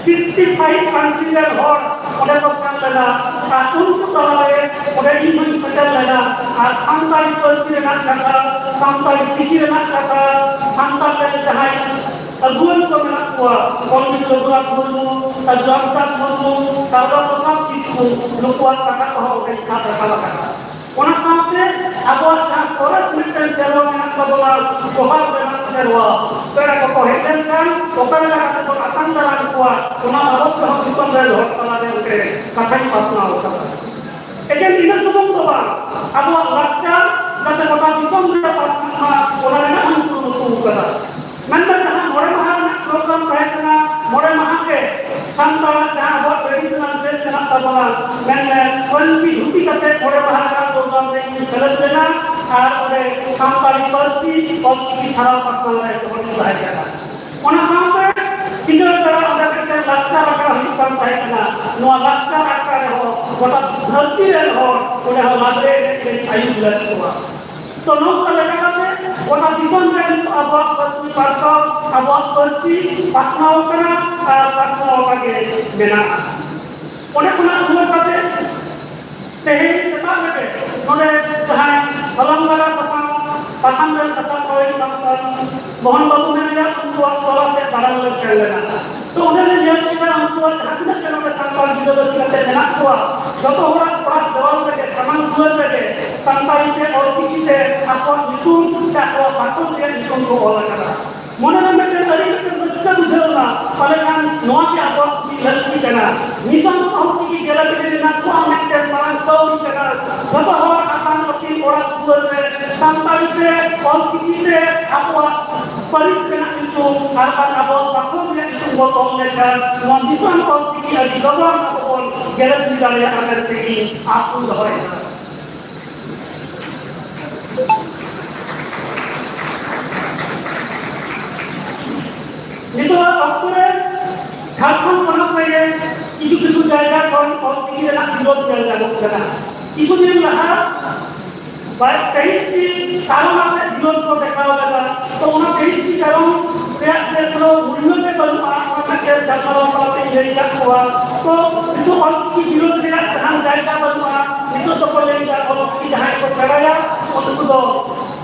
65 কান্ট্রিজের হর ওটা তো সামনে আর উনকো তলারে ওটা ইমান সেটেল লাগা আর সান্তালি পজিশনে না থাকা সান্তালি সিটিরে না থাকা সান্তালি যাহাই aguan ko na kuwa kung lugar mo sa jangkat mo kada ko sa kisu lukuan kaka ko kay sa kaka ona sampe abo ta soras mitten jalo na ko bola kohal na serwa pero ko heten kan ko kala ka ko atan dalan kuwa ona abo ko kisu na hot kala de ke kakai pasna ho eken dina subong to ba abo lakcha jate kota kisu na pasna ona na antu tu kala number जहां मोरे महा programme कहना मोरे महा के संतान जहां वो traditional dress चला तबला मैंने पंची धुती करते मोरे महा का प्रोग्राम में सेलेक्ट देना और ओरे संताली पर्सी और की खराब पर्सन है तो बोल रहा है ओना सामने सिंगल तरह अगर के लक्ष्य रखा हम काम कहना नो लक्ष्य रखा हो गोटा धरती रे हो ओने हो लादे आयु लग हुआ तो लोग का लगा के ओना दिसन में अब पश्चिमी पार्श्व अब पश्चिमी पासनाओ करना पासनाओ का के बिना ओने कुना हुआ करते तेहे सता लगे ओने जहां बलंगला ससा पठानगढ़ ससा कोई नंबर मोहन बाबू ने लिया उनको तोला से बारह लग चलेगा तो उन्होंने ये किया उनको ढाकने के लिए संतान विरोध करते देना हुआ जब तो हुआ थोड़ा जवाब के समान हुए थे संतान के और किसी से आपको निकुल से आपको बातों के निकुल को बोला करा मनोरंजन के तरीके से बचता बुझेगा पहले नौ के आपको लड़की करना मिशन पहुंची की गलत के ना को हमें के मान तो करना जब हुआ अपन अपनी और पूरे में संतान के और किसी से आपको परिस्थिति itu akan abo takutnya itu botolnya kan kondisi politik yang dilakukan ataupun gerak di dalam akan pergi aku dah itu apa Jharkhand बना पे किसी जायगा politik yang विरोध किया जाता किसी दिन रहा कई की कारों में विरोध को देखा होगा तो उन्हें कई की कारों देखो उन्होंने के बलुआ के जलवायु पर ये हुआ तो जो की विरोध के जहां जायगा बलुआ itu तो बोले और की जहां को चढ़ाया उनको तो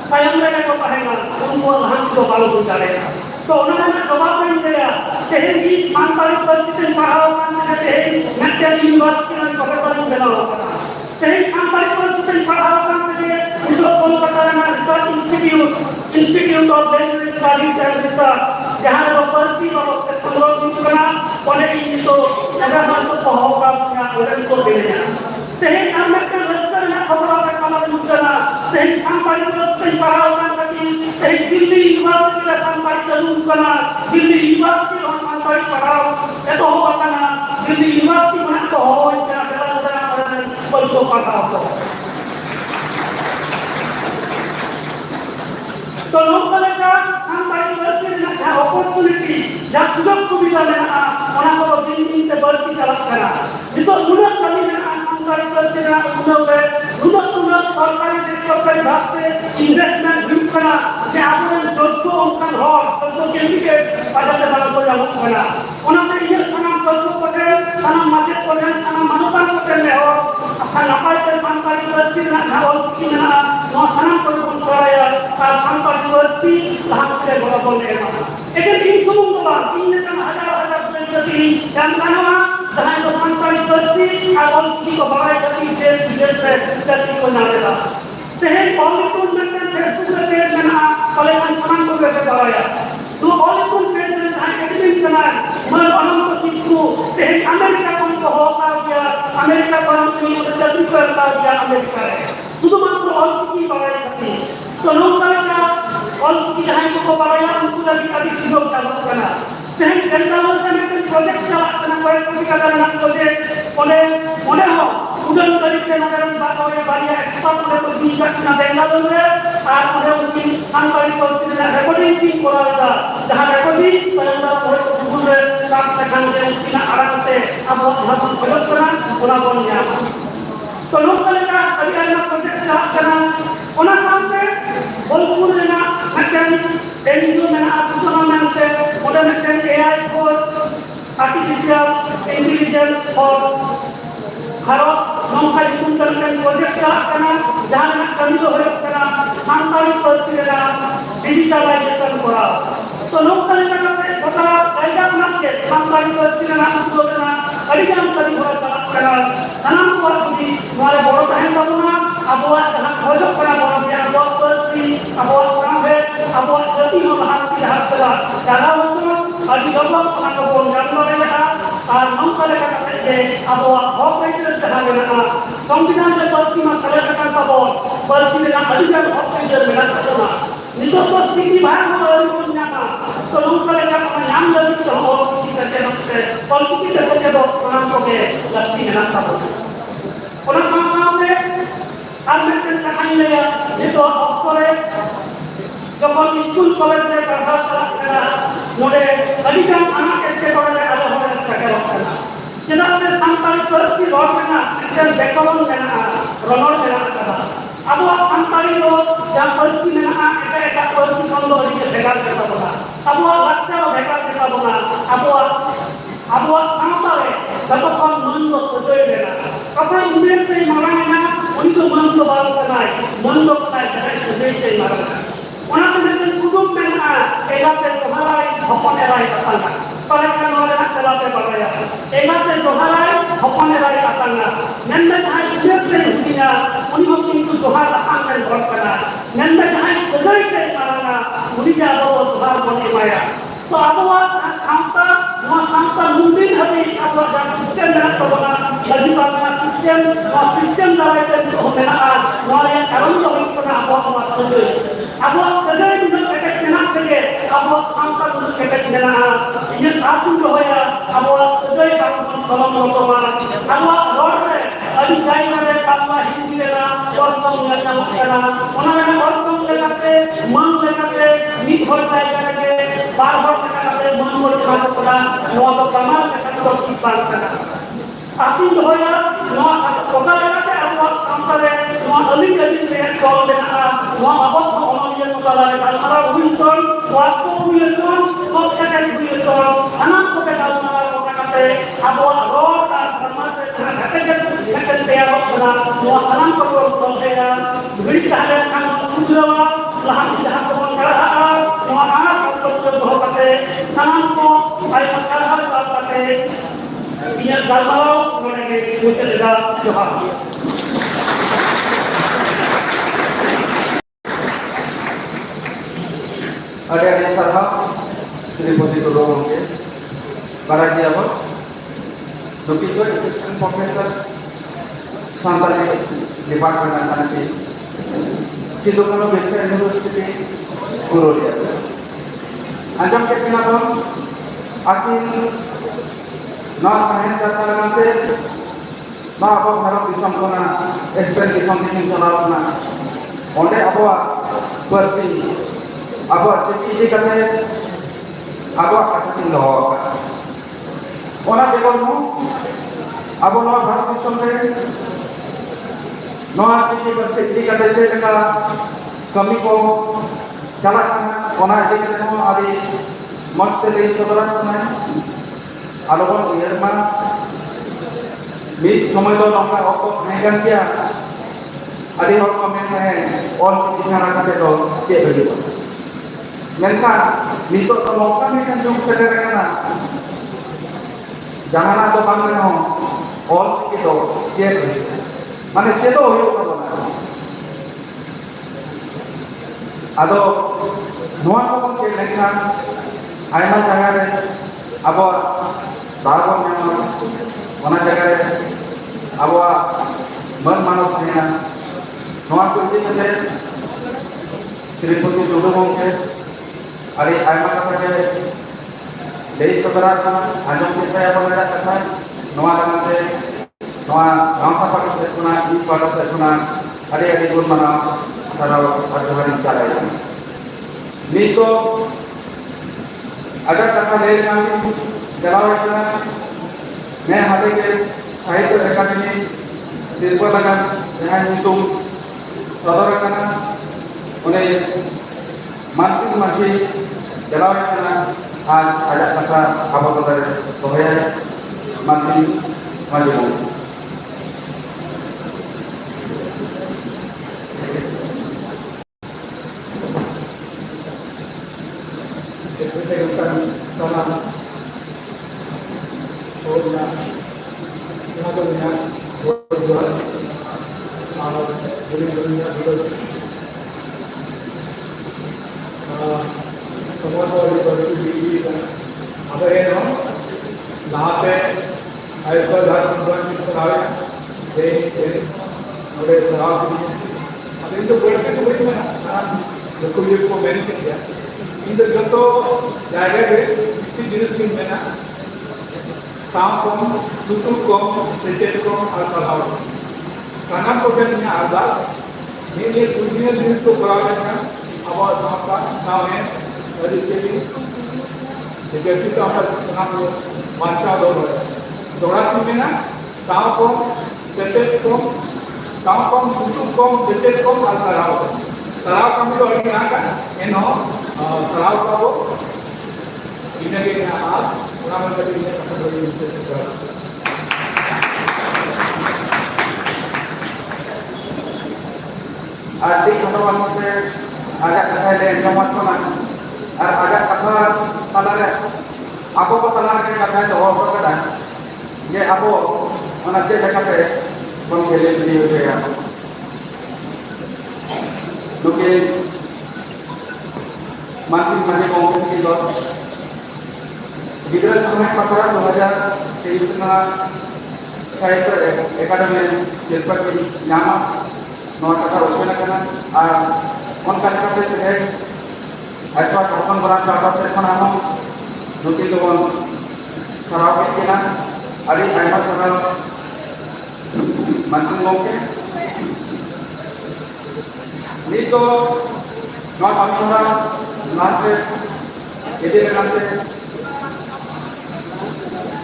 कायम रहने को कहेगा उनको हम तो बालू गुजारेगा तो उन्होंने जवाब नहीं दिया कहीं भी सांताली परिस्थिति पढ़ाओ करने नेशनल यूनिवर्सिटी में प्रोफेसर बना होगा कहीं सांताली परिस्थिति पढ़ाओ करने जो कोलकाता में research institute of language studies and research जहां वो पर्सी और टेक्नोलॉजी का कॉलेज तो अगर हम तो होगा उधर को देना सही काम के रस्ते में खबरों का कला मुचना सही सांताली परिस्थिति पढ़ाओ करने सही दिल्ली यूनिवर्सिटी का सांताली चालू करना दिल्ली यूनिवर्सिटी और सांताली पढ़ाओ ये तो होगा ना दिल्ली यूनिवर्सिटी में तो हो इसका बेला परसों पढ़ाओ तो लोग का सांताली परिस्थिति में क्या अपॉर्चुनिटी जब सुलभ सुविधा लेना ओना को दिन से बढ़ती चलत करा तो उन्नत कमी में सांताली परिस्थिति में उन्नत सरकारी भाग से investment kena je aburen jodho onkan hor jodho candidate pajate bala ko jamuk kena onate iye sanam jodho kote sanam majid kote sanam manutan kote lehor asa napai te sankari university na dhawal kina no sanam kote kon soraya ar sankari university sahan kote bola bon ema eke din sumung to bang inne kan hajar university dan kanama sahan to sankari university ar ol ki ko barai jati desh videsh se jati ko naleba Sehingga walaupun mereka Facebook page mana, kalau sanam ko berke baraya, तो walaupun page mana academic mana, mana orang ko kisku, sehingga Amerika ko होगा क्या, Amerika ko ini terjadi करता क्या Amerika है, सुधु मात्र all की baraya करती, तो लोग क्या all की जहाँ को baraya उनको लगी कभी सुधु चालू करना, sehingga जनता लोग ने प्रोजेक्ट चला करना कोई करना प्रोजेक्ट, oleh हो उधर तरीके नगर बागों बारिया एक्सपर्ट ने तो बीच का बेंगलुरु में आज उन्हें उनकी सांबारी परिस्थिति में रिकॉर्डिंग की कोरागा जहाँ रिकॉर्डिंग पहला पूरे पूरे सात तक के उनकी ना आराम से अब बहुत गलत करना उन्हें बोल दिया तो लोग का अधिकारी ना प्रोजेक्ट चला करना उन्हें सामने बोलपुर में ना मैकेनिक बेंगलुरु में ना सूचना में से उन्हें mechanic AI for artificial intelligence for Harap nongkai kuntar dan projek karena jangan kami tu harap karena santai persirana digitalization korang. So nongkai kerana kota kaya nak santai persirana untuk karena adikan kami harap karena sanam korang di mulai bodoh tahan kamu abuat jangan kojok karena bodoh dia abuat persi abuat sampai abuat jadi malah tidak harus karena untuk adi dalam penangkapan yang mereka nongkai kerana abuat hokai जहां संविधान के पक्ष में चले रखा था वो पक्ष में अधिकार हक के जर मिला था नितो तो सिटी बाहर हो रही दुनिया का तो लोग करेगा अपना नाम लगी तो हो किसी तरह से पॉलिटिक्स के सके तो समाज को के लगती है ना था और सामने आर्मेंट कहानी ले ये तो अक्सर जब स्कूल कॉलेज में पढ़ा था मोड़े अधिकार आना कैसे पढ़ने अलग हो सके Jelas sampai pergi luar mana, dan bekalon mana, ronol mana kata. Abuat sampai lo yang pergi mana, kita pergi kalau ini bekal kita bola. Abuat baca bekal kita bola. Abuat sampai sebabkan mendo sesuai dengan. Kalau umur saya marah mana, untuk mendo baru kenai, mendo kenai sesuai saya marah. Orang dengan kudung mana, elatnya semalai, hopon erai katakan. Kalau kan orang nak elatnya baraya. एमाते जोहाराय हपने राय आतांगा नंदा जहां इजते हुदिना उनी मकिन को जोहार आतांगा घर करा नंदा जहां सजाई के माराना उनी जाबो जोहार बने माया तो अबवा सांता मुंदिन हबी अबवा सिस्टम ना तबना अधिपालना सिस्टम द्वारा के होना नोया कारण तो होना अबवा सजाई दिन पैकेट ना के अबवा सांता दिन पैकेट ना ये तातु होया अबवा सजाई salam rokoman, Allah lorde, adi jai mana Allah Hindu lena, orang lena mana, orang lena orang lena ke, man lena ke, mit hor jai lena ke, bar hor lena ke, man hor lena ke, noa to kamal lena ke, kipan lena. Asin doya, noa kota lena ke, Allah sampare, noa alim lena kol lena, noa abad orang yang kota lena, kalau Wilson, waktu Wilson, sosial Wilson, anak kota lena. Abuat roh dan termasuk akan tiada pada muasalan perlu selesai. Beri kalian kamu sudah lahan tidak kemenkaraan muasalan perlu berhati sanamko ayat masalah berhati biar galau mereka bisa tidak jawab. Ada yang salah Sri Posito Mungkin para dia apa? Dokter itu assistant professor Santari Department Ananti Sidokano Besar University Kurodia. Anjam ke pinakon akin na sahen jata nante na apa harap disampona expert disambung sonarna onde apa versi apa jadi kata apa kata tinggal ona bekolmu abo no bharat dishom re no ati je berse di kata je ka kami ko jalan ona jadi ketemu hari mesti dari saudara mana alokon irma mid সময় তো নঙ্কা অকত নেগান দিয়া আদি হল কমে হে all কিসারা কাতে তো চে হইব মেনখান নিতো তো নঙ্কা মেখান জুগ সেটের কানা জাহানা তো বাংলা ন অল কি তো চে হইব মানে চে তো হইব না আদো নোয়া ko চে লেখান আইমা জায়গা রে আবো বারবন নাম ona jaga re abwa man manok thena noa ko ide kate Sripati Tudu gongke ari aima katha ge lei sodara kana anjom kita ya bangara katha noa ramate noa gangsa pada sekuna I pada sekuna ari gun mana sarau adhari chalai nito agar katha lei kami jalawai kana मैं हाथे के साहित्य अकादमी शिल्प लगन यहाँ हिंदुम सदर करना उन्हें मानसिक मानसी जलावे करना आज आजा कथा अब बदल तो है मानसिक मानसी सलाम यहाँ तो यहाँ और अगर ये ना लाते ऐसा धारण बन सराय दे और सराय अब इन तो बोलते तो बोलते ना लोग ये को मैंने किया इन तो जाएगा कि किसी जिनिस में ना सामकोम सुतुकोम सेचेटकोम और सलाव सानाम को क्या नहीं आता ये दुनिया जिनिस को कराने का अब सामका सामने अरे चलिए जैसे तो हमारे नाम वांचा दो दोड़ा में ना सामकोम सेचेटकोम सुतुकोम सेचेटकोम और सलाव का भी और क्या का इनो सलाव का वो इन्हें क्या आज उन्होंने कभी ये पता नहीं है आदि खतवान से आजा कथा ले समाज को ना और आजा कथा तलारे आपो को तलारे के कथा तो हो कदा ये आपो ओना जे जगह पे कोन के ले दी हो गया क्योंकि मानसिक माने को की दो गिदरा समय पकड़ा 2023 ना साहित्य अकादमी शिल्प की नाम नौ टका रचना करना और कौन करने का है ऐसा कौन बना चाहता है खाना हम जो कि लोगों सराव के ना अरे ऐसा सराव मंत्री लोग के नहीं तो नौ अमीरा ना से इधर ना से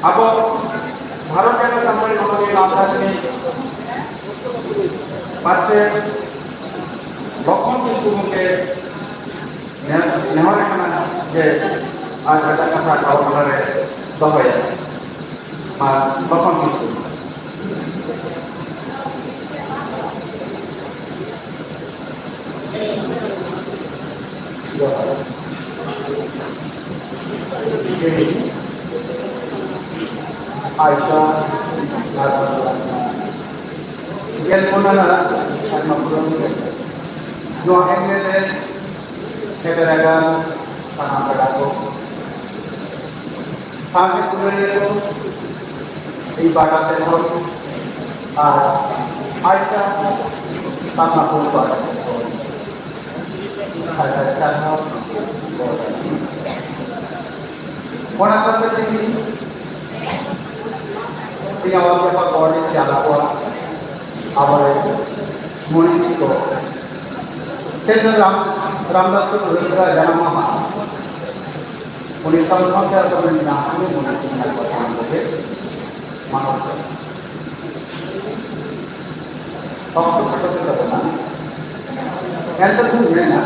अब भारत के संबंध में लाभार्थी पासे बकौन की स्कूलों के नेहरे करना जे आज ada kata kau menare bahwa ya bकौन की school Aisyah Yan po na at magulong no engele sekeragan pangampala ko sabi ko rin ibadah sa Aisyah tama po ba sa Kona sa tingin tingawag niya pa ko rin siya ako आवाज़ मोनिस को तेज रामदास को रुद्रा जन्म महा उन्नीस सौ संख्या तो मैंने नाम में मोनिस को नाम बताया मुझे मानो तो कटोरे का बना enter tu ni na.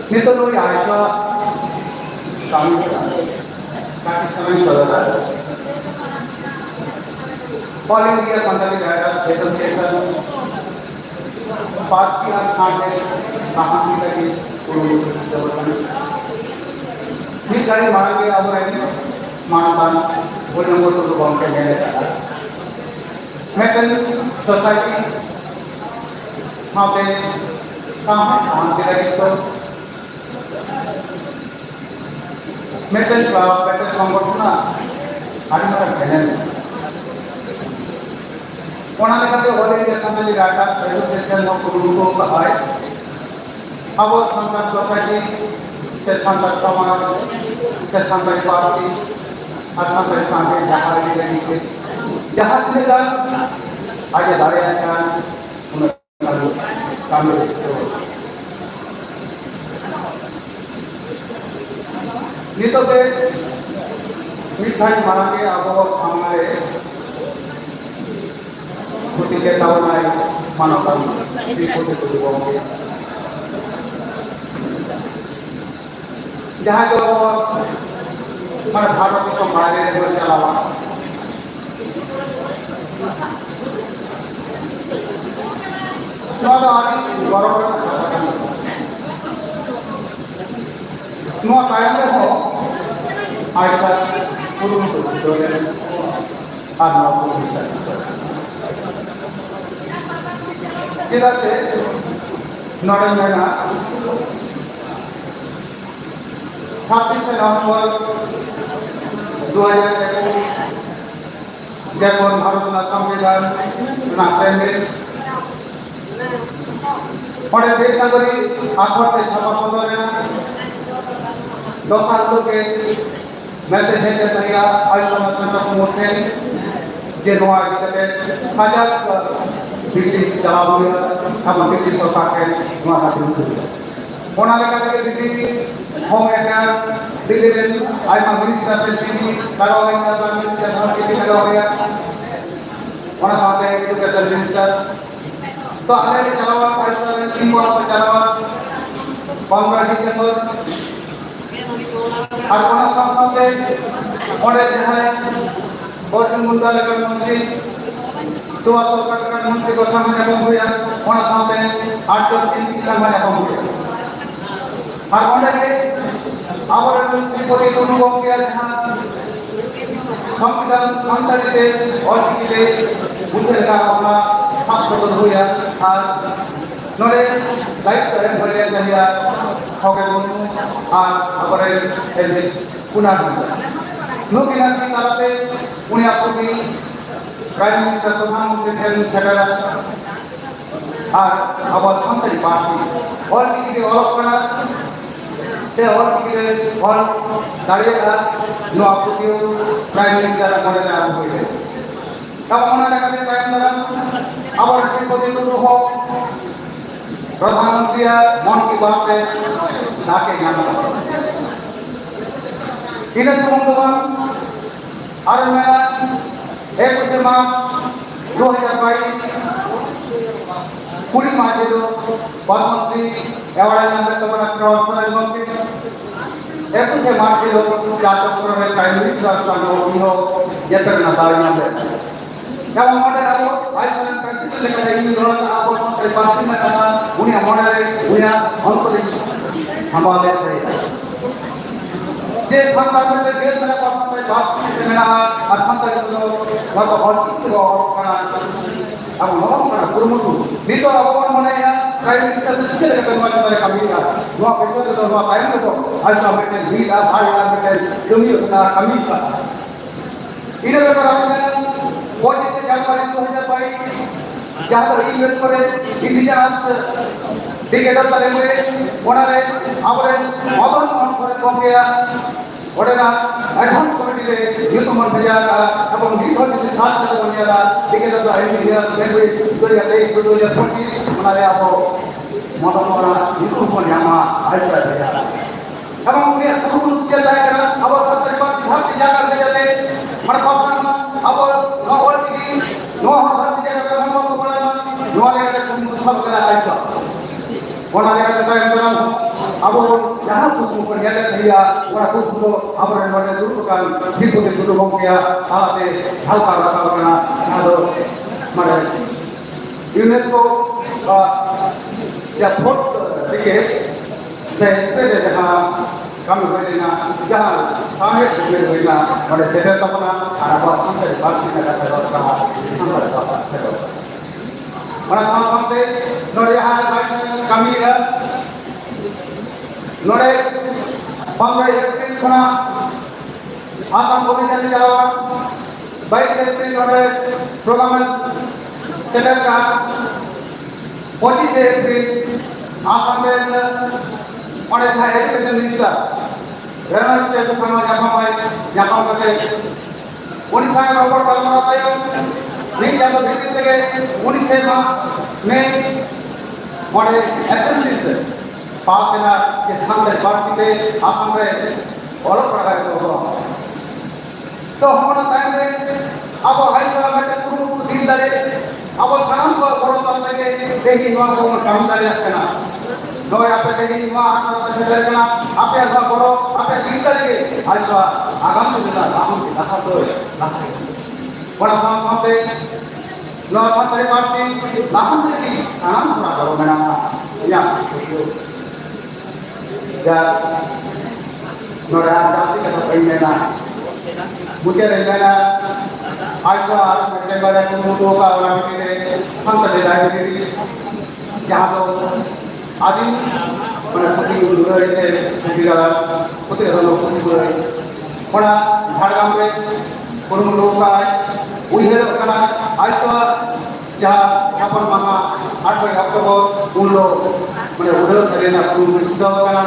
Nito lo Aisha kami kami saudara. All India Santali Data Association party आज सामने कहाँ की लगी ये गाड़ी मारा गया अब रहे मानवान वो नंबर तो लोगों के लिए मैं कल सोसाइटी सामने सामने कहाँ की लगी तो मैं कल बैठे संगठन ना आने वाला कहने कोना लेखाते all India Santali data association of कुरुको का है अब संतान सोसाइटी के संतान समाज के संतान पार्टी और संतान संघ जहाँ की लगी के जहाँ से का आगे बढ़े का उन्हें काम ये तो के मिठाई मारा के अब हमारे Putih ke tahun lain mana kan si putih itu dibawa. Jangan kalau mana Bharat itu sembari itu berjalan. Semua hari baru-baru semua tayangnya ho Aisyah turun itu anak pun kita se नॉर्डन महीना 26 नवंबर 2021 जब भारत का संविधान में और देवनागरी आखर से छपा सदर दोसार के मैसेज है तैया आयुष्मान सेंटर मुझे जे नोआ के हजार बिजली चलाव हुआ हम बिजली सरकार के नोआ का दिन होना लगा के बिजली होम एयर दिल्ली में आइमा मिनिस्टर बिजली लगाओ का मिनिस्टर नोट के लगाओ गया होना साथे एजुकेशन मिनिस्टर तो आने चलावा आयुष्मान तीन बार चलावा 15 दिसंबर और होना साथे और जहां गौतम मुंडा लेकर मंत्री तो सरकार का मंत्री को सामने कम हुआ होना साथे 8 दिन सामने कम हुआ और होने के आवर श्रीपति दोनों को किया जहां संविधान संतालिते और के बुद्धि का अपना संशोधन हुआ और नोरे दायित्व है भरे जहिया होगे और अपने एल पुनः लोकिना की तालाते उन्हें आपको की प्राइम मिनिस्टर प्रधानमंत्री थे सेक्रेटरी और अब संताली पार्टी और की अलग करना ते और की और दाड़िया नो आपको की प्राइम मिनिस्टर बने ना हुए तब उन्होंने कहा प्राइम मिनिस्टर अब श्रीपति तो हो प्रधानमंत्री मन की बात है नाके जाना इन संबंध और मैं 21 मार्च 2022 पूरी माजेलो पद्मश्री अवार्ड नंबर तुम्हारा क्रॉसर मंत्री 21 मार्च लो जातक में प्राइम मिनिस्टर संगोपिनो यत्र नदारी नंबर जब हमारे अब आइसलैंड प्रेसिडेंट लेकर इन लोगों का आपस में पार्टी में कहा उन्हें हमारे उन्हें अंतरिक्ष संभाले थे जे संतान में देश में पास में बात में ना असंतान को वह तो और कितना करना अब हम करना पुरमुटु भी तो अपन मने या प्राइम मिनिस्टर से लेकर करवा चाहे कमी का वो पैसा तो वो टाइम को ऐसा में भी का भाई में जमी ना कमी का इन लेकर हमने वो जैसे जनवरी 2022 जहां तो इन्वेस्ट करे इंडिजिनस टिकेटर तले हुए ओनारे आवरे मदन मोहन को गया ओडेना एडवांस कमिटी रे यूसमन भेजा এবং বিধর যে সাত জন বনিয়ারা টিকেटर तो इंडिजिनस लैंग्वेज 2023 2025 ओनारे आपो motor itu pun yang Aisyah dia. Abang punya guru dia saya awal sampai pas hati jaga dia merpasang awal awal ini awal hati jaga kamu mau kemana? Awal yang kamu sab kena Aisyah. Orang yang kata yang dalam awal jangan tuh perjalanan dia orang tuh dulu awal yang mana dulu kan situ dulu mau dia alat hal kalau kena ada mana UNESCO ya vote dikit saya sudah dah kami berikan jahal sampai berikan pada sekitar tahun ada sampai basi ada terlalu sampai terlalu pada sampai nori kami nori April kena akan komitmen jalan 22 April nori program sebenarnya 25 April asamnya pada hari education minister Rana itu sama nyapa kata unik saya lapor kalau tayo ini jatuh bikin lagi unik saya pada assembly se pasnya ke sampai parti asamnya orang perkara itu तो हमारा time में अब ऐसा बैठे गुरु दिन दरे अब सामान को बड़ो तब लगे देखी वहाँ को काम दरे करना नो यहाँ पे देखी वहाँ आना तो चले करना आप यहाँ वहाँ बड़ो आप यहाँ दिन दरे ऐसा आगाम तो दिला आगाम तो दिला तो बड़ा सामान सामने नो सामने पासी लाखों की सामान पूरा करो मैंने यहाँ या नो राजाती का तो पहले ना मुझे रहना आशा मेरे बारे में मुझे का वाला मेरे संत ले रहा है मेरी यहाँ तो आदि मैंने पति उन्होंने से पति का लोग पति बोले बड़ा झाड़गांव में कुरुम लोग का वही है करना आज तो जहाँ पर मामा 8 अक्टूबर उन लोग मैंने उधर से लेना कुरुम इस्लाम करना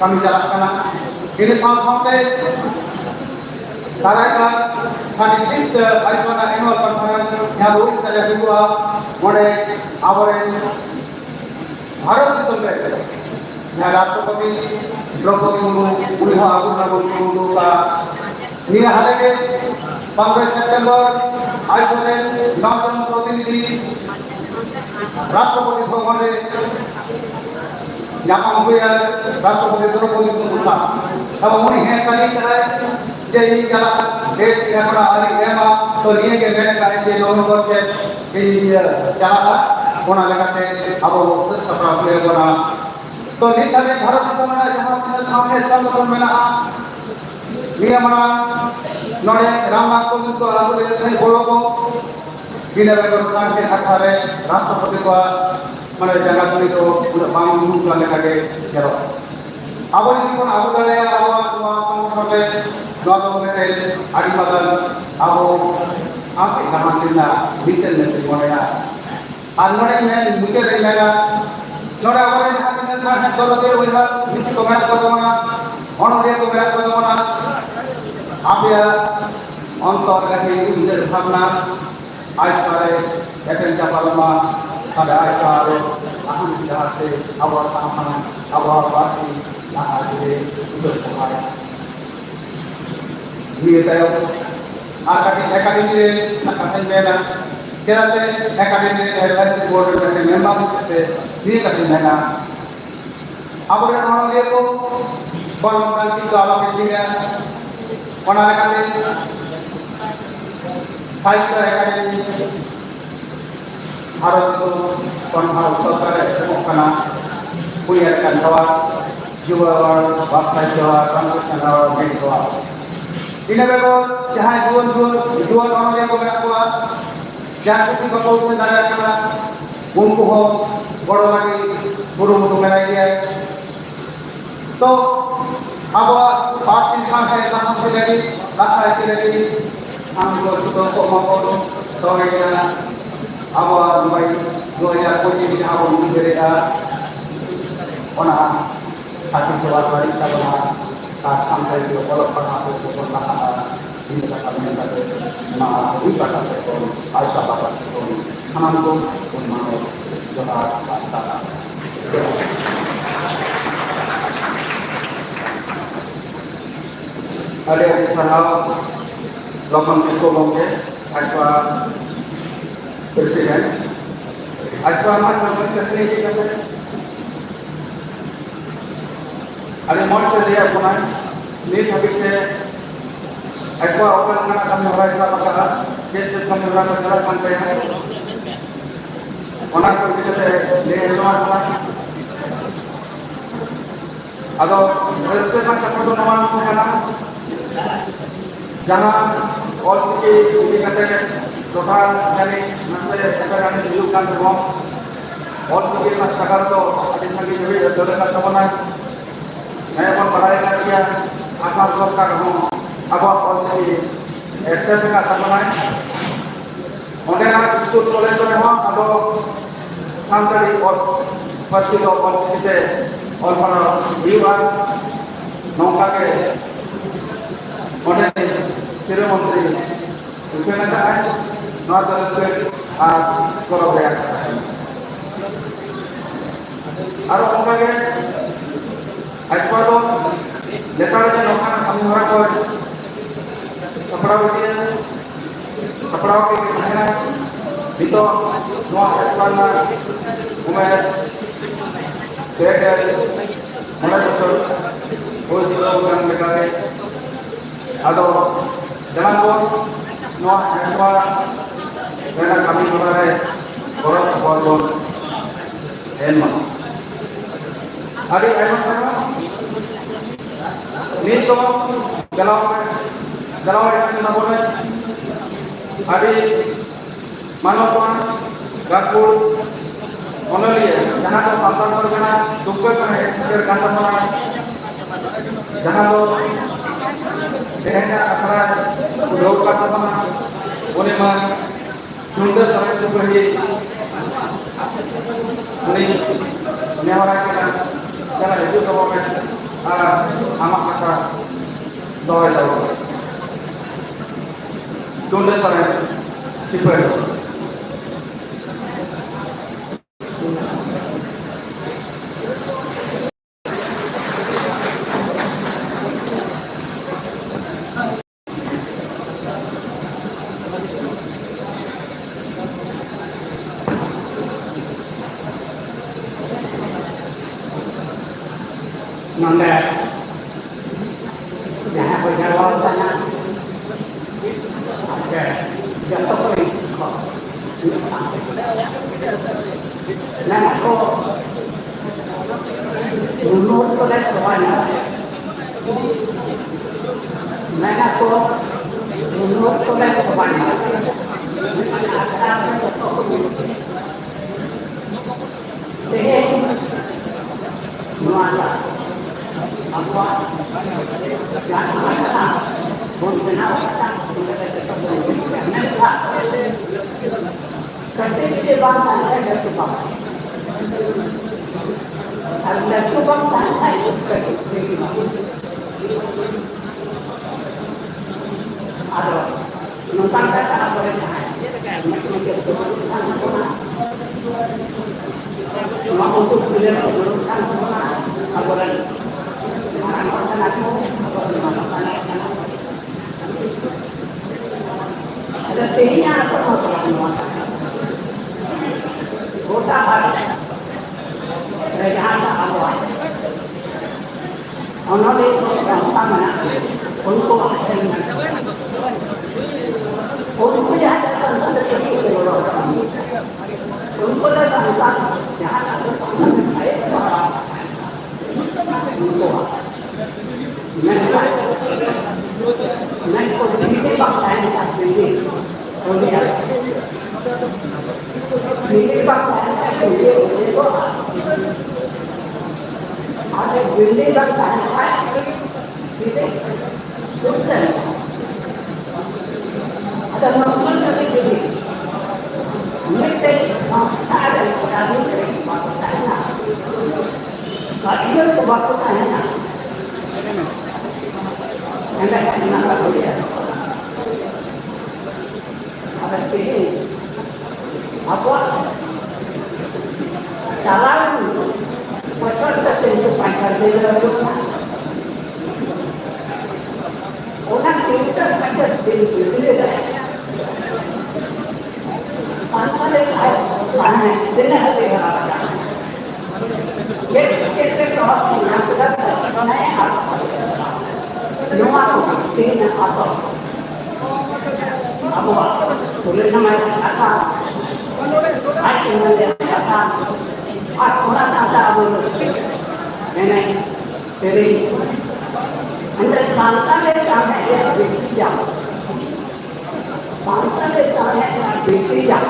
कमी चला करना ini sampai karena 36 Aisyah annual conference yang baru saja kedua mulai awal Bharat disebut yang Rashtrapati Draupadi Murmu Uliha Agung Murmu ka ini hari ke 15 September Aisyah National Protinidhi Rashtrapati Bhavan nyapang huya Rashtrapati Draupadi Murmu ka अब उन्हें है सारी तरह जैसे जला date या बड़ा आरी गया तो लिए के मैंने कहा कि दोनों को से जला होना लगाते अब वो सपना हुए बना तो निकल में भारत समाज जहाँ अपने सामने सब तो मैंने नियमना नौरे रामनाथ कोविंद को आगे लेते हैं बोलो को बिना व्यवस्था के 18 राष्ट्रपति को मैंने जगह में तो पूरा बांग्लू का लेकर चलो अब ini pun aku dari awal sampai dua tahun ini hari malam aku sampai kapan kita bisa nanti mulai anore ini mungkin saya nggak nore awal ini aku nggak sah kalau dia udah bisa komentar pada mana orang dia komentar pada mana apa ya antar lagi itu bisa karena Aisyah akan capal lama pada Aisyah aku tidak sih awal sama awal pasti आगे उधर पहुँचा ये तो academy में ना क्या से academy में एडवाइजरी बोर्ड में मेंबर से ये करते हैं ना अब अगर हम लोग को बॉलर की तो आला के लिए बना रखा है फाइव एकेडमी भारत को भारत सरकार है करना पुलिया का juga bangsa Jawa, bangsa Jawa, Jawa. Ini betul, jahai jual orang yang berkuat, jangan kita kau pun ada kerana bungku ho, bodoh lagi, burung untuk menaiki. तो अब बात इंसान है इंसान से लगी रखा है लगी हम लोग तो मापो तो ये अब भाई 2025 जहाँ वो मिलेगा ओना साथी सेवा वाली का sampai di kolom pernah itu pernah ini kami kata nah ini kata saya Aisyah bapak itu sangat pun mau jaga Ada sahabat Lokon Kongke, Aswa Presiden, Aswa Mat Kesini kita. Ada mau dia punya, ni habisnya Aswa orang nak kami orang Islam berkata, jadi kami orang berkata sampai orang kita ni luar punya. Atau respect kita tu nama punya. Jangan orang ini kata total jadi masa sekarang ini dilakukan semua orang ini mas sekarang tu ada lagi juga dalam kawasan saya pun berada di asal sorka kamu apa orang ini accept dengan kawasan orang yang susun oleh mereka atau sampai orang pasti orang kita orang para diwan nongka ke Modern Sri Menteri Usai ada not respect Korea. Aru apa ke? Aswado letar je nokan kami orang ko saprau ke mana itu no aswana umar dari mana besar oh juga bukan mereka atau jangan pun no aswa karena kami berada orang Elma ada Elma sama ini tu galau yang kita boleh ada mana pun gakul onolia jangan tu santan berkena duka kena terkata mana jangan tu Dehnya akara udah kata mana, boleh mah sudah sampai seperti ini orang kita jangan itu kalau amak kata doa itu sudah sampai seperti Nanda, jangan berjawab tanya. Oke, jatuh ke kok. Nah, aku dulu tu dah semuanya. Nah, aku dulu tu dah semuanya. Nuasa. Apa yang ada pun benar ketika bangsa ada subang ada subang saya ada tentang kata apa yang cuma untuk beliau menurunkan apa ada pilihnya apa mau kota barat kerajaan awal orang itu orang mana untuk untuk jahat sangat sedikit orang untuk datang jahat Nan ko dito ba tayo sa pili? O niya. Dito ba tayo sa pili? Dito. Ada pili ba tayo sa pili? Dito. Ada naman na pili. Nito ada kami dari bangsa na. Kaya ko ba ko tayo na? Anda kan nak boleh. Apa sih? Apa? Jalan itu pacar dia dulu. Orang kita pacar dia dah. Pacar dia mana? Dia ada apa? Kita kalau yang kita naik apa? Rumah tu tinggi apa? Apa? Boleh nama apa? Aku mana apa? Aku mana apa? Nenek, jadi anda santai santai dia bersiap. Santai santai bersiap.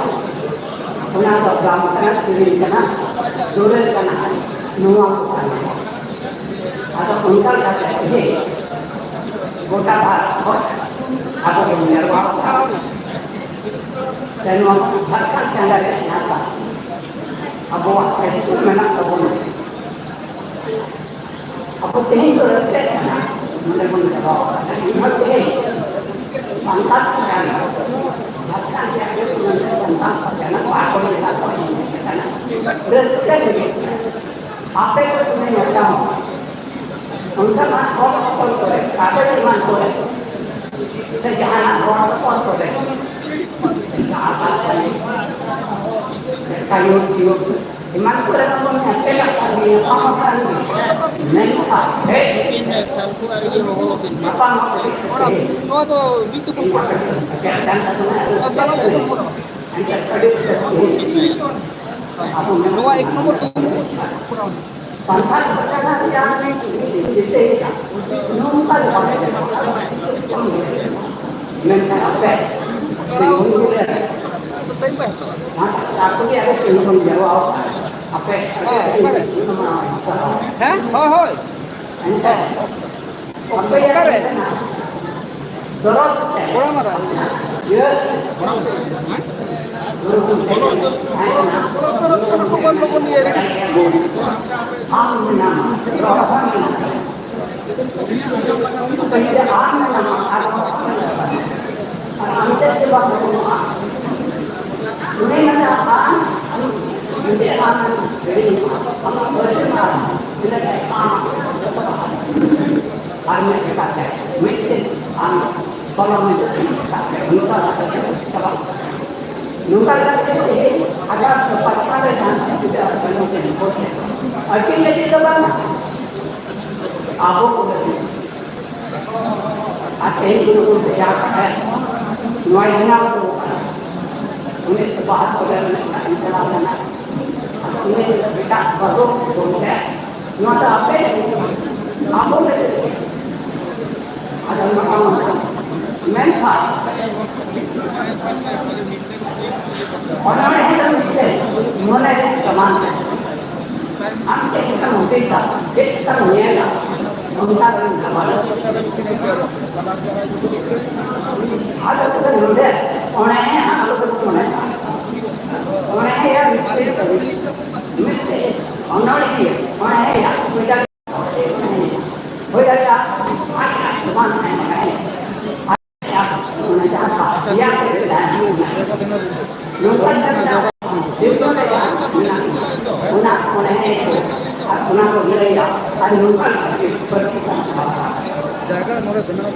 Kenapa gambar sendiri kena, dulu kena, nuang kena. Atau untar kata ini, kota Bharat, atau menyerwak. Dan nuang Bharat yang ada nyata. Abu itu memang kebun. Abu tinggi terus kena, benar-benar kau. Ini tinggi, mantap kan? Bahkan dia itu tentang perjalanan apa yang dilakukan di sana. Rezeki apa yang punya kamu? Untuk orang korporat, apa yang korporat? Sejarah orang korporat. Apa ini? Kayu kayu. Iman korporat punya telah kami apa kami? Mereka, apa Oh, itu pun. Dua nomor tu. Pantai perjalanan yang ini nombor mereka apa? Aku dia ada yang menjawab apa? Hah? Hoi. Apa yang dorong? Orang mana? Ya. Bukan dia ni. Nunca lagi agar sepatutnya dan tidak menemukan bukti. Akhirnya kita bang, aku pun ada itu berjalan, nuainya tu, ini sebab orang yang jalan, ini kita baru boleh, nuada apa? Aku ada macam mental. Orang yang mulai kemana? Anda kita mungkin kita mengira, mungkin kemana? Ada kita dulu orang yang ada kemana? Orang yang mesti orang yang kita boleh tak? Kemana? Yang kita nunca kita itu una ko gilaya ada nunca seperti Jaga nomor benar.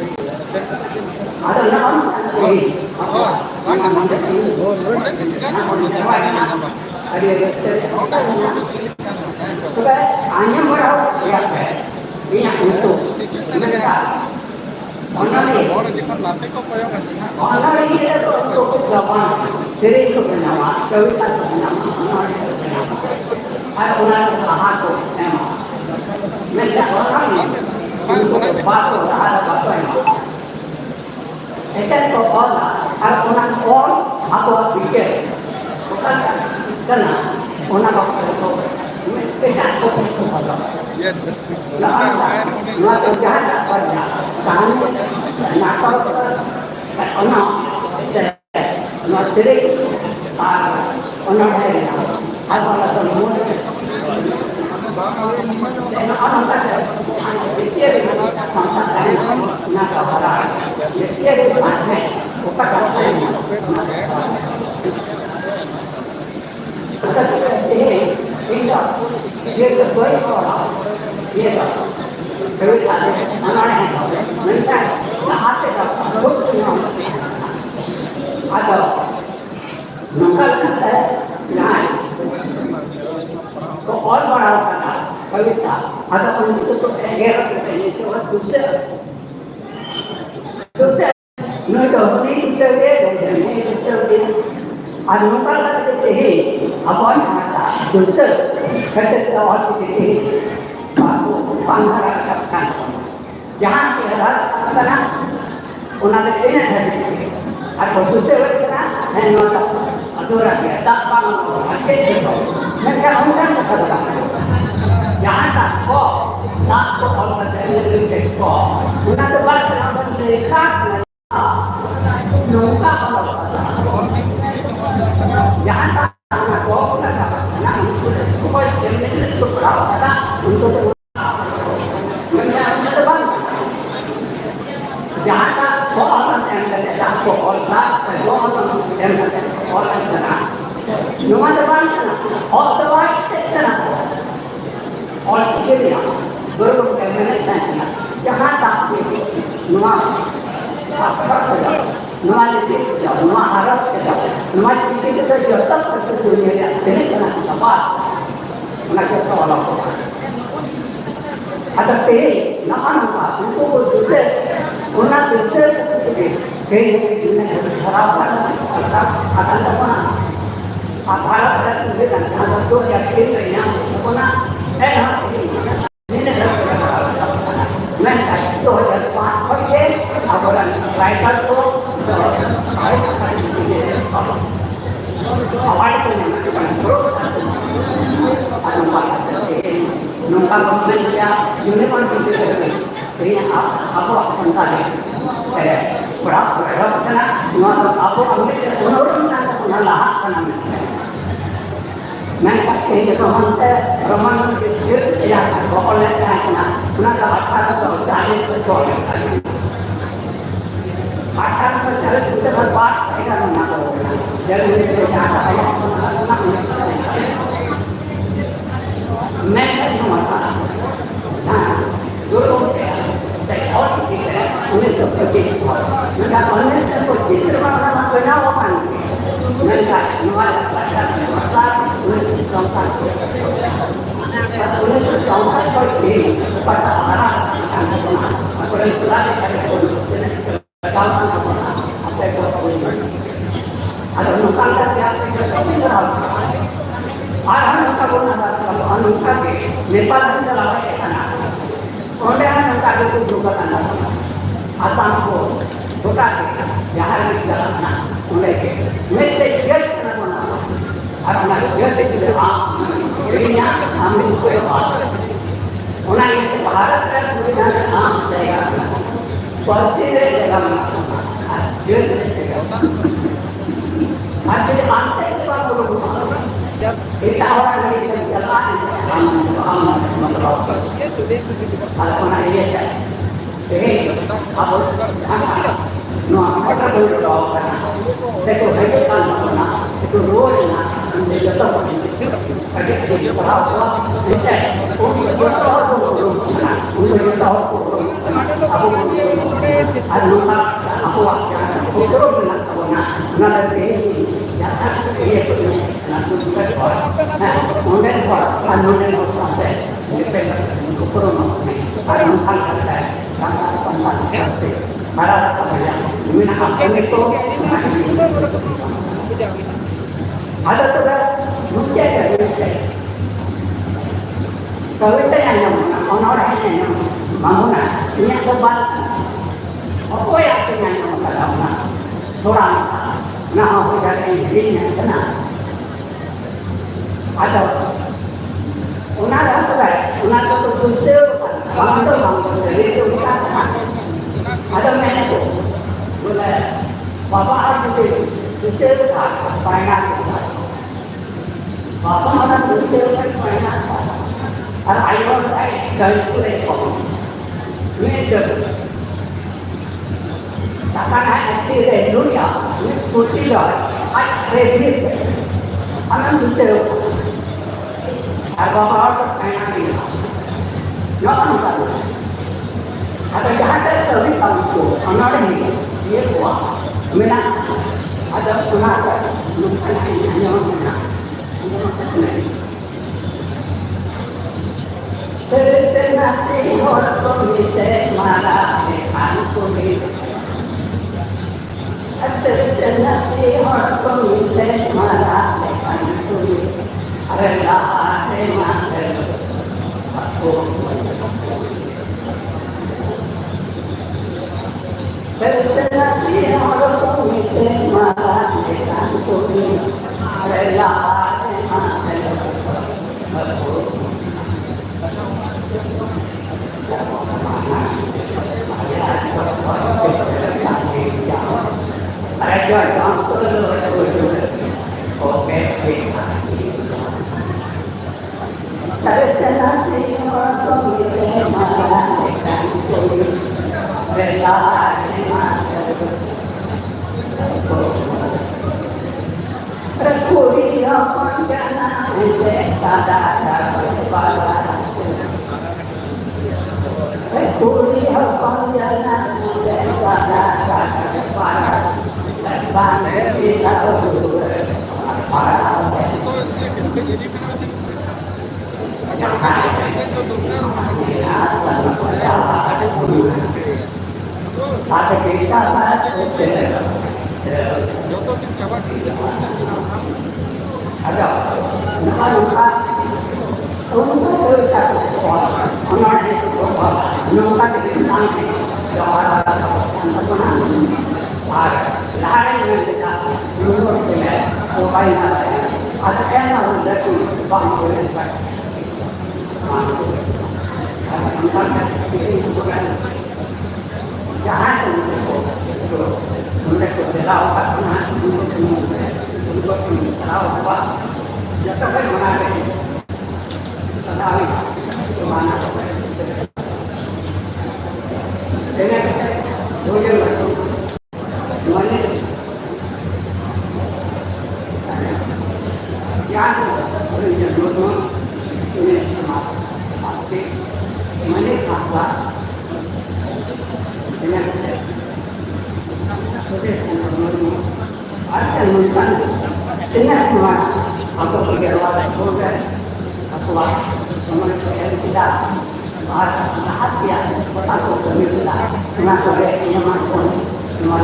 ada nama ini hanya merau ya ini untuk mereka orang ini itu untuk zaman dari itu bernama kewita bernama ada orang sahatu memang mereka orang ini untuk batu ada batu yang itu orang ada orang atau pikir bukan karena orang itu tidak itu apa nó tự trái là phần sáng nhà có nó nó sẽ đi nó hay là hay là phần muốn nó nó ta cái kia thì nó ta nó có là cái kia thì bạn này của các bạn này cái gì dia sesuai orang dia tak terus ada anak yang tahu mereka nak hati tak betul ada nukal kata lain तो और बड़ा होता कविता आता उनको तो गैर करने से और दूसरे नहीं तो नहीं दूसरे नहीं दूसरे अनुकूल करते हैं अपन आता दूसरे करते तो और देते हैं बाबू पंद्रह का जहाँ के हालात करना उन्होंने देना है atau sudah berkena hanya adoran dia tak bangun asyik itu mereka undang sekarang jangan tak orang jadi kok sudah terbang selama mereka nunggu kalau jangan tak kok sudah nak kok jadi itu berapa ada untuk mereka terbang jangan tak orang yang tidak orang yang orang sana cuma depan sana orang depan sana orang kiri belum kemudian jangan tak cuma cuma itu cuma harap cuma itu kita jatuh ke dunia ini kena sabar nak tolong ada teh nama untuk juga una tercer que tiene harapan akan apa aparat dan juga ada tu yang kini yang una ini masa itu yang pakai apalan rakyat tu awal itu yang macam terus ada nunggu kemudian universiti ini apa tadi berapa kena apa ambil menurunkan pengalah kan mereka ini roman itu yang oleh karena apa itu dari betul akan mencari kita berbuat dengan mengaku jadi itu cara ayat mereka itu masalah dulu saya orang kita unik seperti itu mereka unik seperti itu mereka penawaran mereka jual pasar unik contoh unik contoh seperti pada orang yang sama aku yang telah kalau apa itu ada nukang saja ada nukang kalau nukang Nepal itu dalam sana orang nukang itu juga ada asam ko bukan yang di dalam sana mereka dia mana ada dia itu ini ambil ko orang yang Bharat kan sudah saya pasti dalam dia ada antek baru kita orang ini jalan kalau nak dia jadi apa no apa tu doa itu hanya kan itu role dia jatuh ada jadi perawat kita untuk aku itu bilang nanti jangan itu nanti kemudian kanunin sampai dependen kurang ada marah ini apa itu ada juga lucu ya kalau kita yang orang yang bangunan ini kebal apa yang punya nama orang nah aku dari ini kena ada una tu tunsel bangun itu kita ada mana tu boleh bapak ada tunsel finance bapak ada tunsel finance ada ayam dari itu ini tu takkan ada tiada dunia putih dah ada resis anak tunsel Ada orang kayak ini, jangan tahu. Ada jahat dari kamu, anak ini, dia kuat. Mana ada semangat, bukan hanya mana. Sesenati orang komite malah dikantongi. Sesenati orang komite malah dikantongi. Rela dengan aku. Sesenati orang komite malah dikantongi. Rela dengan aku. Ada yang perlu oke tersenasi orang pemilik masyarakat tulis rela Kuliah panjana untuk sadar kepala. Kuliah panjana untuk sadar kepala. Bangsa kita para Sate kita ada luka-luka untuk berkat orang itu luka di samping jalan teman lain yang kita lulus dengan supaya ada enak menjadi bangsa kita. Jangan untuk berlawan untuk berlawan ya sampai mana ini tahu mana dengan doyan itu mana yang boleh dulu ini sama pasti mana apa dengan ada mungkin dengan semua atau pergerakan juga atau semua yang tidak perhatian atau pemikiran kenapa dia masuk semua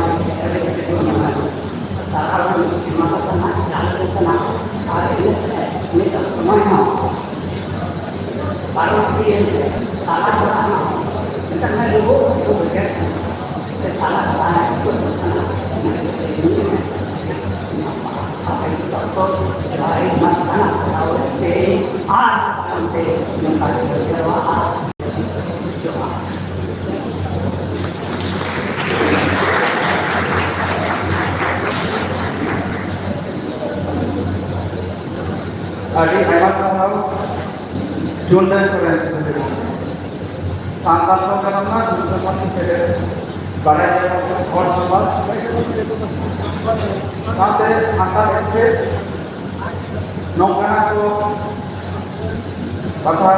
kalau masuk tenang jangan tenang hari ini semuanya baru dia salah sama kita nggak dulu itu begitu salah salah itu apa itu contoh dari masalah kalau ini sampai yang paling berjawab Adik hemat sama Junda sering sangat karena Junda masih ada barang yang orang sempat sampai sangat ekspres nongkrong itu kata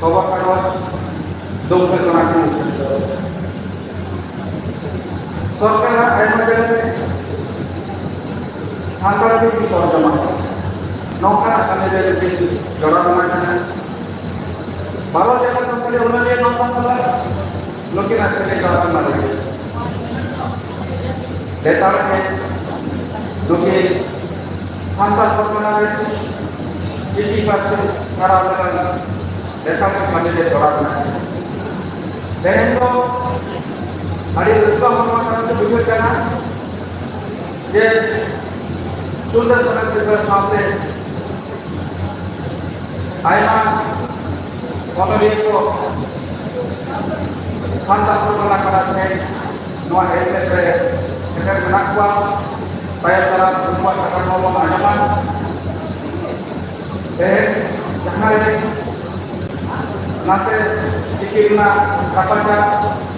kawan-kawan dompet lagi soalnya emergency sangat di terjemah nongkrong akan jadi orang macam baru jangan sampai orang dia nongkrong salah Mungkin hasilnya kawan lagi. Detailnya, mungkin sangat perkenalan itu jadi pasti cara dengan detailnya menjadi orang lagi. Dan itu hari Islam mengatakan itu juga karena dia sudah berhasil sampai ayat kalau itu sangat perlakuan Noah Helmet sekarang menakwa saya dalam semua akan ngomong agama jangan nasi dikirna kapannya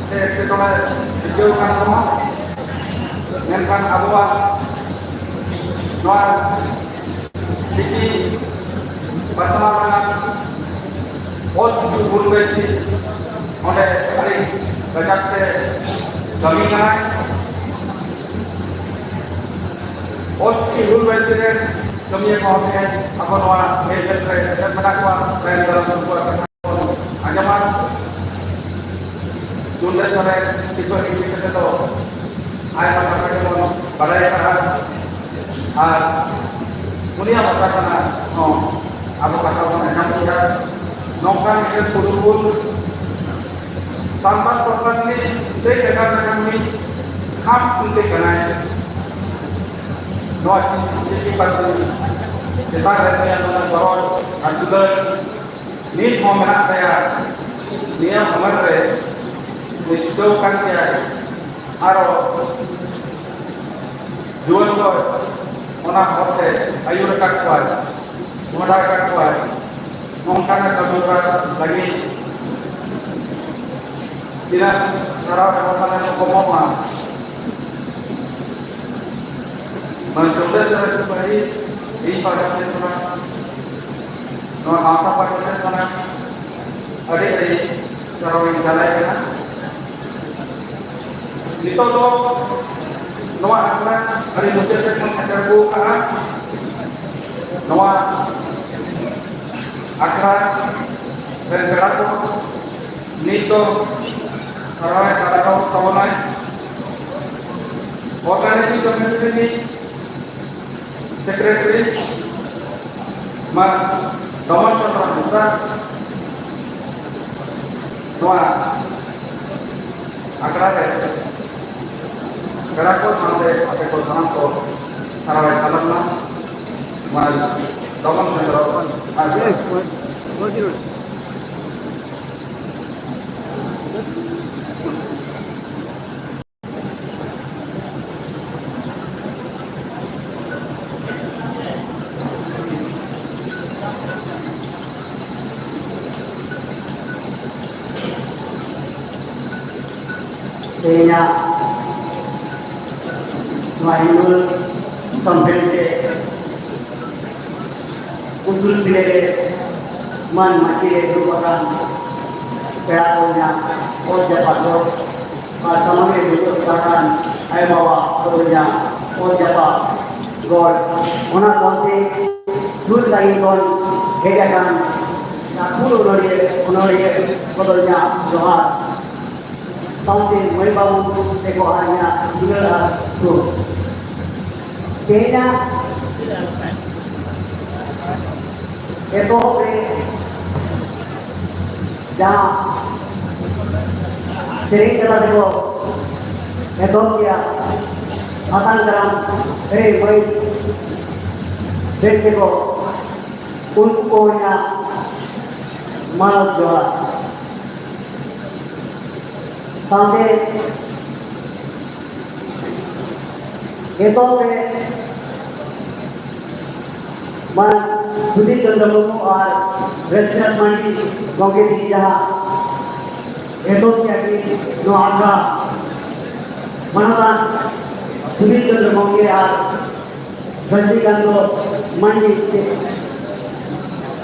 saya ketolak dijauhkan rumah dengan abuah Noah dikir pasangan Hul Besi oleh hari banyak kami naik Hul Besi kami yang mengatakan apa nama meja presiden menakwa dan dalam sebuah anjaman Junda sampai siswa ini kita tahu ayat kata-kata yang pada yang dunia katakan apa kata orang yang punya nongkrong itu pun sampai korban ini mereka kami hak untuk kenai noah jadi pasal kita ada yang menonton juga ini mau menak saya dia kemarin dijauhkan dia aro jual orang hotel ayu rekat kuat modal rekat kuat mungkin kemudian lagi tidak sarau dengan pengumuman mencoba seperti ini pada sesuatu apa pada sesuatu ada sarau yang jalan itu tuh Noah akhirat hari muncul menghadap buka Noah akhirat dan berlaku nito sarawai kata kau kawanai organisasi community secretary mak kawan kawan buka Noah akhirat Kerana sampai apa kosan ko sarawai kalam na mana domang sendiri ada wajib Mahinul sampai usul pilih man mati merupakan pelakunya Oja Patro sama itu sekarang ayo bawa kerja Oja Pak God mana konti sul lagi kon hejakan nak puluh nori kodolnya Johar tahun ini baru teko hanya juga tu. Kena itu dah sering kita teko itu dia matang dalam baik teko untuknya malas jual sampai itu man Sudhir Chandra Murmu और restaurant मंडी गंगे दी जहाँ itu jadi no agra manakan Sudhir Chandra Murmu और Rajinikanto मंडी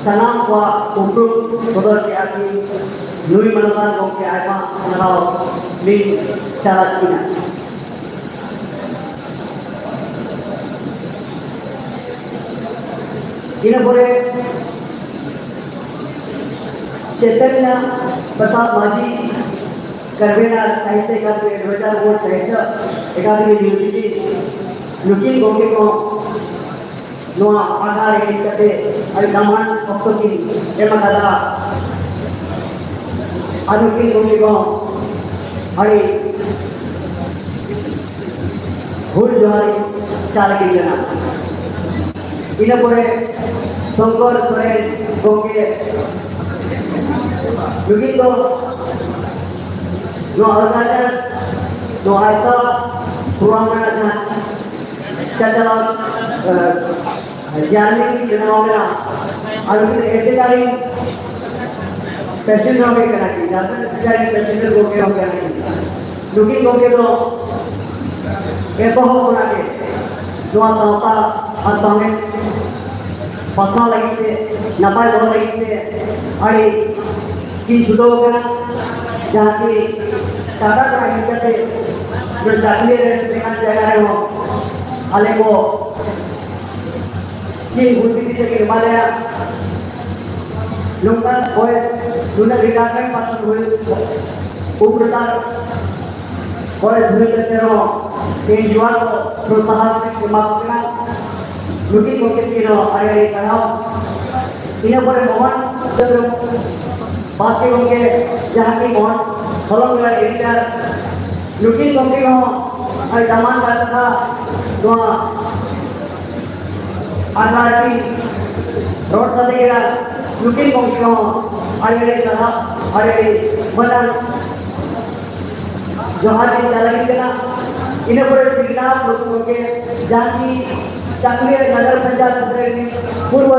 sanam wa untuk saudara diaki Nui manakan gongke ayam mengenal link cara ini. Ini boleh Chaitanya Prasad माझी करवेना साहित्य अकादमी 2000 साहित्य अकादमी university looking गोके को नोआ आधार एक कते अरे दमान वक्त की एमा दादा अनुकिंग गोके को अरे भूल जोहारी चाल की जना इन पोरे Shankar Soren गोके Begitu, no organan, no asa, ruangan cacalan, jalan ini dengan orang, aduh ऐसे kali passion होके करना चाहिए, जाते कहीं passion होके करना चाहिए, looking होके तो ये तो हो ना के, जो आसाता आसामे pasal lagi te napai doa lagi te hari ki judo kena jहाँ की टाटा कराई जाते जो जातीय dengan jaga lo ale ko ki budi से के हिमालय लोकल वॉइस दुना रिटायरमेंट पास हुए उपरतार वॉइस हुए करते रहो के युवा को प्रोत्साहन के माध्यम लुटी को के तीनो अरे कहां इन्हें पर मोहन जब बाकी होंगे जहाँ की मोहन फलों का एडिटर लुटी कंपनी हो और जमान का था तो आधार की रोड साथे के लुटी कंपनी हो और ये साहब और ये बदल जो हाथी चला के ना इन्हें पर सिग्नल लोगों के जहाँ की चाकरी नगर पंचायत सेक्रेटरी पूर्व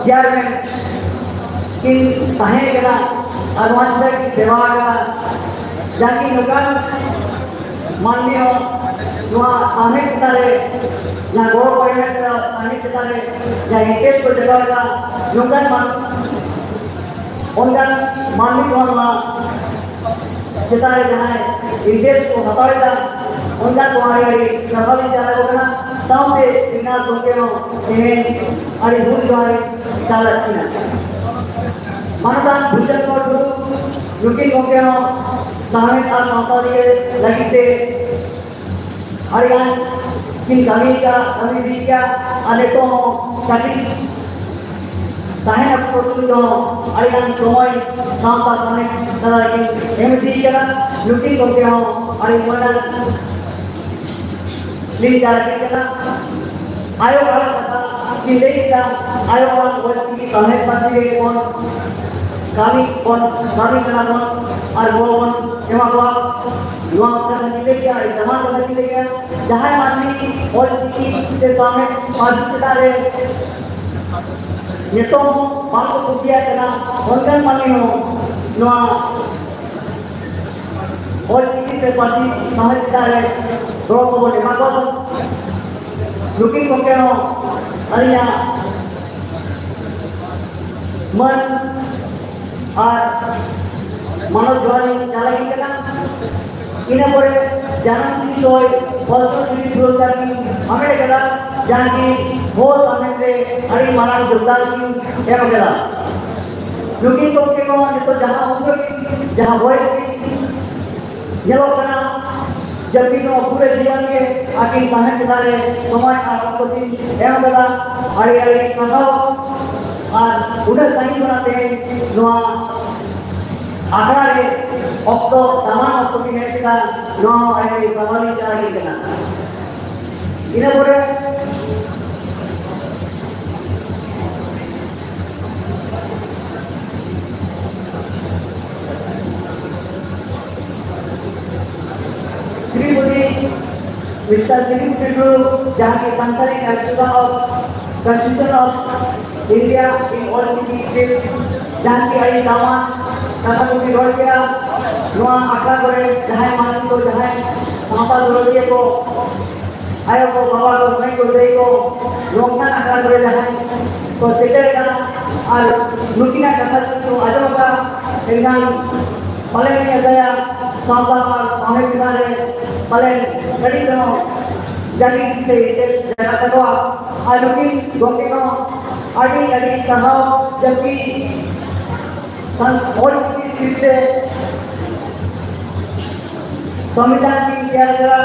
चेयरमैन कि ताहे करा अनवांछित की सेवा करा जाकी लोगन माननीय नुआ ताहे कितारे ना गो पॉइंट ताहे कितारे या इंटेस को जगह का लोगन मान उनका माननीय होना कितारे जहाँ इंटेस को हटाएगा उनका तुम्हारी सफल जाना होगा सामने सिग्नल तुमके हो ये अरे भूल जाए चालक की ना मनदान भूजन को लुकिंग हो गया सामने तार संस्था दिए लगी थे हरियाण की कमी दी क्या अनेकों चाकरी ताहे आपको तुम हरियाण समय संस्था सामने तरह की एम दी क्या लुकिंग हो गया हरि मॉडल ली जा रही है आयोग वाला कथा कि लेकिन आयोग वाला बोलती कि सामने पासी के कौन कामी करा और वो एवं युवा करने के लिए क्या जमा करने के लिए क्या जहाँ मानवी और चीज़ के सामने पासिता रहे ये तो बात को पूछिया करना उनका मानवी हो युवा और चीज़ से पासी समझता रहे तो वो जमा को लुकिंग को क्या हो अरे यहाँ मन और मानव द्वारा चला गया ना इन्हें पूरे जानन सी सोई फलसो सी पुरस्कार की हमें करा जहाँ की वो सामने से हरी मानव जोगदान की क्या करा लुकिंग को क्या हो तो जहाँ उम्र की जहाँ वॉइस की ये लोग करना जब भी वो पूरे जीवन में आके सामने चलाए समय आपत्ति एवं करा हरी हरी संभव और उधर सही बनाते हैं नवा आखड़ा के ऑक्टो तमाम ऑक्टो की नेट का नवा ऐसे सवाली चाहिए करना इन्हें बोले श्रीमती मिस्टर श्रीमती जहाँ की संस्थानी constitution of India in all city state जहाँ की आई दामान कथा कुछ रोड गया नुआ आखड़ा करे जहाँ मान को जहाँ माता दुर्गे को आयो को बाबा को मैं को दे को लोकना आखड़ा करे जहाँ तो सेक्रेटरी का और लुकिना कथा तो आजो का इंसान पले नहीं आया सादा और सामने किनारे पले कड़ी करो जानी से जगह तक आ लुकिंग गोके को आदि आदि सहाव जबकि और की सीटे संविधान की क्या करा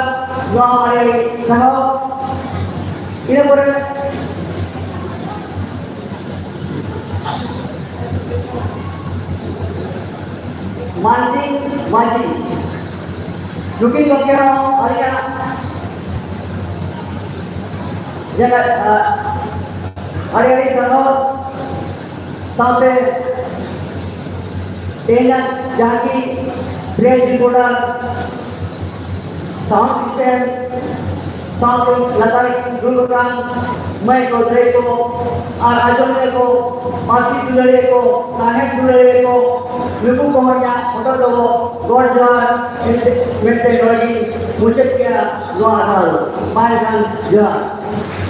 जो हमारे सहाव इन्हें बोले मानसिक माजी लुकिंग को क्या हरियाणा जगह हरियाणी सहाव सामने तेलंगाना जहाँ की press reporter sound system sound लतारी दुर्गान मैं गोदरे को और आजमने को पासी दुलड़े को साहेब दुलड़े को लुकु को क्या फोटो दो गोड़ जवार मिलते जोड़ी मुझे क्या दुआ हाल बाय जान जवार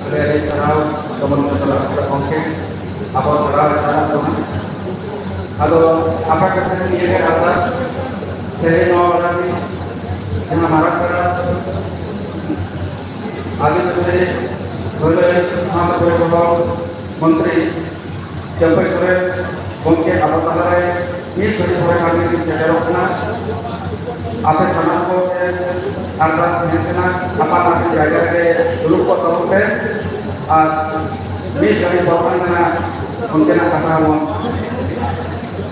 dari sarau kemudian telah terkongkeng apa sarau cara tuh atau apa kata ini atas dari nol lagi yang harap berat आगे से बोले हम मंत्री जब सरे उनके अवतार ये बड़ी बड़ी आगे की चेहरा अपना आप समाज को अरदास Mantena apa nanti jaga ke dulu kok tahu ke ini dari bawah mana mungkin akan tahu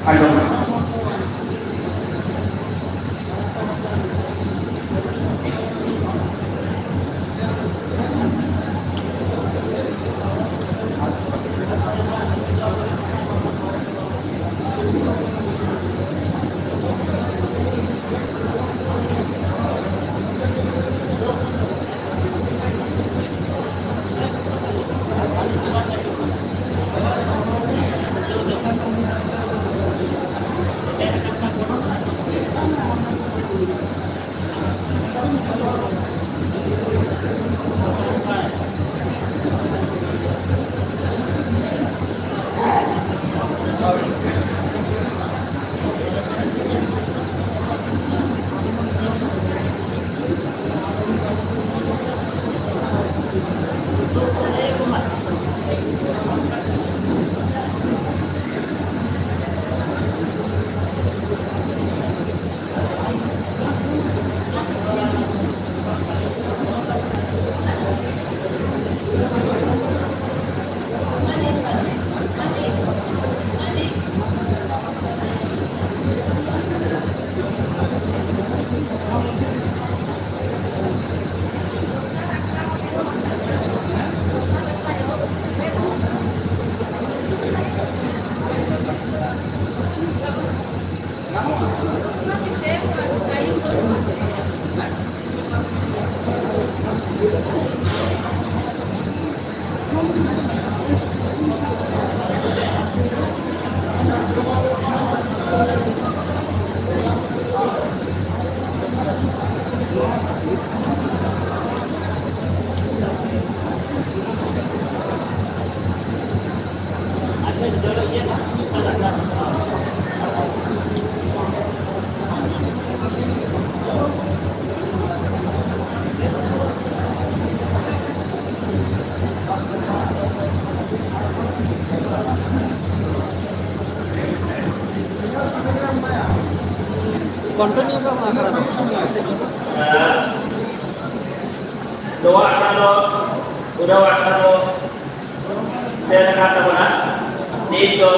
ada doa udah waktu saya kata mana itu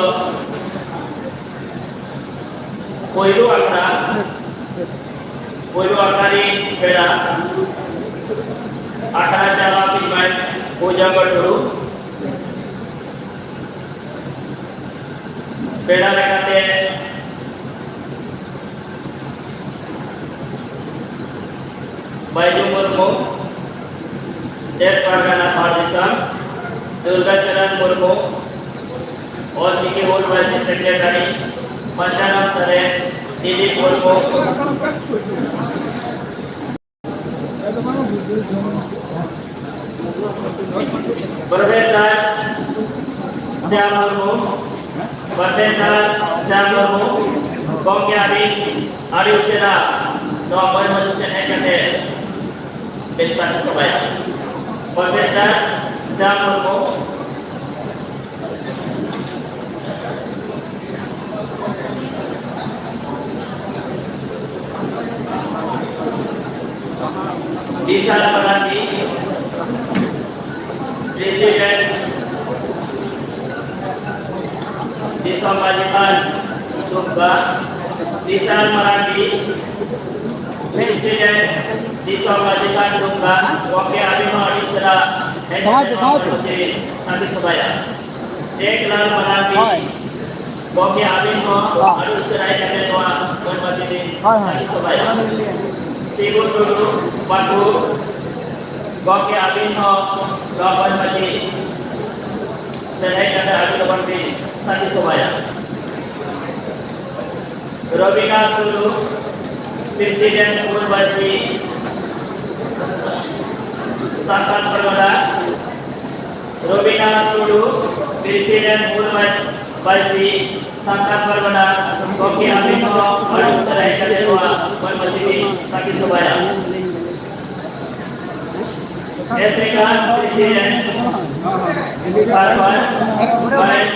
koilu akari beda acara cara pimai puja berdulu beda lekate Baju Murmu, Des Pargana Pakistan, Durga Charan Murmu, और CK board vice secretary Punjab सरे Dilip Murmu professor Shyam Murmu professor Shyam Murmu कोंग्यारी आरिउसेना nomor manusia negatif besar supaya Profesor Syam Murmu bisa berarti Presiden disampaikan juga bisa merangki Presiden disampaikan juga wakil Abimah Isra nanti supaya deklar merangki wakil Abimah Isra yang kedua bermati nanti supaya sibuk dulu waktu wakil Abimah bermati dan kata bermati nanti supaya Robika dulu Presiden Purwasi Sangkan Perwada Robina Tudu, Presiden Urmas Basi, Sangkat Permana, Koki Amino, Baru Serai Kadewa, Permajini, Sakit Subaya. Esrikan Presiden Parwan, Baik,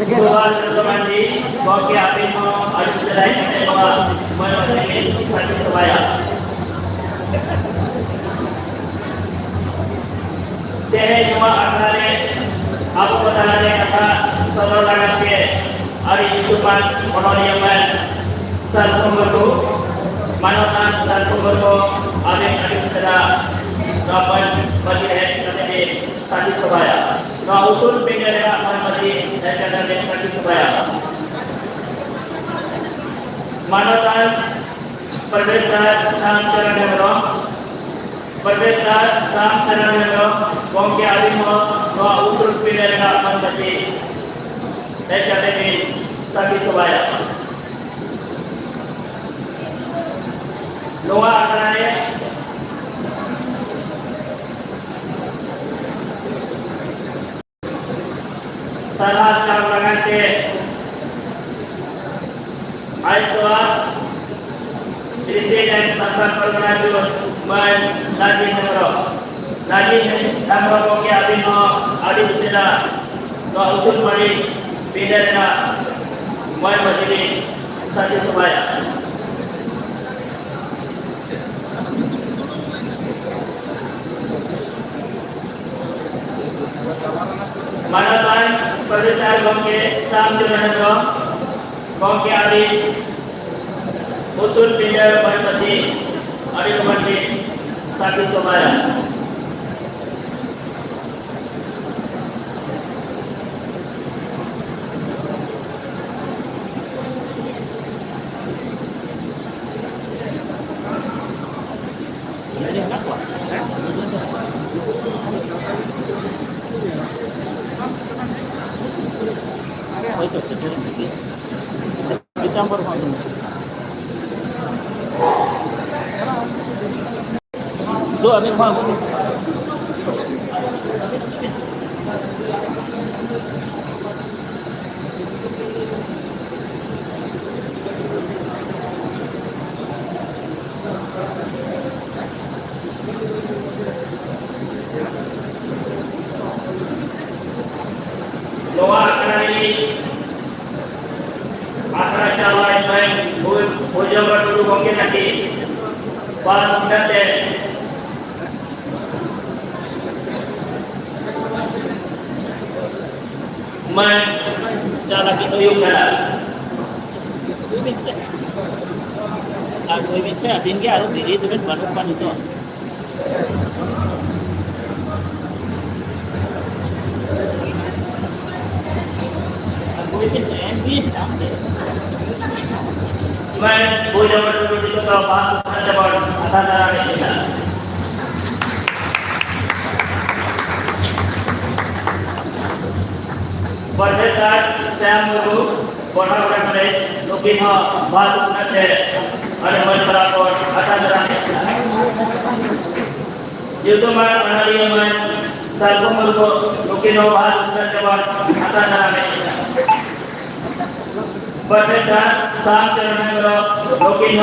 Subas Termandi, Koki Amino, Baru Serai Kadewa, Permajini, Sakit Subaya. Tehe cuma akhirnya aku bertanya kata saudara lagi hari Jumat penoliaman sarpembetu manotan sarpembetu adik sedang dapat bagi nanti sakit sebaya. Nah usul penggara masih dan nanti sakit sebaya. Manotan perbesar sancara negara Perbesar sam terang Bongki Alimo Noa usul pindah Mantasi saya jadi sakit sebaya Noa akannya salah karangan ke Aiswa Presiden Sangkat Permana lagi nomor Koki Abino Adi Sina Noa usul mari pindah Majini Sakit Sebaya. Manatan Perbesar Koki Sam Johannes Koki Adi usul pindah Majini Adi Kemati Sakit Sebaya. Dicampur sama Lu ambil mau. Doa karena ini acara calon baik hujung berdulu mungkin nanti Pak Mendate cara kita yung ibig sabihin kaya harus diri itu kan baru itu puja berdua itu kalau bahan ada bahan atas darah kita. Pada saat saya mulu orang-orang Malaysia mungkin bahan ada masyarakat atas darah kita. Itu mana yang saya mulu mungkin bahan ada atas darah kita. Pada saat sampai negara mungkin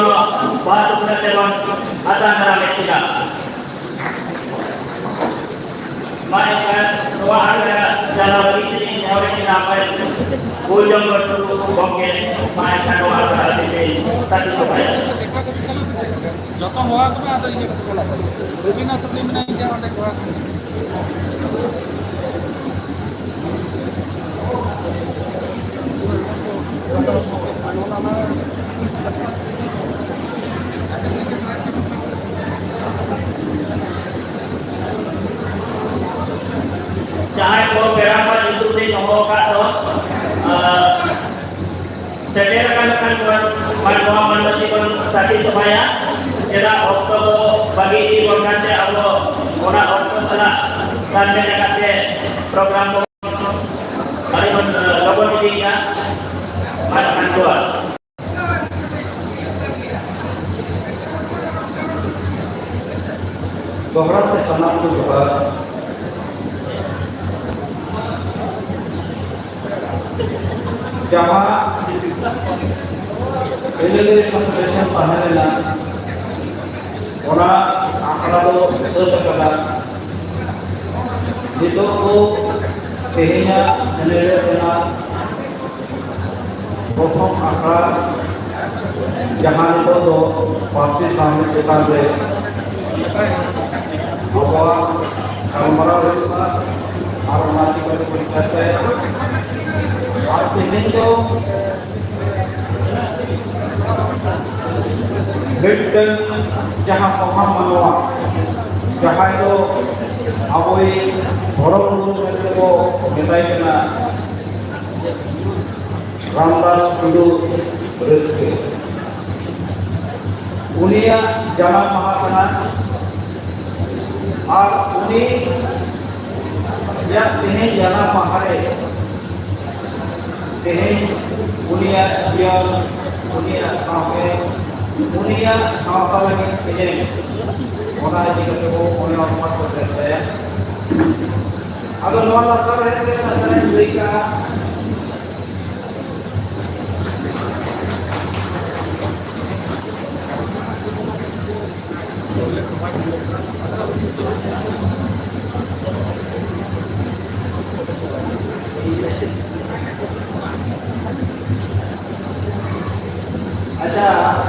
bahan ada atas darah kita. Mereka doa ada jalan ini orang yang apa hujung berdua mungkin mereka doa ada di satu supaya. Jotong doa tu ada ini sekolah. Bagaimana seperti mana yang jawab doa? Jangan kau berapa itu di nomor kado. Sediakan bantuan meskipun sakit supaya tidak waktu bagi di berkati Allah orang waktu salah dan dekati program hari logo media makan dua. Beberapa sangat juga jamaah ini sensation tahanan orang akal itu sesuatu itu kehnya sendiri dengan program akal jangan itu tuh pasti sampai kita deh bahwa kalau mereka itu aromati kalau berkata artinya itu dan jangan paham menolak jangan itu awoi orang dulu itu kita kena Ramdas itu rezeki unia jangan mahakanan uni yang ini jangan mahare ini unia dia unia sampai unia sampai lagi ini orang ini ketemu orang empat berkata ya agar luar dasar itu masalah mereka Ada